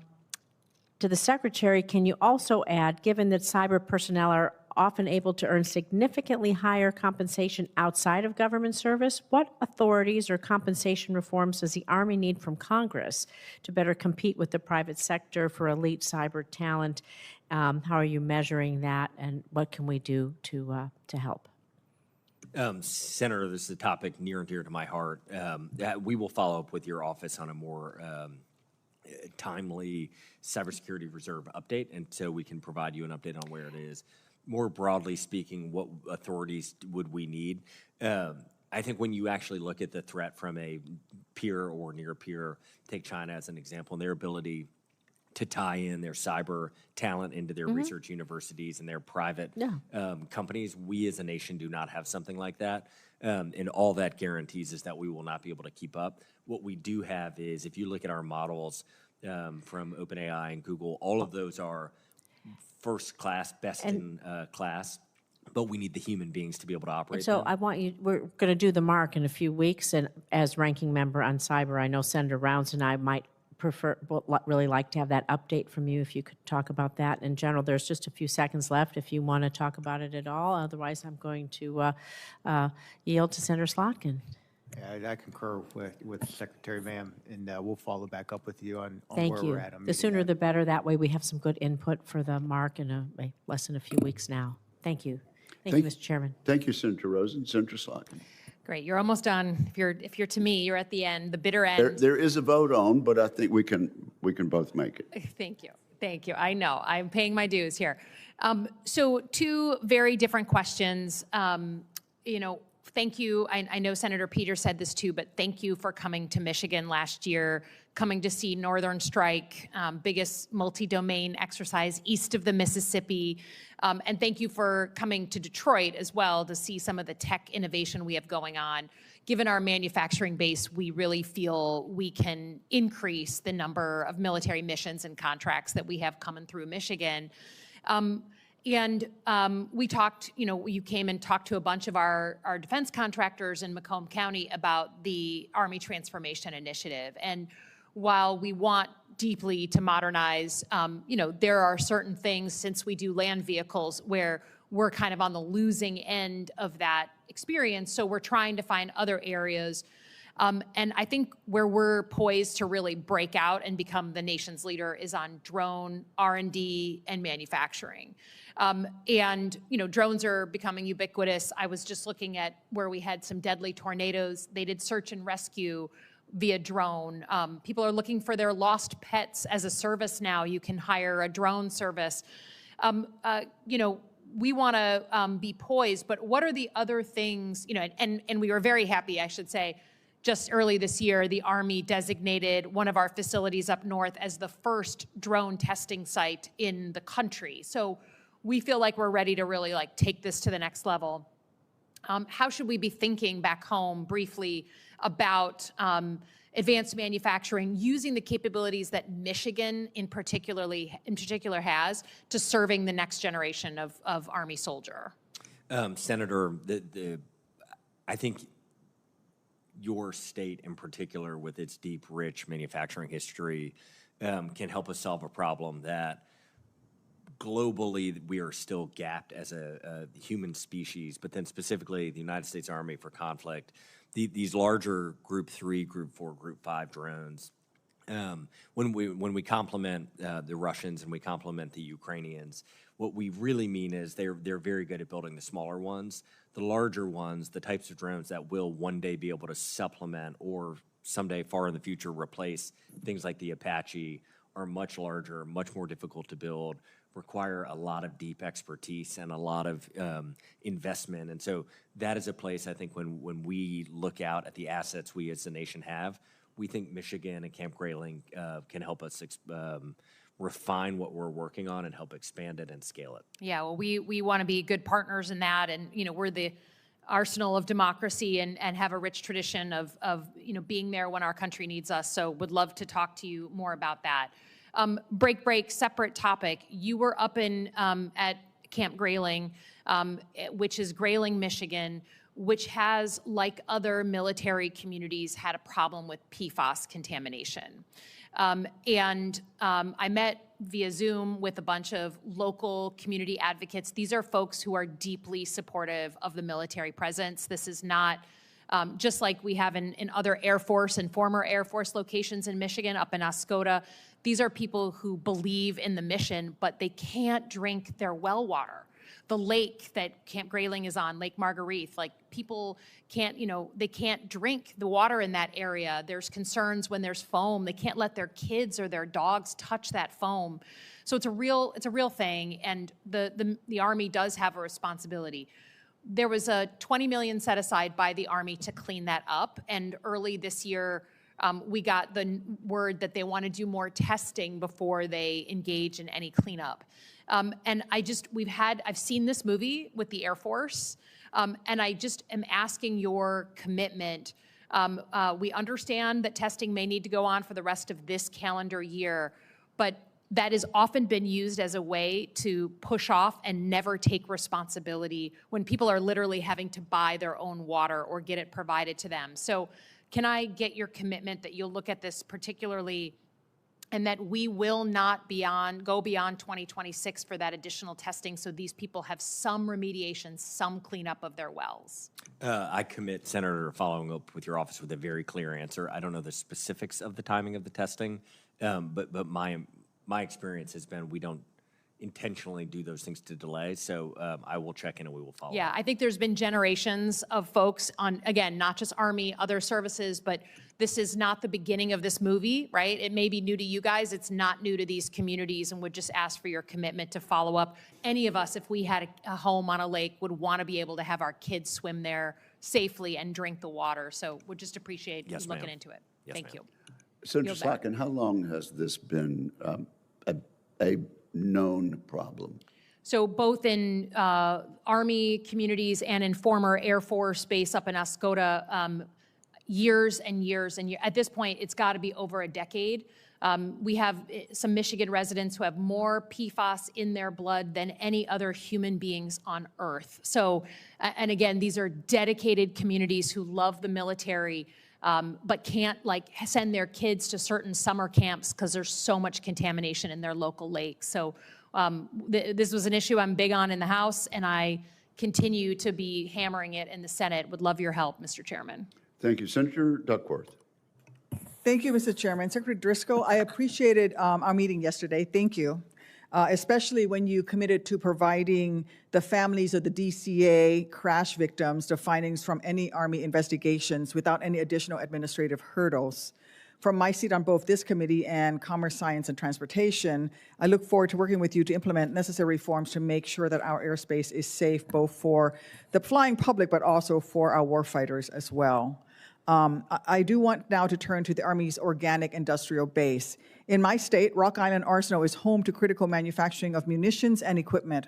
the Secretary, can you also add, given that cyber personnel are often able to earn significantly higher compensation outside of government service, what authorities or compensation reforms does the Army need from Congress to better compete with the private sector for elite cyber talent? How are you measuring that, and what can we do to help? Senator, this is a topic near and dear to my heart. We will follow up with your office on a more timely cybersecurity reserve update, and so we can provide you an update on where it is. More broadly speaking, what authorities would we need? I think when you actually look at the threat from a peer or near peer, take China as an example, and their ability to tie in their cyber talent into their research universities and their private companies, we as a nation do not have something like that. And all that guarantees is that we will not be able to keep up. What we do have is, if you look at our models from OpenAI and Google, all of those are first class, best in class, but we need the human beings to be able to operate. And so them. I want you, we're going to do the mark in a few weeks, and as ranking member on cyber, I know Senator Rounds and I might really like to have that update from you if you could talk about that. In general, there's just a few seconds left if you want to talk about it at all. Otherwise, I'm going to yield to Senator Slotkin. Yeah, I concur with Secretary, ma'am, and we'll follow back up with you on Thank where you. we're at. The sooner the better. That way we have some good input for the mark in less than a few weeks now. Thank you. Thank you, Mr. Chairman. Thank you, Senator Rosen. Senator Slotkin. Great. You're almost done. If you're to me, you're at the end, the bitter end. There is a vote on, but I think we can both make it. Thank you. Thank you. I know. I'm paying my dues here. So two very different questions. Thank you. I know Senator Peters said this too, but thank you for coming to Michigan last year, coming to see Northern Strike, biggest multi-domain exercise east of the Mississippi. And thank you for coming to Detroit as well to see some of the tech innovation we have going on. Given our manufacturing base, we really feel we can increase the number of military missions and contracts that we have coming through Michigan. We talked, you came and talked to a bunch of our defense contractors in Macomb County about the Army Transformation Initiative. And while we want deeply to modernize, there are certain things, since we do land vehicles, where we're kind of on the losing end of that experience. So we're trying to find other areas. And I think where we're poised to really break out and become the nation's leader is on drone R&D and manufacturing. Drones are becoming ubiquitous. I was just looking at where we had some deadly tornadoes. They did search and rescue via drone. People are looking for their lost pets as a service now. You can hire a drone service. We want to be poised, but what are the other things, and we were very happy, I should say, just early this year, the Army designated one of our facilities up north as the first drone testing site in the country. So we feel like we're ready to really take this to the next level. How should we be thinking back home briefly about advanced manufacturing using the capabilities that Michigan in particular has to serving the next generation of Army soldier? Senator, I think your state in particular, with its deep, rich manufacturing history, can help us solve a problem that globally we are still gapped as a human species, but then specifically the United States Army for conflict. These larger Group 3, Group 4, Group 5 drones, when we compliment the Russians and we compliment the Ukrainians, what we really mean is they're very good at building the smaller ones. The larger ones, the types of drones that will one day be able to supplement or someday far in the future replace things like the Apache, are much larger, much more difficult to build, require a lot of deep expertise and a lot of investment. And so that is a place, I think, when we look out at the assets we as a nation have, we think Michigan and Camp Grayling can help us refine what we're working on and help expand it and scale it. Yeah, well, we want to be good partners in that, and we're the arsenal of democracy and have a rich tradition of being there when our country needs us. So would love to talk to you more about that. Break, separate topic. You were up in at Camp Grayling, which is Grayling, Michigan, which has, like other military communities, had a problem with PFAS contamination. I met via Zoom with a bunch of local community advocates. These are folks who are deeply supportive of the military presence. This is not just like we have in other Air Force and former Air Force locations in Michigan, up in Oscoda. These are people who believe in the mission, but they can't drink their well water. The lake that Camp Grayling is on, Lake Marguerite, people can't, they can't drink the water in that area. There's concerns when there's foam. They can't let their kids or their dogs touch that foam. So it's a real thing, and the Army does have a responsibility. There was a $20 million set aside by the Army to clean that up, and early this year, we got the word that they want to do more testing before they engage in any cleanup. And I've seen this movie with the Air Force, and I just am asking your commitment. We understand that testing may need to go on for the rest of this calendar year, but that has often been used as a way to push off and never take responsibility when people are literally having to buy their own water or get it provided to them. So can I get your commitment that you'll look at this particularly, and that we will not go beyond 2026 for that additional testing so these people have some remediation, some cleanup of their wells? I commit, Senator, following up with your office with a very clear answer. I don't know the specifics of the timing of the testing, but my experience has been we don't intentionally do those things to delay. So I will check in and we will follow. Yeah, I think there's been generations of folks on, again, not just Army, other services, but this is not the beginning of this movie, right? It may be new to you guys. It's not new to these communities, and would just ask for your commitment to follow up. Any of us, if we had a home on a lake, would want to be able to have our kids swim there safely and drink the water. So would just appreciate you looking into it. Yes, Thank you. Senator Slotkin, how long has this been a known problem? So both in Army communities and in former Air Force base up in Oscoda, years and years and years. At this point, it's got to be over a decade. We have some Michigan residents who have more PFAS in their blood than any other human beings on earth. So, and again, these are dedicated communities who love the military, but can't send their kids to certain summer camps because there's so much contamination in their local lakes. So this was an issue I'm big on in the House, and I continue to be hammering it in the Senate. Would love your help, Mr. Chairman. Thank you. Senator Duckworth. Thank you, Mr. Chairman. Secretary Driscoll, I appreciated our meeting yesterday. Thank you. Especially when you committed to providing the families of the DCA crash victims the findings from any Army investigations without any additional administrative hurdles. From my seat on both this committee and Commerce, Science, and Transportation, I look forward to working with you to implement necessary reforms to make sure that our airspace is safe both for the flying public but also for our warfighters as well. I do want now to turn to the Army's organic industrial base. In my state, Rock Island Arsenal is home to critical manufacturing of munitions and equipment.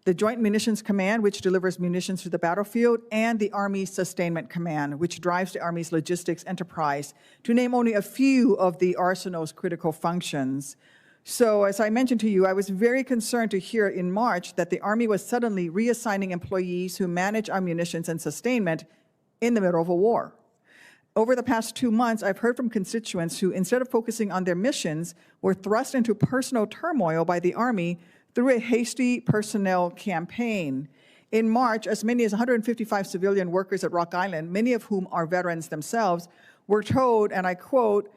The Joint Munitions Command, which delivers munitions to the battlefield, and the Army Sustainment Command, which drives the Army's logistics enterprise, to name only a few of the arsenal's critical functions. So, as I mentioned to you, I was very concerned to hear in March that the Army was suddenly reassigning employees who manage our munitions and sustainment in the middle of a war. Over the past 2 months, I've heard from constituents who, instead of focusing on their missions, were thrust into personal turmoil by the Army through a hasty personnel campaign. In March, as many as 155 civilian workers at Rock Island, many of whom are veterans themselves, were told, and I quote,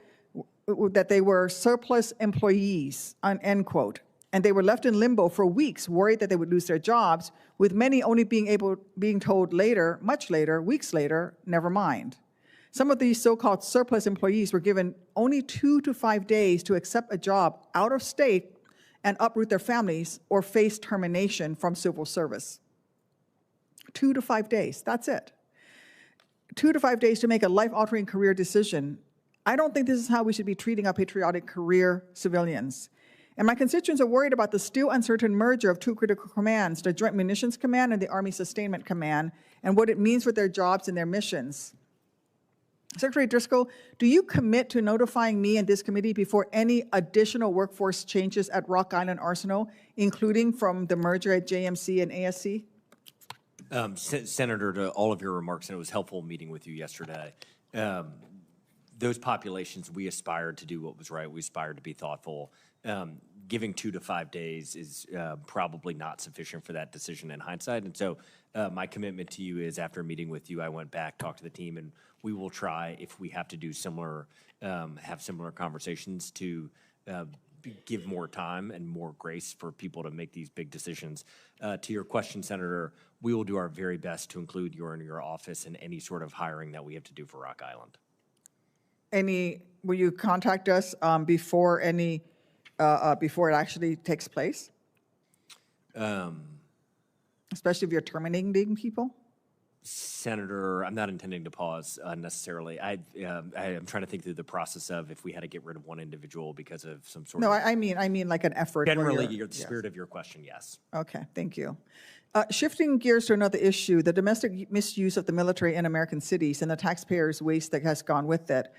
that they were surplus employees, end quote. And they were left in limbo for weeks, worried that they would lose their jobs, with many only being told later, much later, weeks later, never mind. Some of these so-called surplus employees were given only 2 to 5 days to accept a job out of state and uproot their families or face termination from civil service. 2 to 5 days, that's it. 2 to 5 days to make a life-altering career decision. I don't think this is how we should be treating our patriotic career civilians. And my constituents are worried about the still uncertain merger of two critical commands, the Joint Munitions Command and the Army Sustainment Command, and what it means for their jobs and their missions. Secretary Driscoll, do you commit to notifying me and this committee before any additional workforce changes at Rock Island Arsenal, including from the merger at JMC and ASC? Senator, to all of your remarks, and it was helpful meeting with you yesterday. Those populations, we aspired to do what was right. We aspired to be thoughtful. Giving 2 to 5 days is probably not sufficient for that decision in hindsight. And so my commitment to you is, after meeting with you, I went back, talked to the team, and we will try, if we have to do similar, have similar conversations, to give more time and more grace for people to make these big decisions. To your question, Senator, we will do our very best to include you in your office in any sort of hiring that we have to do for Rock Island. Will you contact us before it actually takes place? Especially if you're terminating people? Senator, I'm not intending to pause unnecessarily. I am trying to think through the process of if we had to get rid of one individual because of some sort of... No, I mean like an effort. Generally, the spirit of your question, yes. Okay, thank you. Shifting gears to another issue, the domestic misuse of the military in American cities and the taxpayers' waste that has gone with it.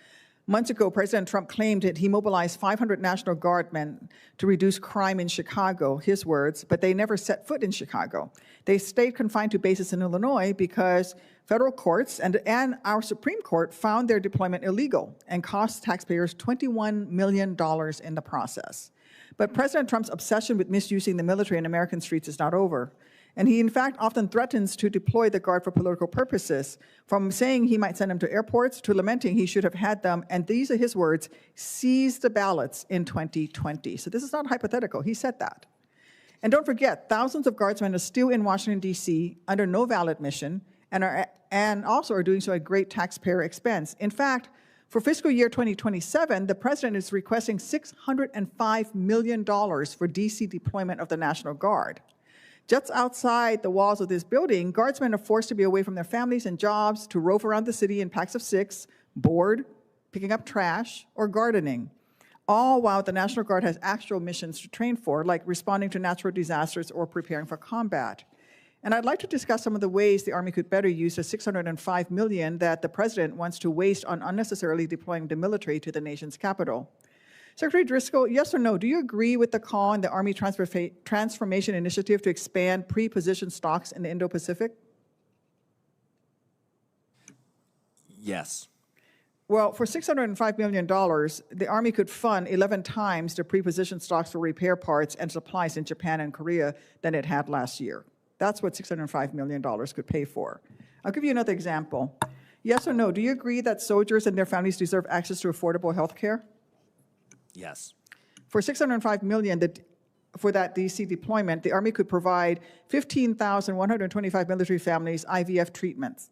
Months ago, President Trump claimed that he mobilized 500 National Guardmen to reduce crime in Chicago, his words, but they never set foot in Chicago. They stayed confined to bases in Illinois because federal courts and our Supreme Court found their deployment illegal and cost taxpayers $21 million in the process. But President Trump's obsession with misusing the military in American streets is not over. And he, in fact, often threatens to deploy the Guard for political purposes, from saying he might send them to airports to lamenting he should have had them, and these are his words, seize the ballots in 2020. So this is not hypothetical. He said that. And don't forget, thousands of Guardsmen are still in Washington, D.C. under no valid mission and also are doing so at great taxpayer expense. In fact, for fiscal year 2027, the president is requesting $605 million for D.C. deployment of the National Guard. Just outside the walls of this building, Guardsmen are forced to be away from their families and jobs to rove around the city in packs of 6, bored, picking up trash, or gardening, all while the National Guard has actual missions to train for, like responding to natural disasters or preparing for combat. And I'd like to discuss some of the ways the Army could better use the $605 million that the president wants to waste on unnecessarily deploying the military to the nation's capital. Secretary Driscoll, yes or no, do you agree with the call in the Army Transformation Initiative to expand pre-positioned stocks in the Indo-Pacific? Yes. Well, for $605 million, the Army could fund 11 times the pre-positioned stocks for repair parts and supplies in Japan and Korea than it had last year. That's what $605 million could pay for. I'll give you another example. Yes or no, do you agree that soldiers and their families deserve access to affordable health care? Yes. For $605 million for that DC deployment, the Army could provide 15,125 military families IVF treatments.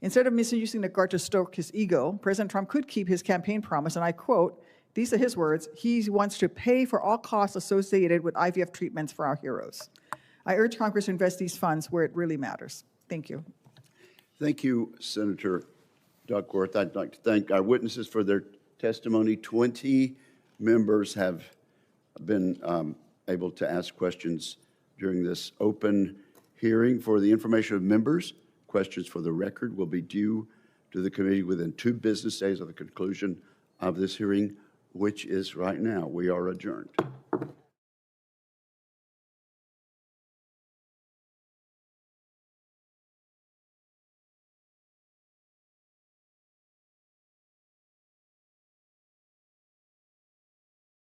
Instead of misusing the guard to stoke his ego, President Trump could keep his campaign promise, and I quote, these are his words, he wants to pay for all costs associated with IVF treatments for our heroes. I urge Congress to invest these funds where it really matters. Thank you. Thank you, Senator Duckworth. I'd like to thank our witnesses for their testimony. 20 members have been able to ask questions during this open hearing. For the information of members, questions for the record will be due to the committee within 2 business days of the conclusion of this hearing, which is right now. We are adjourned.